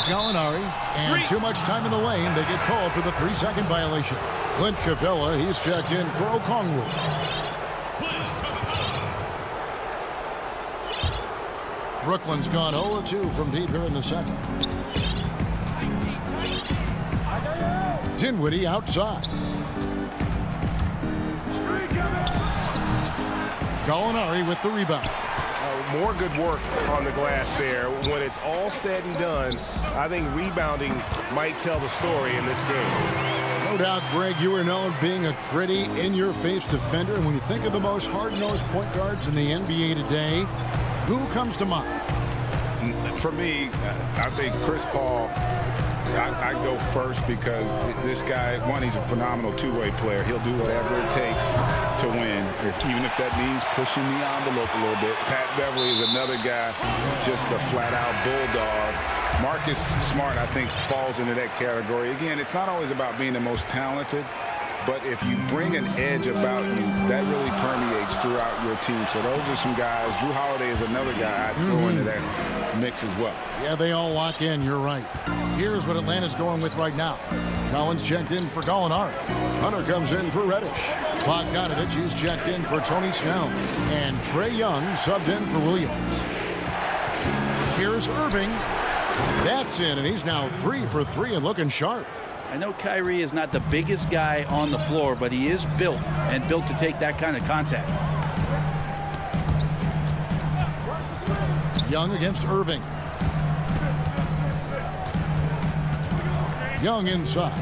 Gallinari, and too much time in the lane. They get called for the 3-second violation. Clint Capella, he's checked in for Okongwu. Brooklyn's gone 0-2 from deep here in the second. Dinwiddie outside. Gallinari with the rebound.
More good work on the glass there. When it's all said and done, I think rebounding might tell the story in this game.
No doubt, Greg, you are known being a gritty, in-your-face defender. And when you think of the most hard-nosed point guards in the NBA today, who comes to mind?
For me, I think Chris Paul, I go first because this guy, one, he's a phenomenal two-way player. He'll do whatever it takes to win, even if that means pushing the envelope a little bit. Pat Beverly is another guy, just a flat-out bulldog. Marcus Smart, I think, falls into that category. Again, it's not always about being the most talented, but if you bring an edge about you, that really permeates throughout your team. So those are some guys. Drew Holiday is another guy I'd throw into that mix as well.
Yeah, they all lock in. You're right. Here's what Atlanta's going with right now. Collins checked in for Gallinari. Hunter comes in for Reddish. Bogdanovich is checked in for Tony Snell. And Trae Young subbed in for Williams. Here's Irving. That's in, and he's now 3 for 3 and looking sharp.
I know Kyrie is not the biggest guy on the floor, but he is built to take that kind of contact.
Young against Irving. Young inside.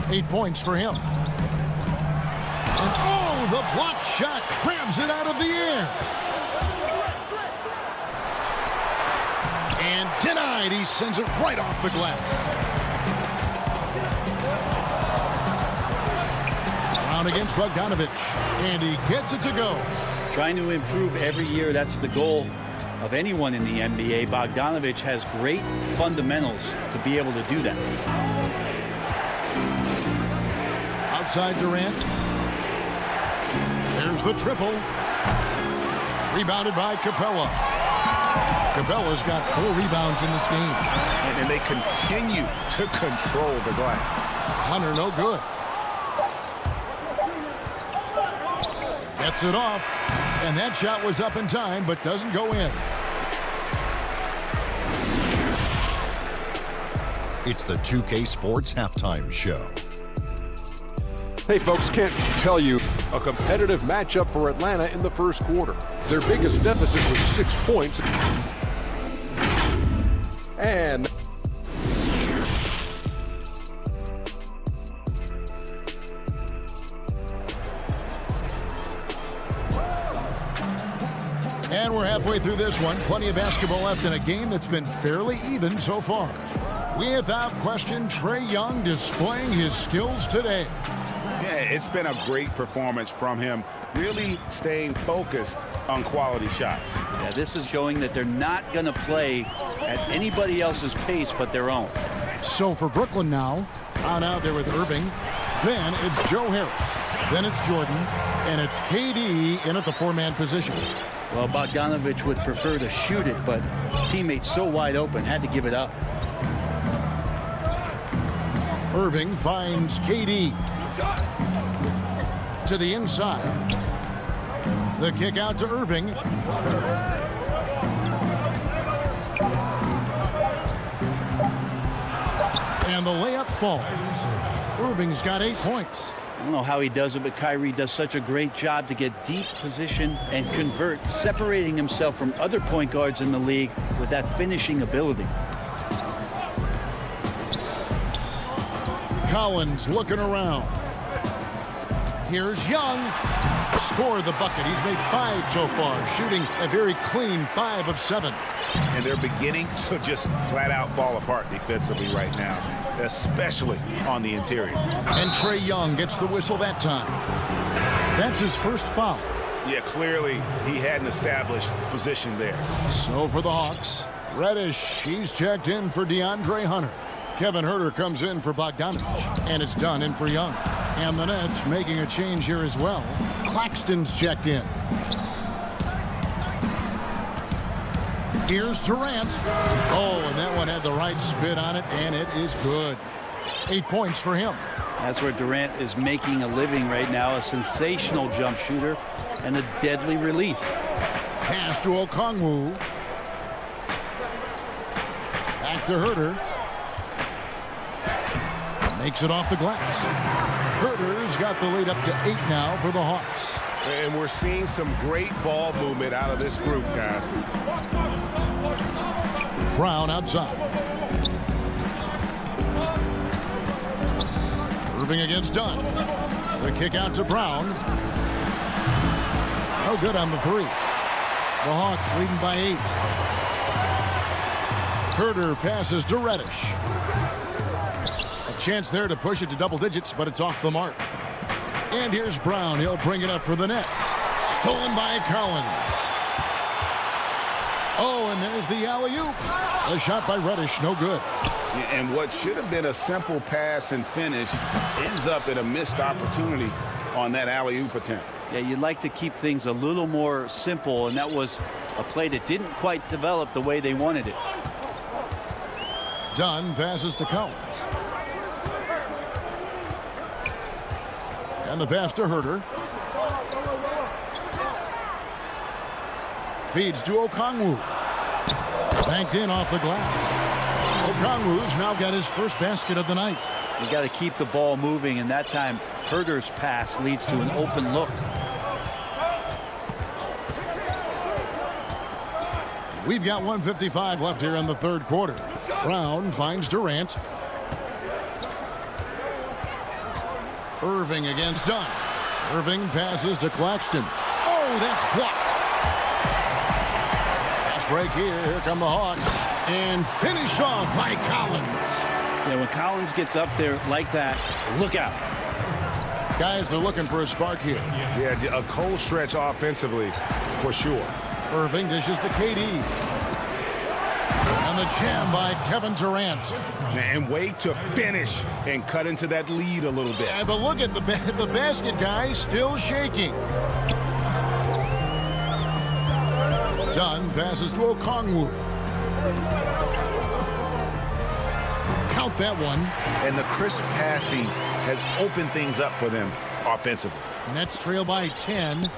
8 points for him. And oh, the block shot grabs it out of the air. And denied. He sends it right off the glass. Against Bogdanovich, and he gets it to go.
Trying to improve every year, that's the goal of anyone in the NBA. Bogdanovich has great fundamentals to be able to do that.
Outside Durant. There's the triple. Rebounded by Capella. Capella's got 4 rebounds in this game.
And they continue to control the glass.
Hunter, no good. Gets it off, and that shot was up in time, but doesn't go in.
It's the 2K Sports Halftime Show.
Hey folks, can't tell you a competitive matchup for Atlanta in the first quarter. Their biggest deficit was 6 points. And
we're halfway through this one. Plenty of basketball left in a game that's been fairly even so far. Without question, Trae Young displaying his skills today.
Yeah, it's been a great performance from him, really staying focused on quality shots.
Yeah, this is showing that they're not going to play at anybody else's pace but their own.
So for Brooklyn now, out there with Irving. Then it's Joe Harris. Then it's Jordan. And it's KD in at the 4-man position.
Well, Bogdanovich would prefer to shoot it, but teammates so wide open, had to give it up.
Irving finds KD. To the inside. The kick out to Irving. And the layup falls. Irving's got 8 points.
I don't know how he does it, but Kyrie does such a great job to get deep position and convert, separating himself from other point guards in the league with that finishing ability.
Collins looking around. Here's Young. Score the bucket. He's made 5 so far, shooting a very clean 5 of 7.
And they're beginning to just flat out fall apart defensively right now, especially on the interior.
And Trae Young gets the whistle that time. That's his first foul.
Yeah, clearly he had an established position there.
So for the Hawks, Reddish, he's checked in for DeAndre Hunter. Kevin Huerter comes in for Bogdanovich, and it's done in for Young. And the Nets making a change here as well. Claxton's checked in. Here's Durant. Oh, and that one had the right spin on it, and it is good. 8 points for him.
That's where Durant is making a living right now, a sensational jump shooter and a deadly release.
Pass to Okongwu. Back to Herter. Makes it off the glass. Herter's got the lead up to 8 now for the Hawks.
And we're seeing some great ball movement out of this group, guys.
Brown outside. Irving against Dunn. The kick out to Brown. No good on the 3. The Hawks leading by 8. Herter passes to Reddish. A chance there to push it to double digits, but it's off the mark. And here's Brown. He'll bring it up for the net. Stolen by Collins. Oh, and there's the alley-oop. A shot by Reddish, no good.
And what should have been a simple pass and finish ends up in a missed opportunity on that alley-oop attempt.
Yeah, you'd like to keep things a little more simple, and that was a play that didn't quite develop the way they wanted it.
Dunn passes to Collins. And the pass to Herter. Feeds to Okongwu. Banked in off the glass. Okongwu's now got his first basket of the night.
You got to keep the ball moving, and that time Herter's pass leads to an open look.
We've got 1:55 left here in the third quarter. Brown finds Durant. Irving against Dunn. Irving passes to Claxton. Oh, that's blocked. Fast break here. Here come the Hawks. And finished off by Collins.
Yeah, when Collins gets up there like that, look out.
Guys are looking for a spark here.
Yeah, a cold stretch offensively for sure.
Irving dishes to KD. And the jam by Kevin Durant.
And wait to finish and cut into that lead a little bit.
Yeah, but look at the basket, guys, still shaking. Dunn passes to Okongwu. Count that one.
And the crisp passing has opened things up for them offensively.
Nets trail by 10.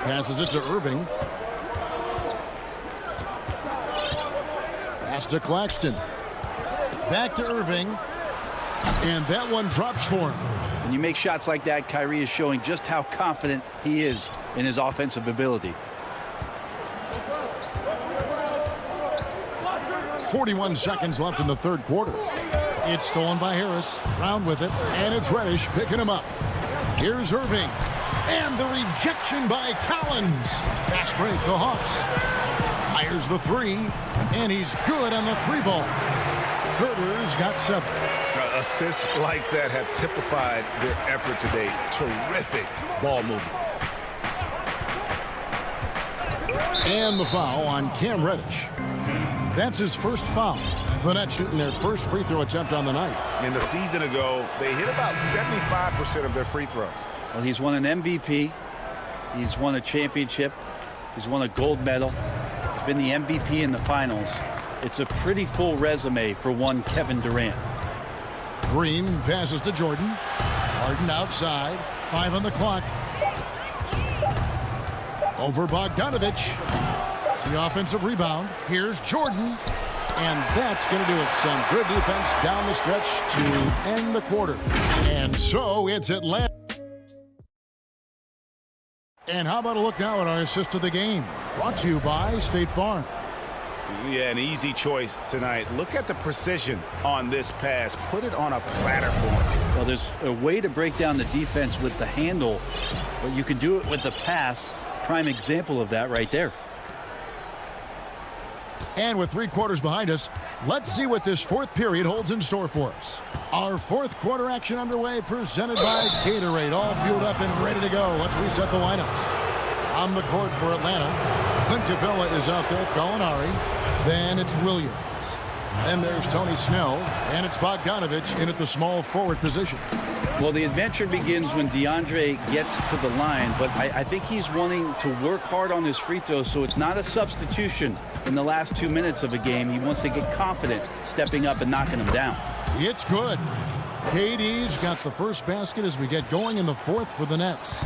Passes it to Irving. Pass to Claxton. Back to Irving. And that one drops for him.
When you make shots like that, Kyrie is showing just how confident he is in his offensive ability.
41 seconds left in the third quarter. It's stolen by Harris. Brown with it. And it's Reddish picking him up. Here's Irving. And the rejection by Collins. Fast break, the Hawks. Fires the 3. And he's good on the 3-ball. Herter's got 7.
Assists like that have typified their effort today. Terrific ball movement.
And the foul on Cam Reddish. That's his first foul. The Nets shooting their first free throw attempt on the night.
And a season ago, they hit about 75% of their free throws.
Well, he's won an MVP. He's won a championship. He's won a gold medal. He's been the MVP in the finals. It's a pretty full resume for one Kevin Durant.
Green passes to Jordan. Harden outside. 5 on the clock. Over Bogdanovich. The offensive rebound. Here's Jordan. And that's going to do it. Some good defense down the stretch to end the quarter. And so it's Atlanta. And how about a look now at our assist of the game? Brought to you by State Farm.
Yeah, an easy choice tonight. Look at the precision on this pass. Put it on a platter for him.
Well, there's a way to break down the defense with the handle, but you can do it with the pass. Prime example of that right there.
And with 3 quarters behind us, let's see what this fourth period holds in store for us. Our fourth quarter action underway, presented by Gatorade, all fueled up and ready to go. Let's reset the lineups. On the court for Atlanta, Clint Capella is out there with Gallinari. Then it's Williams. And there's Tony Snell, and it's Bogdanovich in at the small forward position.
Well, the adventure begins when DeAndre gets to the line, but I think he's wanting to work hard on his free throws, so it's not a substitution in the last 2 minutes of a game. He wants to get confident stepping up and knocking them down.
It's good. KD's got the first basket as we get going in the fourth for the Nets.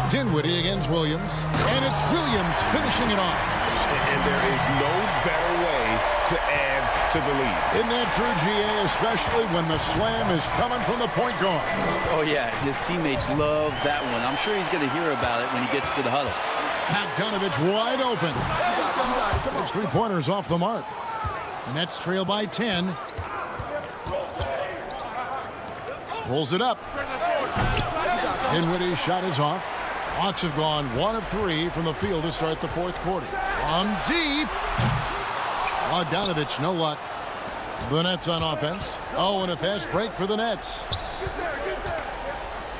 Dinwiddie against Williams, and it's Williams finishing it off.
And there is no better way to add to the lead.
Isn't that true, GA, especially when the slam is coming from the point guard?
Oh, yeah, his teammates love that one. I'm sure he's going to hear about it when he gets to the huddle.
Bogdanovich wide open. Those three-pointers off the mark. Nets trail by 10. Pulls it up. Dinwiddie's shot is off. Hawks have gone 1 of 3 from the field to start the fourth quarter. From deep. Bogdanovich, no luck. The Nets on offense. Oh, and a fast break for the Nets.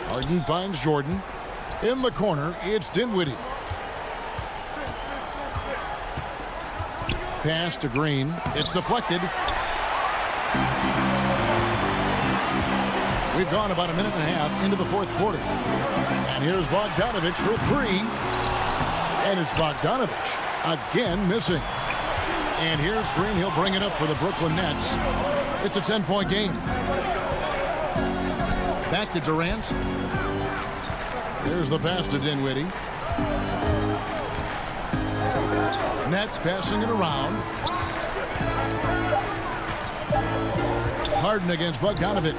Harden finds Jordan. In the corner, it's Dinwiddie. Pass to Green. It's deflected. We've gone about a minute and a half into the fourth quarter. And here's Bogdanovich for 3. And it's Bogdanovich again missing. And here's Green. He'll bring it up for the Brooklyn Nets. It's a 10-point game. Back to Durant. There's the pass to Dinwiddie. Nets passing it around. Harden against Bogdanovich.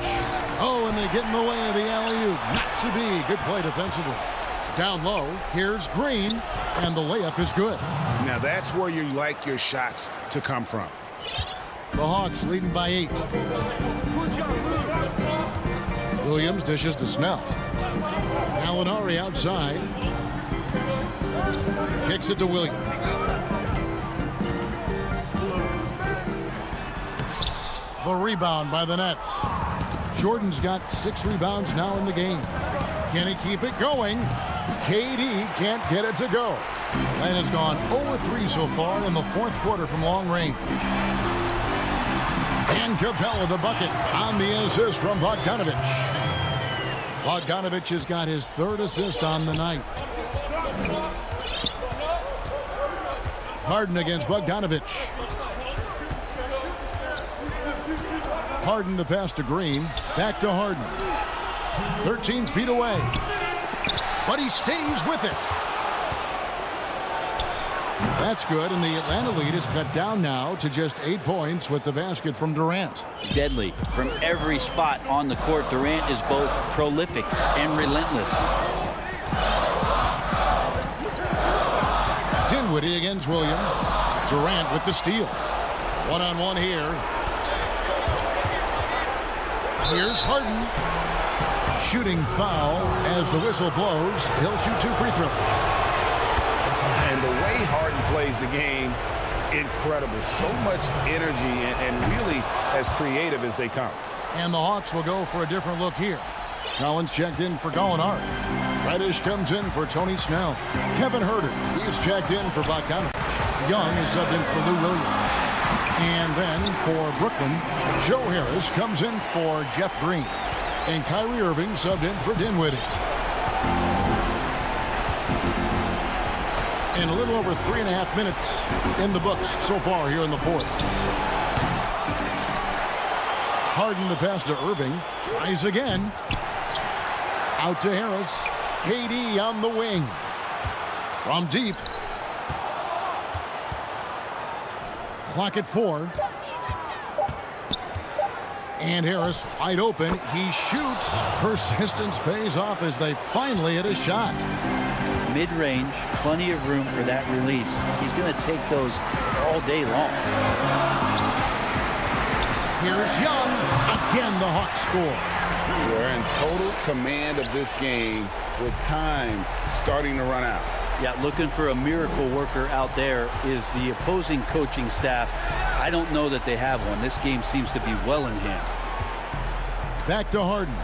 Oh, and they get in the way of the alley-oop. Not to be. Good play defensively. Down low, here's Green, and the layup is good.
Now that's where you like your shots to come from.
The Hawks leading by 8. Williams dishes to Snell. Gallinari outside. Kicks it to Williams. The rebound by the Nets. Jordan's got 6 rebounds now in the game. Can he keep it going? KD can't get it to go. And has gone 0-3 so far in the fourth quarter from long range. And Capella the bucket on the assist from Bogdanovich. Bogdanovich has got his 3rd assist on the night. Harden against Bogdanovich. Harden the pass to Green. Back to Harden. 13 feet away. But he stays with it. That's good, and the Atlanta lead is cut down now to just 8 points with the basket from Durant.
Deadly. From every spot on the court, Durant is both prolific and relentless.
Dinwiddie against Williams. Durant with the steal. One-on-one here. Here's Harden. Shooting foul as the whistle blows. He'll shoot 2 free throws.
And the way Harden plays the game, incredible. So much energy and really as creative as they come.
And the Hawks will go for a different look here. Collins checked in for Gallinari. Reddish comes in for Tony Snell. Kevin Huerter, he's checked in for Bogdanovich. Young is subbed in for Lou Williams. And then for Brooklyn, Joe Harris comes in for Jeff Green. And Kyrie Irving subbed in for Dinwiddie. And a little over 3.5 minutes in the books so far here in the fourth. Harden the pass to Irving. Tries again. Out to Harris. KD on the wing. From deep. Clock at 4. And Harris wide open. He shoots. Persistence pays off as they finally hit a shot.
Mid-range, plenty of room for that release. He's going to take those all day long.
Here's Young. Again, the Hawks score.
They're in total command of this game with time starting to run out.
Yeah, looking for a miracle worker out there is the opposing coaching staff. I don't know that they have one. This game seems to be well in hand.
Back to Harden.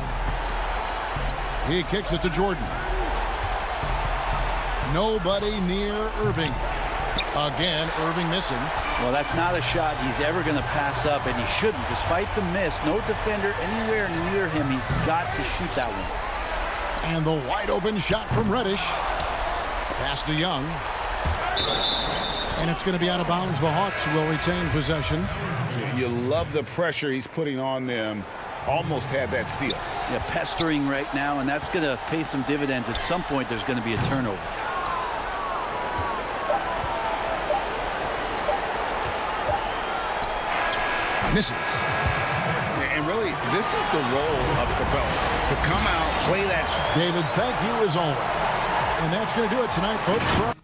He kicks it to Jordan. Nobody near Irving. Again, Irving missing.
Well, that's not a shot he's ever going to pass up, and he shouldn't. Despite the miss, no defender anywhere near him. He's got to shoot that one.
And the wide open shot from Reddish. Pass to Young. And it's going to be out of bounds. The Hawks will retain possession.
You love the pressure he's putting on them. Almost had that steal.
Yeah, pestering right now, and that's going to pay some dividends. At some point, there's going to be a turnover.
Misses.
And really, this is the role of Capella, to come out, play that.
David, thank you as always. And that's going to do it tonight, folks.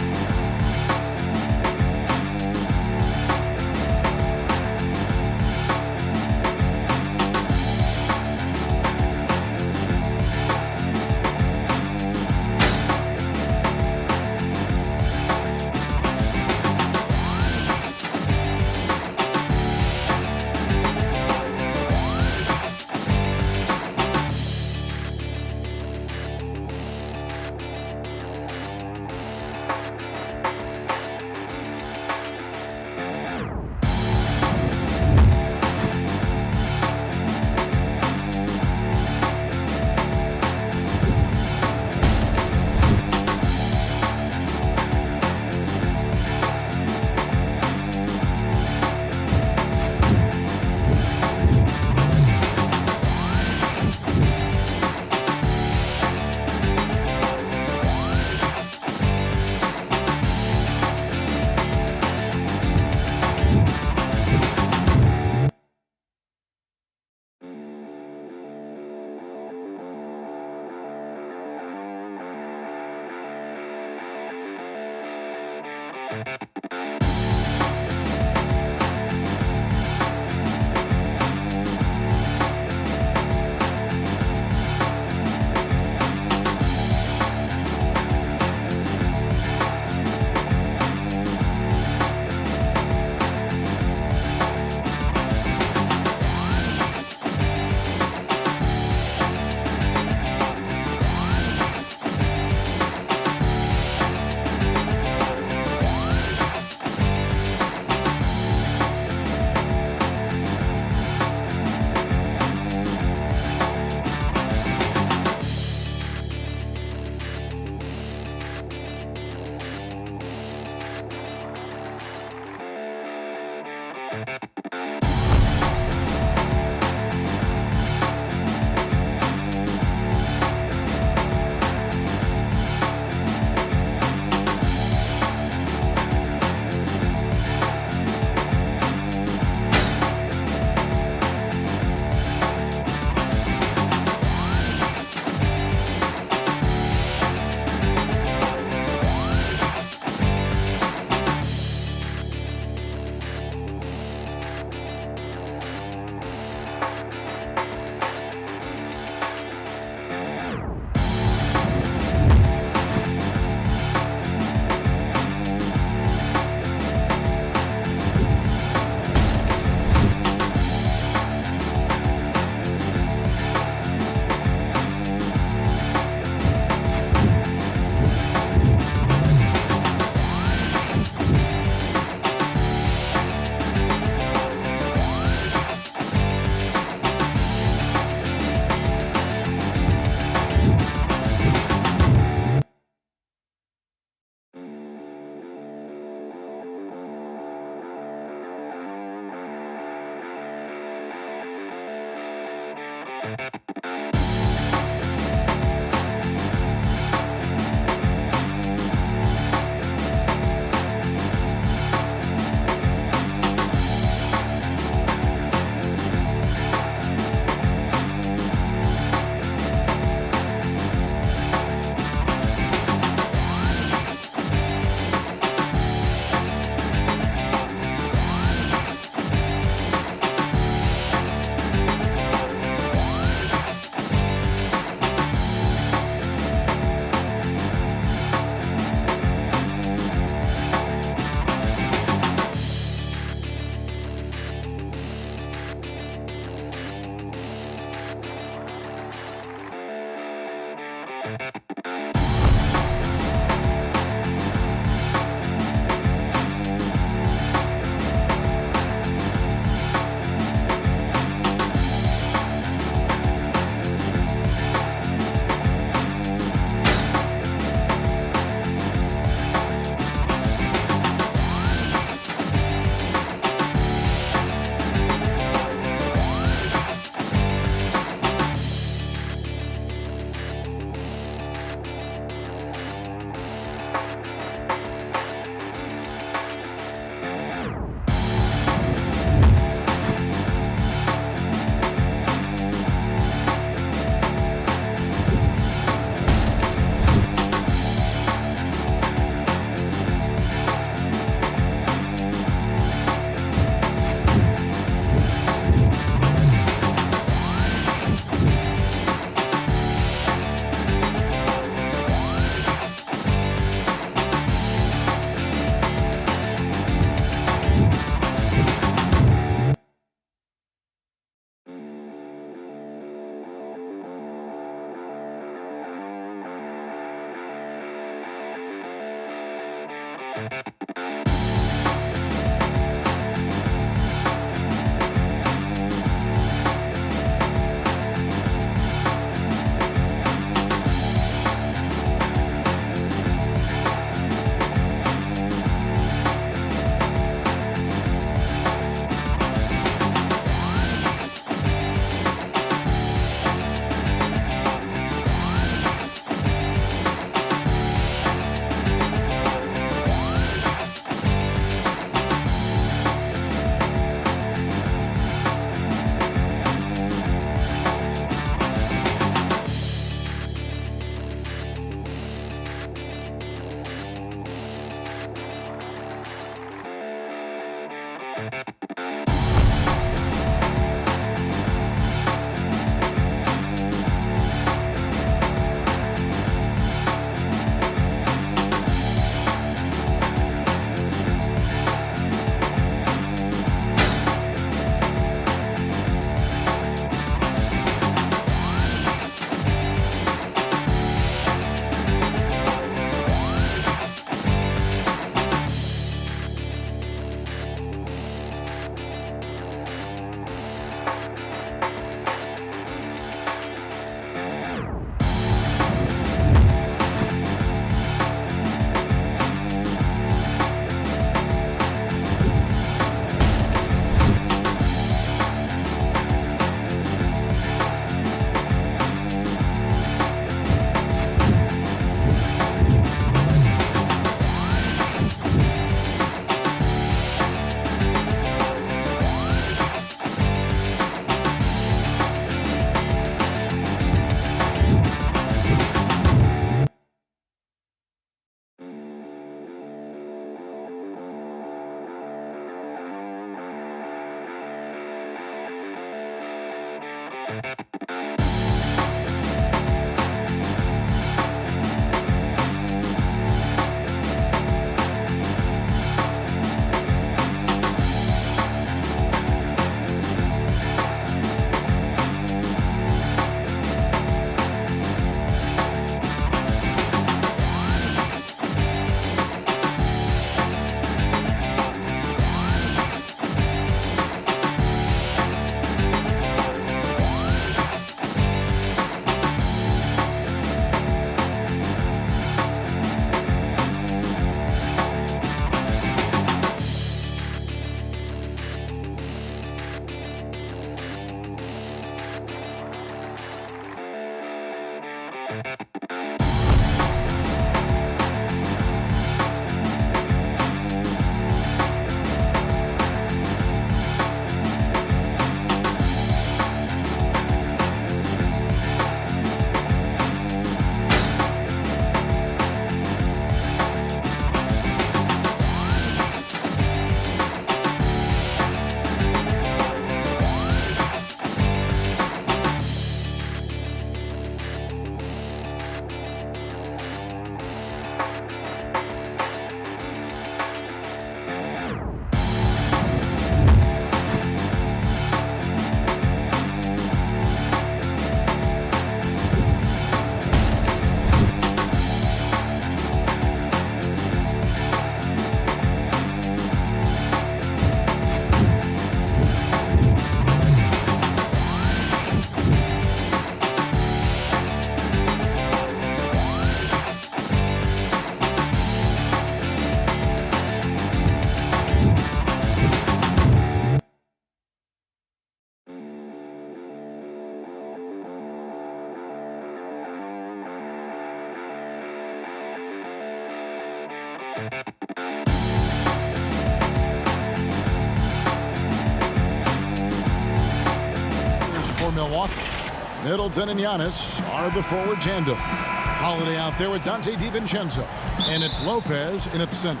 Middleton and Giannis are the forward tandem. Holiday out there with Dante DiVincenzo. And it's Lopez in at the center.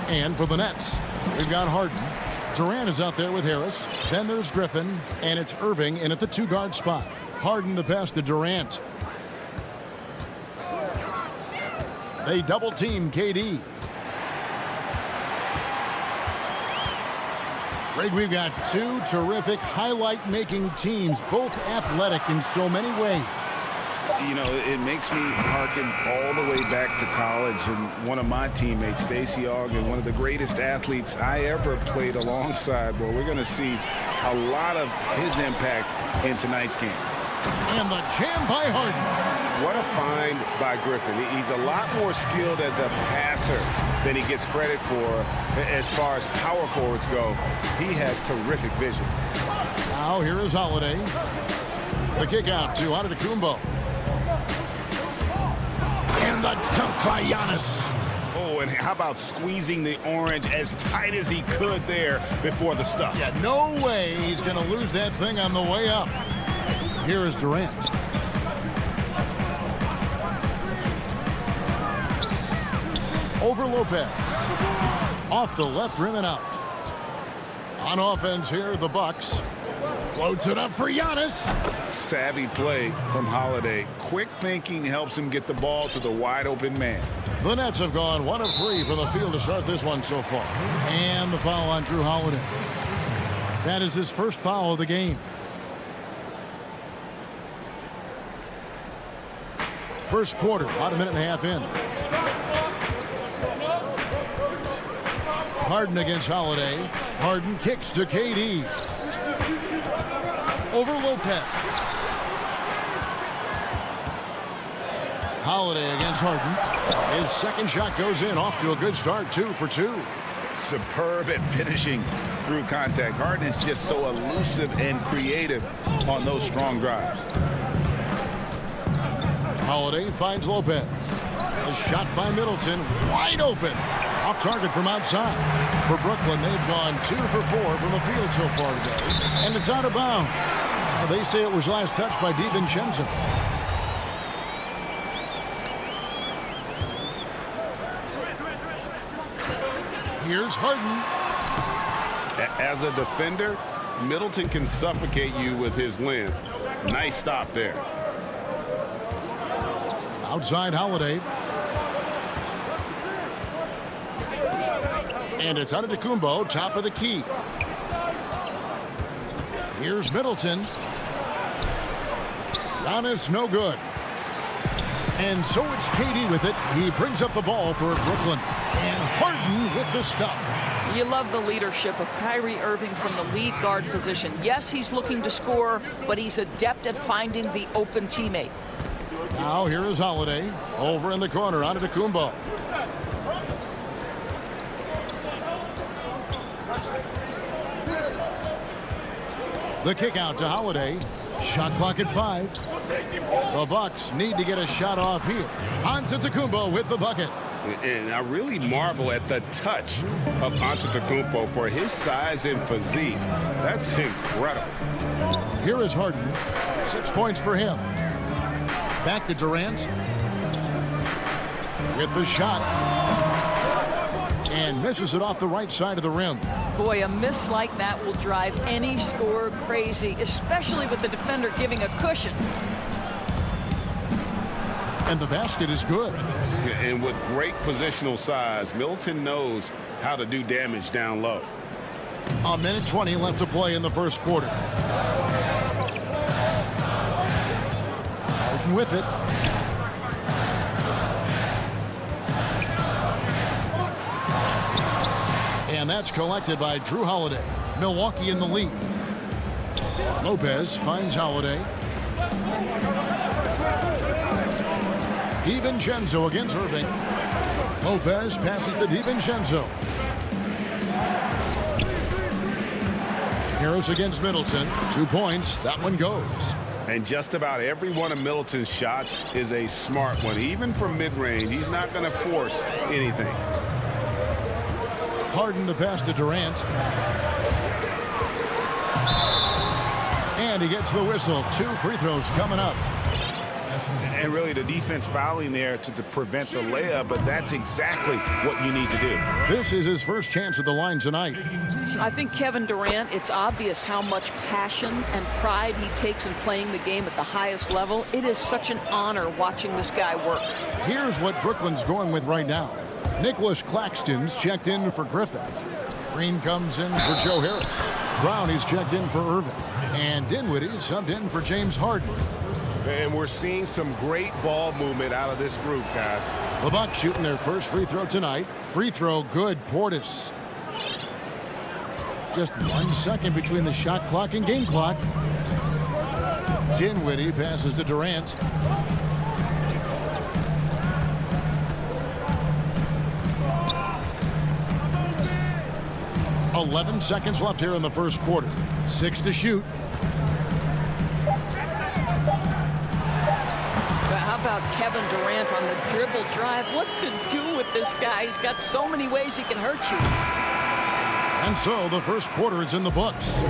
And for the Nets, we've got Harden. Durant is out there with Harris. Then there's Griffin. And it's Irving in at the 2-guard spot. Harden the pass to Durant. They double team KD. Greg, we've got two terrific highlight-making teams, both athletic in so many ways.
You know, it makes me harken all the way back to college, and one of my teammates, Stacey Ogden, one of the greatest athletes I ever played alongside. Well, we're going to see a lot of his impact in tonight's game.
And the jam by Harden.
What a find by Griffin. He's a lot more skilled as a passer than he gets credit for as far as power forwards go. He has terrific vision.
Now here is Holiday. The kick out to Antetokounmpo. And the dunk by Giannis.
Oh, and how about squeezing the orange as tight as he could there before the stuff?
Yeah, no way he's going to lose that thing on the way up. Here is Durant. Over Lopez. Off the left rim and out. On offense here, the Bucks. Floats it up for Giannis.
Savvy play from Holiday. Quick thinking helps him get the ball to the wide open man.
The Nets have gone 1 of 3 from the field to start this one so far. And the foul on Drew Holiday. That is his first foul of the game. First quarter, about a minute and a half in. Harden against Holiday. Harden kicks to KD. Over Lopez. Holiday against Harden. His second shot goes in. Off to a good start. 2 for 2.
Superb at finishing through contact. Harden is just so elusive and creative on those strong drives.
Holiday finds Lopez. A shot by Middleton. Wide open. Off target from outside. For Brooklyn, they've gone 2 for 4 from the field so far today. And it's out of bounds. They say it was last touched by DiVincenzo. Here's Harden.
As a defender, Middleton can suffocate you with his length. Nice stop there.
Outside Holiday. And it's Antetokounmpo, top of the key. Here's Middleton. Giannis, no good. And so it's KD with it. He brings up the ball for Brooklyn. And Harden with the stop.
You love the leadership of Kyrie Irving from the lead guard position. Yes, he's looking to score, but he's adept at finding the open teammate.
Now here is Holiday. Over in the corner, Antetokounmpo. The kick out to Holiday. Shot clock at 5. The Bucks need to get a shot off here. Antetokounmpo with the bucket.
And I really marvel at the touch of Antetokounmpo for his size and physique. That's incredible.
Here is Harden. 6 points for him. Back to Durant. With the shot. And misses it off the right side of the rim.
Boy, a miss like that will drive any scorer crazy, especially with the defender giving a cushion.
And the basket is good.
And with great positional size, Middleton knows how to do damage down low.
A minute 20 left to play in the first quarter. Harden with it. And that's collected by Drew Holiday. Milwaukee in the lead. Lopez finds Holiday. DiVincenzo against Irving. Lopez passes to DiVincenzo. Harris against Middleton. 2 points. That one goes.
And just about every one of Middleton's shots is a smart one. Even from mid-range, he's not going to force anything.
Harden the pass to Durant. And he gets the whistle. 2 free throws coming up.
And really the defense fouling there to prevent the layup, but that's exactly what you need to do.
This is his first chance at the line tonight.
I think Kevin Durant, it's obvious how much passion and pride he takes in playing the game at the highest level. It is such an honor watching this guy work.
Here's what Brooklyn's going with right now. Nicholas Claxton's checked in for Griffith. Green comes in for Joe Harris. Brown is checked in for Irving. And Dinwiddie subbed in for James Harden.
And we're seeing some great ball movement out of this group, guys.
The Bucks shooting their first free throw tonight. Free throw good. Portis. Just 1 second between the shot clock and game clock. Dinwiddie passes to Durant. .11 seconds left here in the first quarter. 6 to shoot.
How about Kevin Durant on the dribble drive? What to do with this guy? He's got so many ways he can hurt you.
And so the first quarter is in the books.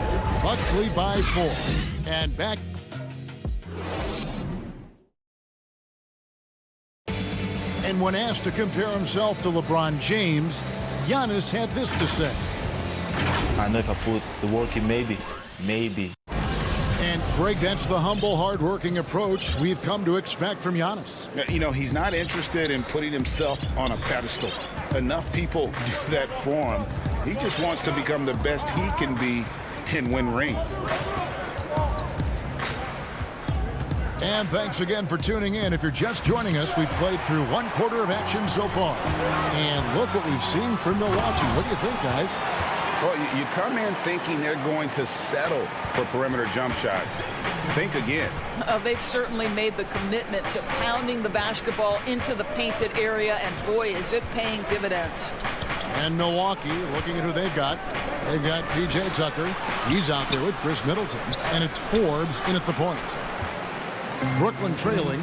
Bucks lead by 4. And back. And when asked to compare himself to LeBron James, Giannis had this to say.
I know if I put the work in, maybe.
And Greg, that's the humble, hard-working approach we've come to expect from Giannis.
You know, he's not interested in putting himself on a pedestal. Enough people do that for him. He just wants to become the best he can be and win rings.
And thanks again for tuning in. If you're just joining us, we've played through 1 quarter of action so far. And look what we've seen from Milwaukee. What do you think, guys?
Well, you come in thinking they're going to settle for perimeter jump shots. Think again.
They've certainly made the commitment to pounding the basketball into the painted area, and boy, is it paying dividends.
And Milwaukee, looking at who they've got P.J. Tucker. He's out there with Chris Middleton. And it's Forbes in at the point. Brooklyn trailing.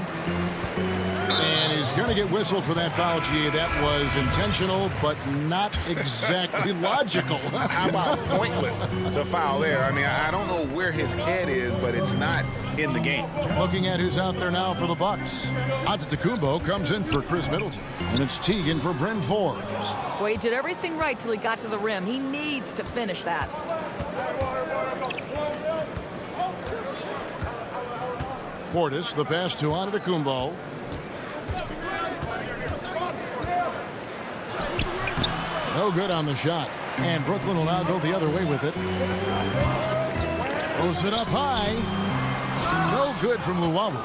And he's going to get whistled for that foul, G. That was intentional, but not exactly logical.
How about pointless to foul there? I mean, I don't know where his head is, but it's not in the game.
Looking at who's out there now for the Bucks. Antetokounmpo comes in for Chris Middleton. And it's Teagan for Bryn Forbes.
Boy, he did everything right till he got to the rim. He needs to finish that.
Portis, the pass to Antetokounmpo. No good on the shot. And Brooklyn will now go the other way with it. Throws it up high. No good from Luwawu.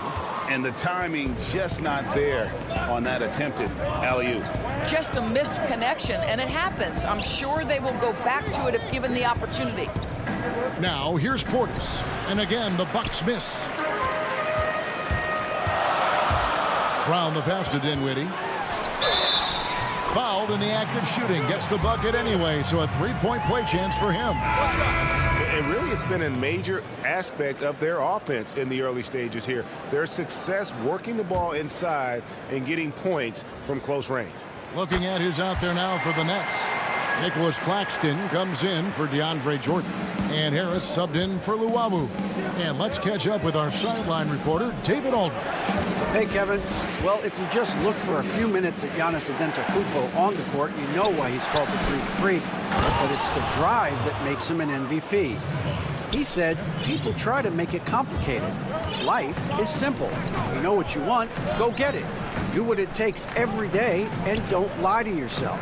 And the timing just not there on that attempted alley-oop.
Just a missed connection, and it happens. I'm sure they will go back to it if given the opportunity.
Now, here's Portis. And again, the Bucks miss. Brown, the pass to Dinwiddie. Fouled in the act of shooting. Gets the bucket anyway, so a 3-point play chance for him.
And really, it's been a major aspect of their offense in the early stages here. Their success working the ball inside and getting points from close range.
Looking at who's out there now for the Nets. Nicholas Claxton comes in for DeAndre Jordan. And Harris subbed in for Luwawu. And let's catch up with our sideline reporter, David Aldridge.
Hey, Kevin. Well, if you just look for a few minutes at Giannis Antetokounmpo on the court, you know why he's called the Greek Freak. But it's the drive that makes him an MVP. He said, people try to make it complicated. Life is simple. You know what you want, go get it. Do what it takes every day and don't lie to yourself.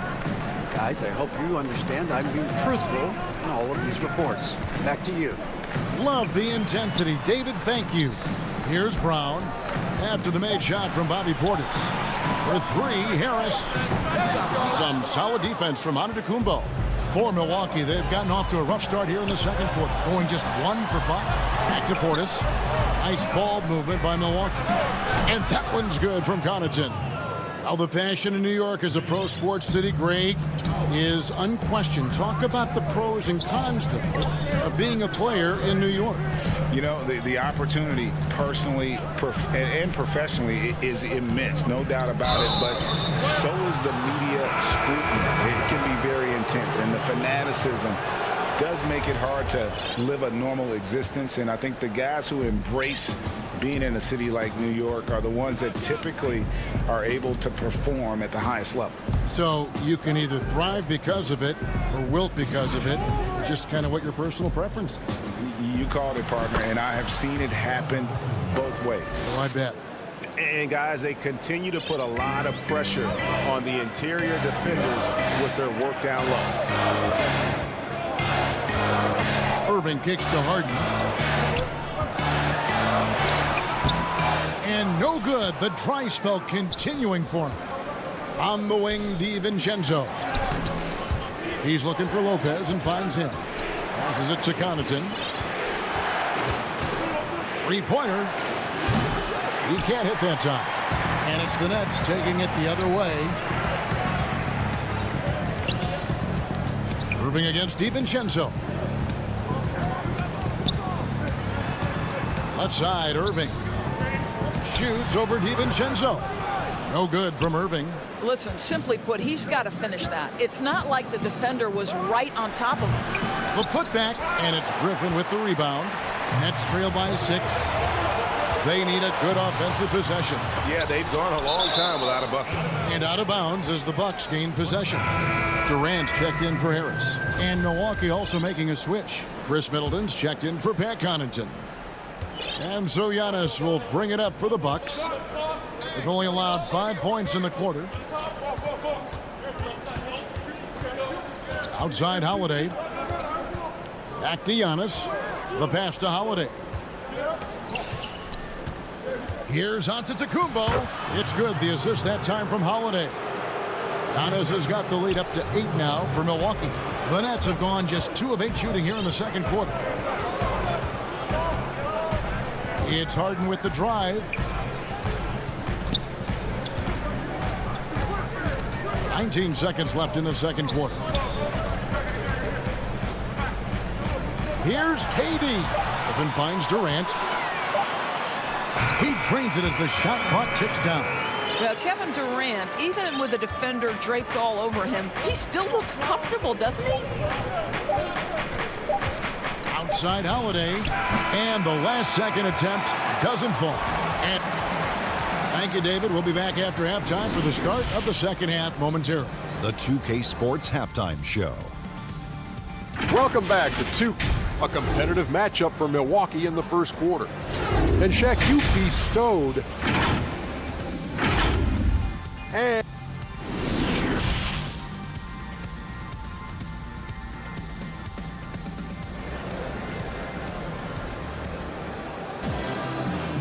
Guys, I hope you understand I'm being truthful in all of these reports. Back to you.
Love the intensity. David, thank you. Here's Brown after the made shot from Bobby Portis. For 3, Harris. Some solid defense from Antetokounmpo. For Milwaukee, they've gotten off to a rough start here in the second quarter, going just 1 for 5. Back to Portis. Nice ball movement by Milwaukee. And that one's good from Connaughton. Now the passion in New York as a pro sports city, Greg, is unquestioned. Talk about the pros and cons of being a player in New York.
You know, the opportunity personally and professionally is immense, no doubt about it, but so is the media scrutiny. It can be very intense, and the fanaticism does make it hard to live a normal existence. And I think the guys who embrace being in a city like New York are the ones that typically are able to perform at the highest level.
So you can either thrive because of it or wilt because of it. Just kind of what your personal preference is.
You called it, partner, and I have seen it happen both ways.
Oh, I bet.
And, guys, they continue to put a lot of pressure on the interior defenders with their work down low.
Irving kicks to Harden. And no good. The dry spell continuing for him. On the wing, DiVincenzo. He's looking for Lopez and finds him. Passes it to Connaughton. Three-pointer. He can't hit that time. And it's the Nets taking it the other way. Irving against DiVincenzo. Left side, Irving. Shoots over DiVincenzo. No good from Irving.
Listen, simply put, he's got to finish that. It's not like the defender was right on top of him.
The putback, and it's Griffin with the rebound. Nets trail by 6. They need a good offensive possession.
Yeah, they've gone a long time without a bucket.
And out of bounds as the Bucks gain possession. Durant's checked in for Harris. And Milwaukee also making a switch. Chris Middleton's checked in for Pat Connaughton. And so Giannis will bring it up for the Bucks. They've only allowed 5 points in the quarter. Outside Holiday. Back to Giannis. The pass to Holiday. Here's Antetokounmpo. It's good. The assist that time from Holiday. Giannis has got the lead up to 8 now for Milwaukee. The Nets have gone just 2 of 8 shooting here in the second quarter. It's Harden with the drive. 19 seconds left in the second quarter. Here's KD. Griffin finds Durant. He drains it as the shot clock ticks down.
Well, Kevin Durant, even with a defender draped all over him, he still looks comfortable, doesn't he?
Outside Holiday. And the last second attempt doesn't fall. And thank you, David. We'll be back after halftime for the start of the second half momentarily.
The 2K Sports Halftime Show.
Welcome back to 2, a competitive matchup for Milwaukee in the first quarter. And Shaq, you bestowed and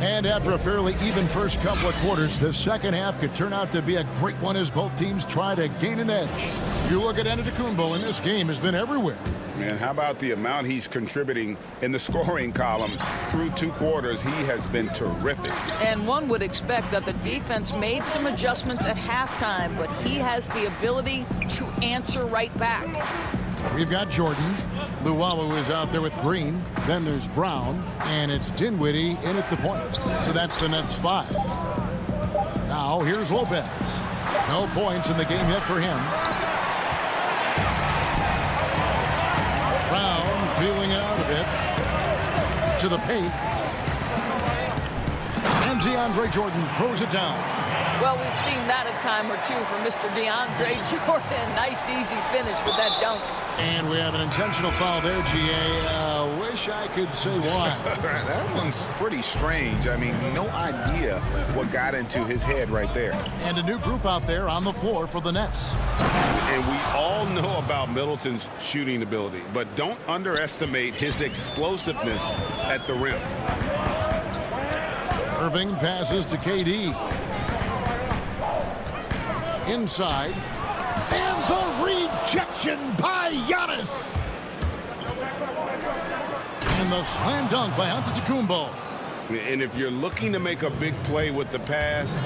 And after a fairly even first couple of quarters, the second half could turn out to be a great one as both teams try to gain an edge. You look at Antetokounmpo, and this game has been everywhere.
Man, how about the amount he's contributing in the scoring column through 2 quarters? He has been terrific.
And one would expect that the defense made some adjustments at halftime, but he has the ability to answer right back.
We've got Jordan. Luwawu is out there with Green. Then there's Brown. And it's Dinwiddie in at the point. So that's the Nets 5. Now here's Lopez. No points in the game yet for him. Brown feeling it out a bit. To the paint. And DeAndre Jordan throws it down.
Well, we've seen that a time or two from Mr. DeAndre Jordan. Nice, easy finish with that dunk.
And we have an intentional foul there, GA. Wish I could say why.
That one's pretty strange. I mean, no idea what got into his head right there.
And a new group out there on the floor for the Nets.
And we all know about Middleton's shooting ability, but don't underestimate his explosiveness at the rim.
Irving passes to KD. Inside. And the rejection by Giannis. And the slam dunk by Antetokounmpo.
And if you're looking to make a big play with the pass,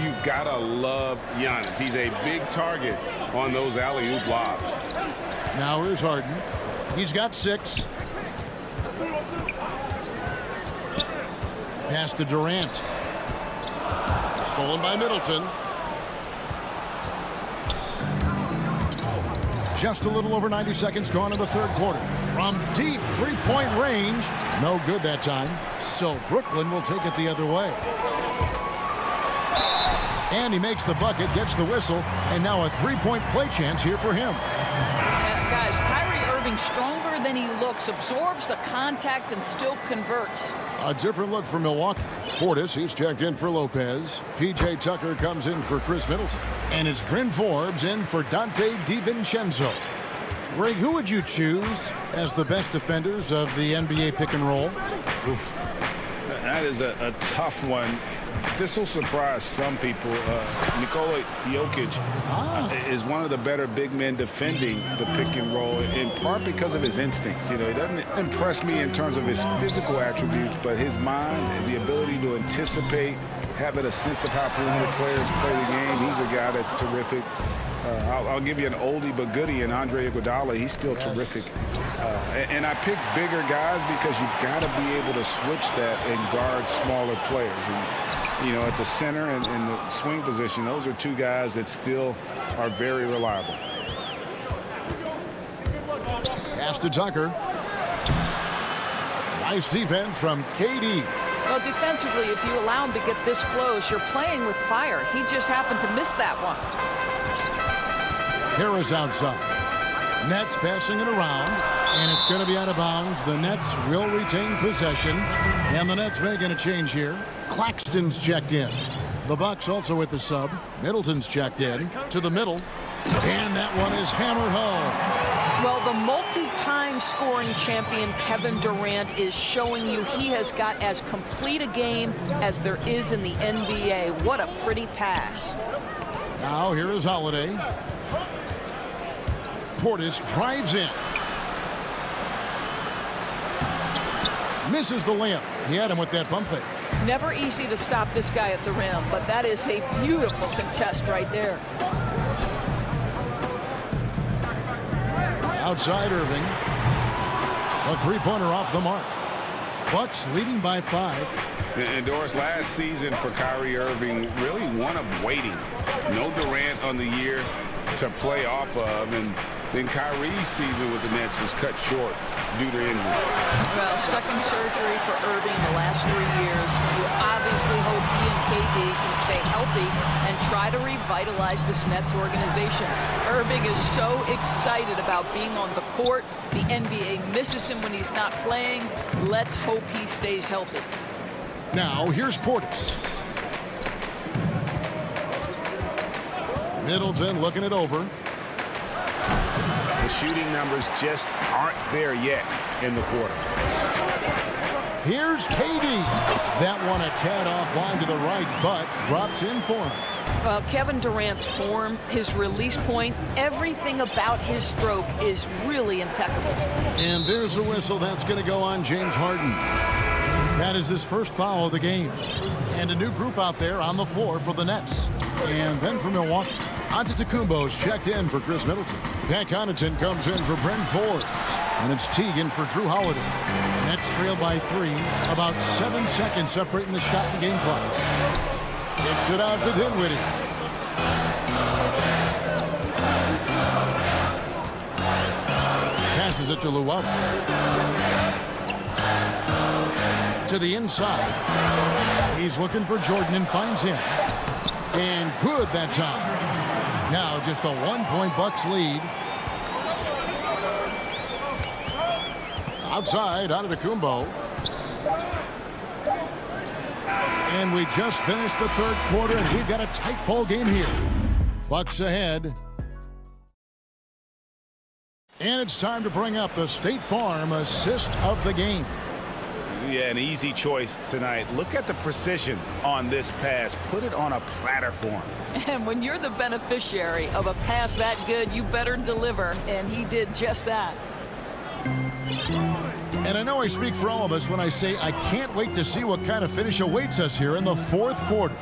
you've got to love Giannis. He's a big target on those alley-oop lobs.
Now here's Harden. He's got 6. Pass to Durant. Stolen by Middleton. Just a little over 90 seconds gone in the third quarter. From deep three-point range. No good that time. So Brooklyn will take it the other way. And he makes the bucket, gets the whistle, and now a three-point play chance here for him.
Guys, Kyrie Irving stronger than he looks, absorbs the contact and still converts.
A different look for Milwaukee. Portis, he's checked in for Lopez. P.J. Tucker comes in for Chris Middleton. And it's Bryn Forbes in for Dante DiVincenzo. Greg, who would you choose as the best defenders of the NBA pick and roll?
Oof. That is a tough one. This will surprise some people. Nikola Jokic is one of the better big men defending the pick and roll, in part because of his instincts. You know, he doesn't impress me in terms of his physical attributes, but his mind and the ability to anticipate, having a sense of how perimeter players play the game. He's a guy that's terrific. I'll give you an oldie but goodie in Andre Iguodala. He's still terrific. And I pick bigger guys because you've got to be able to switch that and guard smaller players. And, you know, at the center and the swing position, those are two guys that still are very reliable.
Pass to Tucker. Nice defense from KD.
Well, defensively, if you allow him to get this close, you're playing with fire. He just happened to miss that one.
Harris outside. Nets passing it around, and it's going to be out of bounds. The Nets will retain possession, and the Nets making a change here. Claxton's checked in. The Bucks also with the sub. Middleton's checked in to the middle, and that one is hammered home.
Well, the multi-time scoring champion Kevin Durant is showing you he has got as complete a game as there is in the NBA. What a pretty pass.
Now here is Holiday. Portis drives in. Misses the layup. He had him with that pump fake.
Never easy to stop this guy at the rim, but that is a beautiful contest right there.
Outside Irving. A three-pointer off the mark. Bucks leading by 5.
And Doris, last season for Kyrie Irving, really one of waiting. No Durant on the year to play off of, and then Kyrie's season with the Nets was cut short due to injury.
Well, second surgery for Irving the last 3 years. You obviously hope he and KD can stay healthy and try to revitalize this Nets organization. Irving is so excited about being on the court. The NBA misses him when he's not playing. Let's hope he stays healthy.
Now, here's Portis. Middleton looking it over.
The shooting numbers just aren't there yet in the quarter.
Here's KD. That one a tad offline to the right, but drops in for him.
Well, Kevin Durant's form, his release point, everything about his stroke is really impeccable.
And there's a whistle that's going to go on James Harden. That is his first foul of the game. And a new group out there on the floor for the Nets. And then for Milwaukee, Antetokounmpo's checked in for Chris Middleton. Pat Connaughton comes in for Bryn Forbes. And it's Teagan for Drew Holiday. The Nets trail by 3. About 7 seconds separating the shot and game clocks. Kicks it out to Dinwiddie. Passes it to Luau. To the inside. He's looking for Jordan and finds him. And good that time. Now just a 1-point Bucks lead. Outside, Antetokounmpo. And we just finished the third quarter, and we've got a tight ball game here. Bucks ahead. And it's time to bring up the State Farm assist of the game.
Yeah, an easy choice tonight. Look at the precision on this pass. Put it on a platter form.
And when you're the beneficiary of a pass that good, you better deliver. And he did just that.
And I know I speak for all of us when I say I can't wait to see what kind of finish awaits us here in the fourth quarter.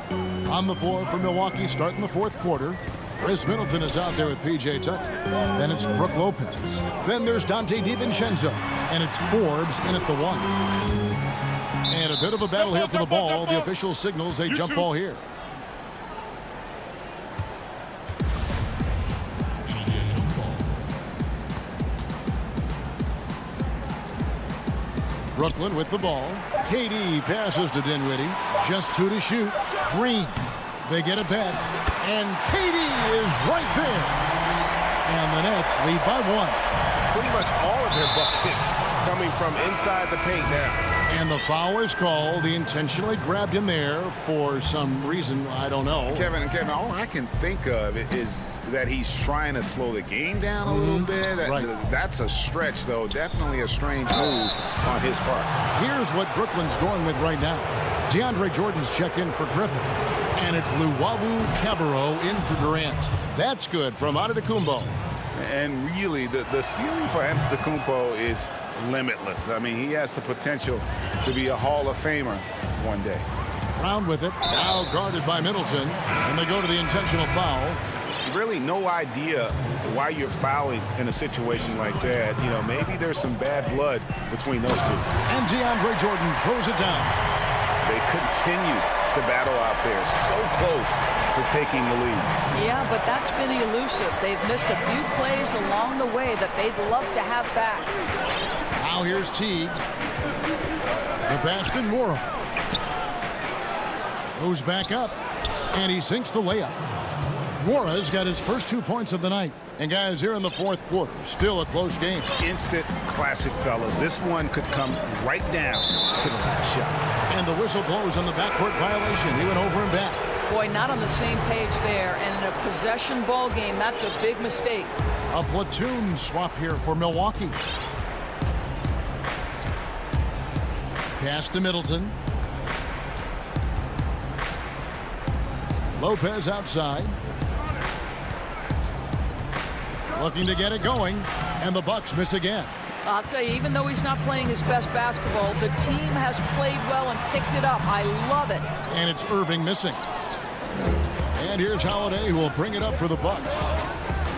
On the floor for Milwaukee starting the fourth quarter. Chris Middleton is out there with P.J. Tucker. Then it's Brook Lopez. Then there's Dante DiVincenzo. And it's Forbes in at the 1. And a bit of a battle here for the ball. The official signals a jump ball here. Brooklyn with the ball. KD passes to Dinwiddie. Just 2 to shoot. Green. They get it back. And KD is right there. And the Nets lead by 1.
Pretty much all of their buckets coming from inside the paint now.
And the foul is called. He intentionally grabbed him there for some reason. I don't know.
Kevin, all I can think of is that he's trying to slow the game down a little bit.
Right.
That's a stretch, though. Definitely a strange move on his part.
Here's what Brooklyn's going with right now. DeAndre Jordan's checked in for Griffin. And it's Luwawu Cabarrot in for Durant. That's good from Antetokounmpo.
And really, the ceiling for Antetokounmpo is limitless. I mean, he has the potential to be a Hall of Famer one day.
Brown with it. Now guarded by Middleton. And they go to the intentional foul.
Really no idea why you're fouling in a situation like that. You know, maybe there's some bad blood between those two.
And DeAndre Jordan throws it down.
They continue to battle out there, so close to taking the lead.
Yeah, but that's been elusive. They've missed a few plays along the way that they'd love to have back.
Now here's Teague. The pass to Moore. Goes back up, and he sinks the layup. Mora's got his first 2 points of the night. And guys, here in the fourth quarter, still a close game.
Instant classic, fellas. This one could come right down to the last shot.
And the whistle blows on the backcourt violation. He went over and back.
Boy, not on the same page there. And in a possession ball game, that's a big mistake.
A platoon swap here for Milwaukee. Pass to Middleton. Lopez outside. Looking to get it going, and the Bucks miss again.
I'll tell you, even though he's not playing his best basketball, the team has played well and picked it up. I love it.
And it's Irving missing. And here's Holiday, who will bring it up for the Bucks.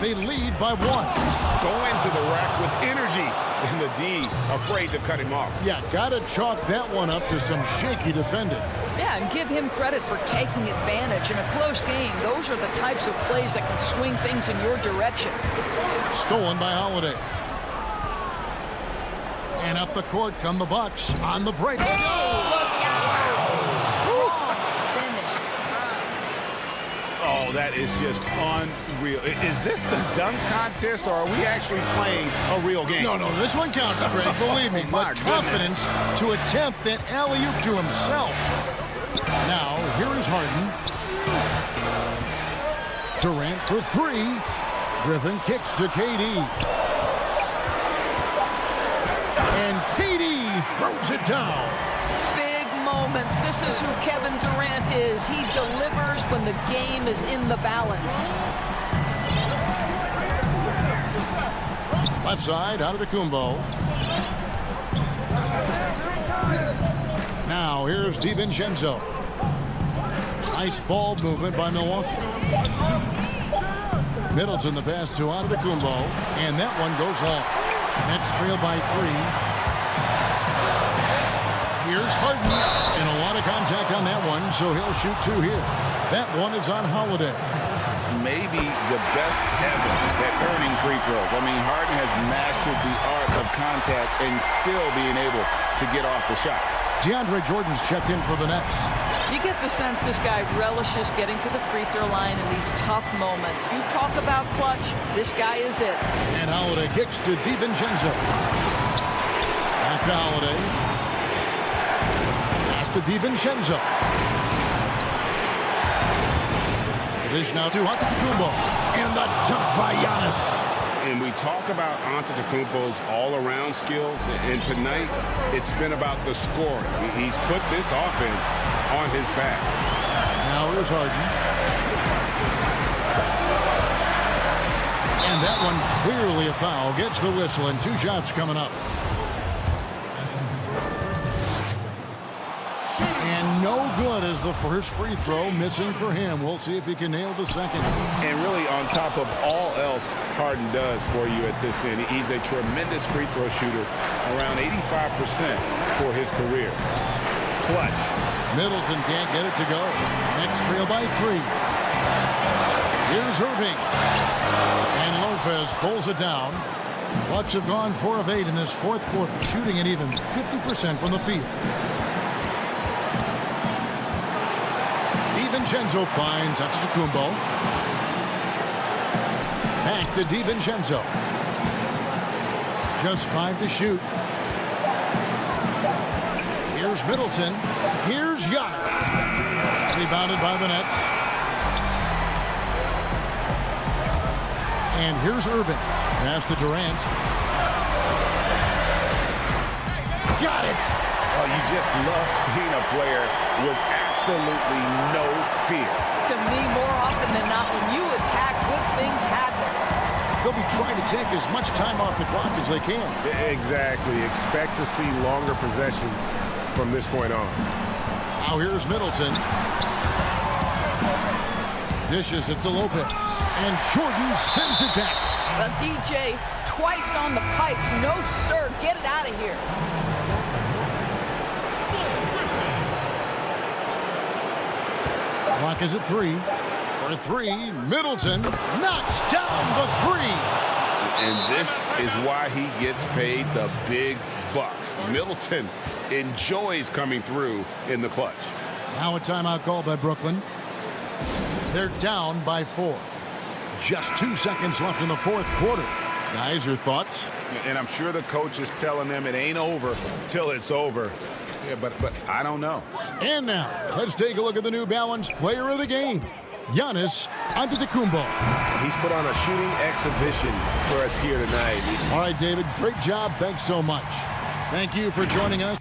They lead by 1.
Go into the rack with energy, and the D afraid to cut him off.
Yeah, gotta chalk that one up to some shaky defending.
Yeah, and give him credit for taking advantage. In a close game, those are the types of plays that can swing things in your direction.
Stolen by Holiday. And up the court come the Bucks on the break.
Look out! Strong finish.
Oh, that is just unreal. Is this the dunk contest, or are we actually playing a real game?
No, this one counts, Greg. Believe me.
My
But confidence to attempt that alley-oop to himself. Now, here is Harden. Durant for 3. Griffin kicks to KD. And KD throws it down.
Big moments. This is who Kevin Durant is. He delivers when the game is in the balance.
Left side, Antetokounmpo. Now, here's DiVincenzo. Nice ball movement by Milwaukee. Middleton the pass to Antetokounmpo, and that one goes long. Nets trail by 3. Here's Harden, and a lot of contact on that one, so he'll shoot 2 here. That one is on Holiday.
Maybe the best ever at earning free throws. I mean, Harden has mastered the art of contact and still being able to get off the shot.
DeAndre Jordan's checked in for the Nets.
You get the sense this guy relishes getting to the free throw line in these tough moments. You talk about clutch, this guy is it.
And Holiday kicks to DiVincenzo. Back to Holiday. Pass to DiVincenzo. It is now to Antetokounmpo. And the dunk by Giannis.
And we talk about Antetokounmpo's all-around skills, and tonight it's been about the scoring. He's put this offense on his back.
Now here's Harden. And that one clearly a foul. Gets the whistle, and 2 shots coming up. And no good as the first free throw missing for him. We'll see if he can nail the second.
And really, on top of all else Harden does for you at this end, he's a tremendous free throw shooter, around 85% for his career. Clutch.
Middleton can't get it to go. Nets trail by 3. Here's Irving. And Lopez pulls it down. Bucks have gone 4 of 8 in this fourth quarter, shooting at even 50% from the field. DiVincenzo finds Antetokounmpo. Back to DiVincenzo. Just 5 to shoot. Here's Middleton. Here's Giannis. Rebounded by the Nets. And here's Irving. Pass to Durant. Got it.
Oh, you just love seeing a player with absolutely no fear.
To me, more often than not, when you attack, good things happen.
They'll be trying to take as much time off the clock as they can.
Exactly. Expect to see longer possessions from this point on.
Now here's Middleton. Dishes it to Lopez. And Jordan sends it back.
But DJ, twice on the pipes. No, sir. Get it out of here.
Clock is at 3. For 3, Middleton knocks down the 3.
And this is why he gets paid the big bucks. Middleton enjoys coming through in the clutch.
Now a timeout called by Brooklyn. They're down by 4. Just 2 seconds left in the fourth quarter. Guys, your thoughts?
And I'm sure the coach is telling them it ain't over till it's over. Yeah, but I don't know.
And now, let's take a look at the New Balance player of the game, Giannis Antetokounmpo.
He's put on a shooting exhibition for us here tonight.
All right, David, great job. Thanks so much. Thank you for joining us.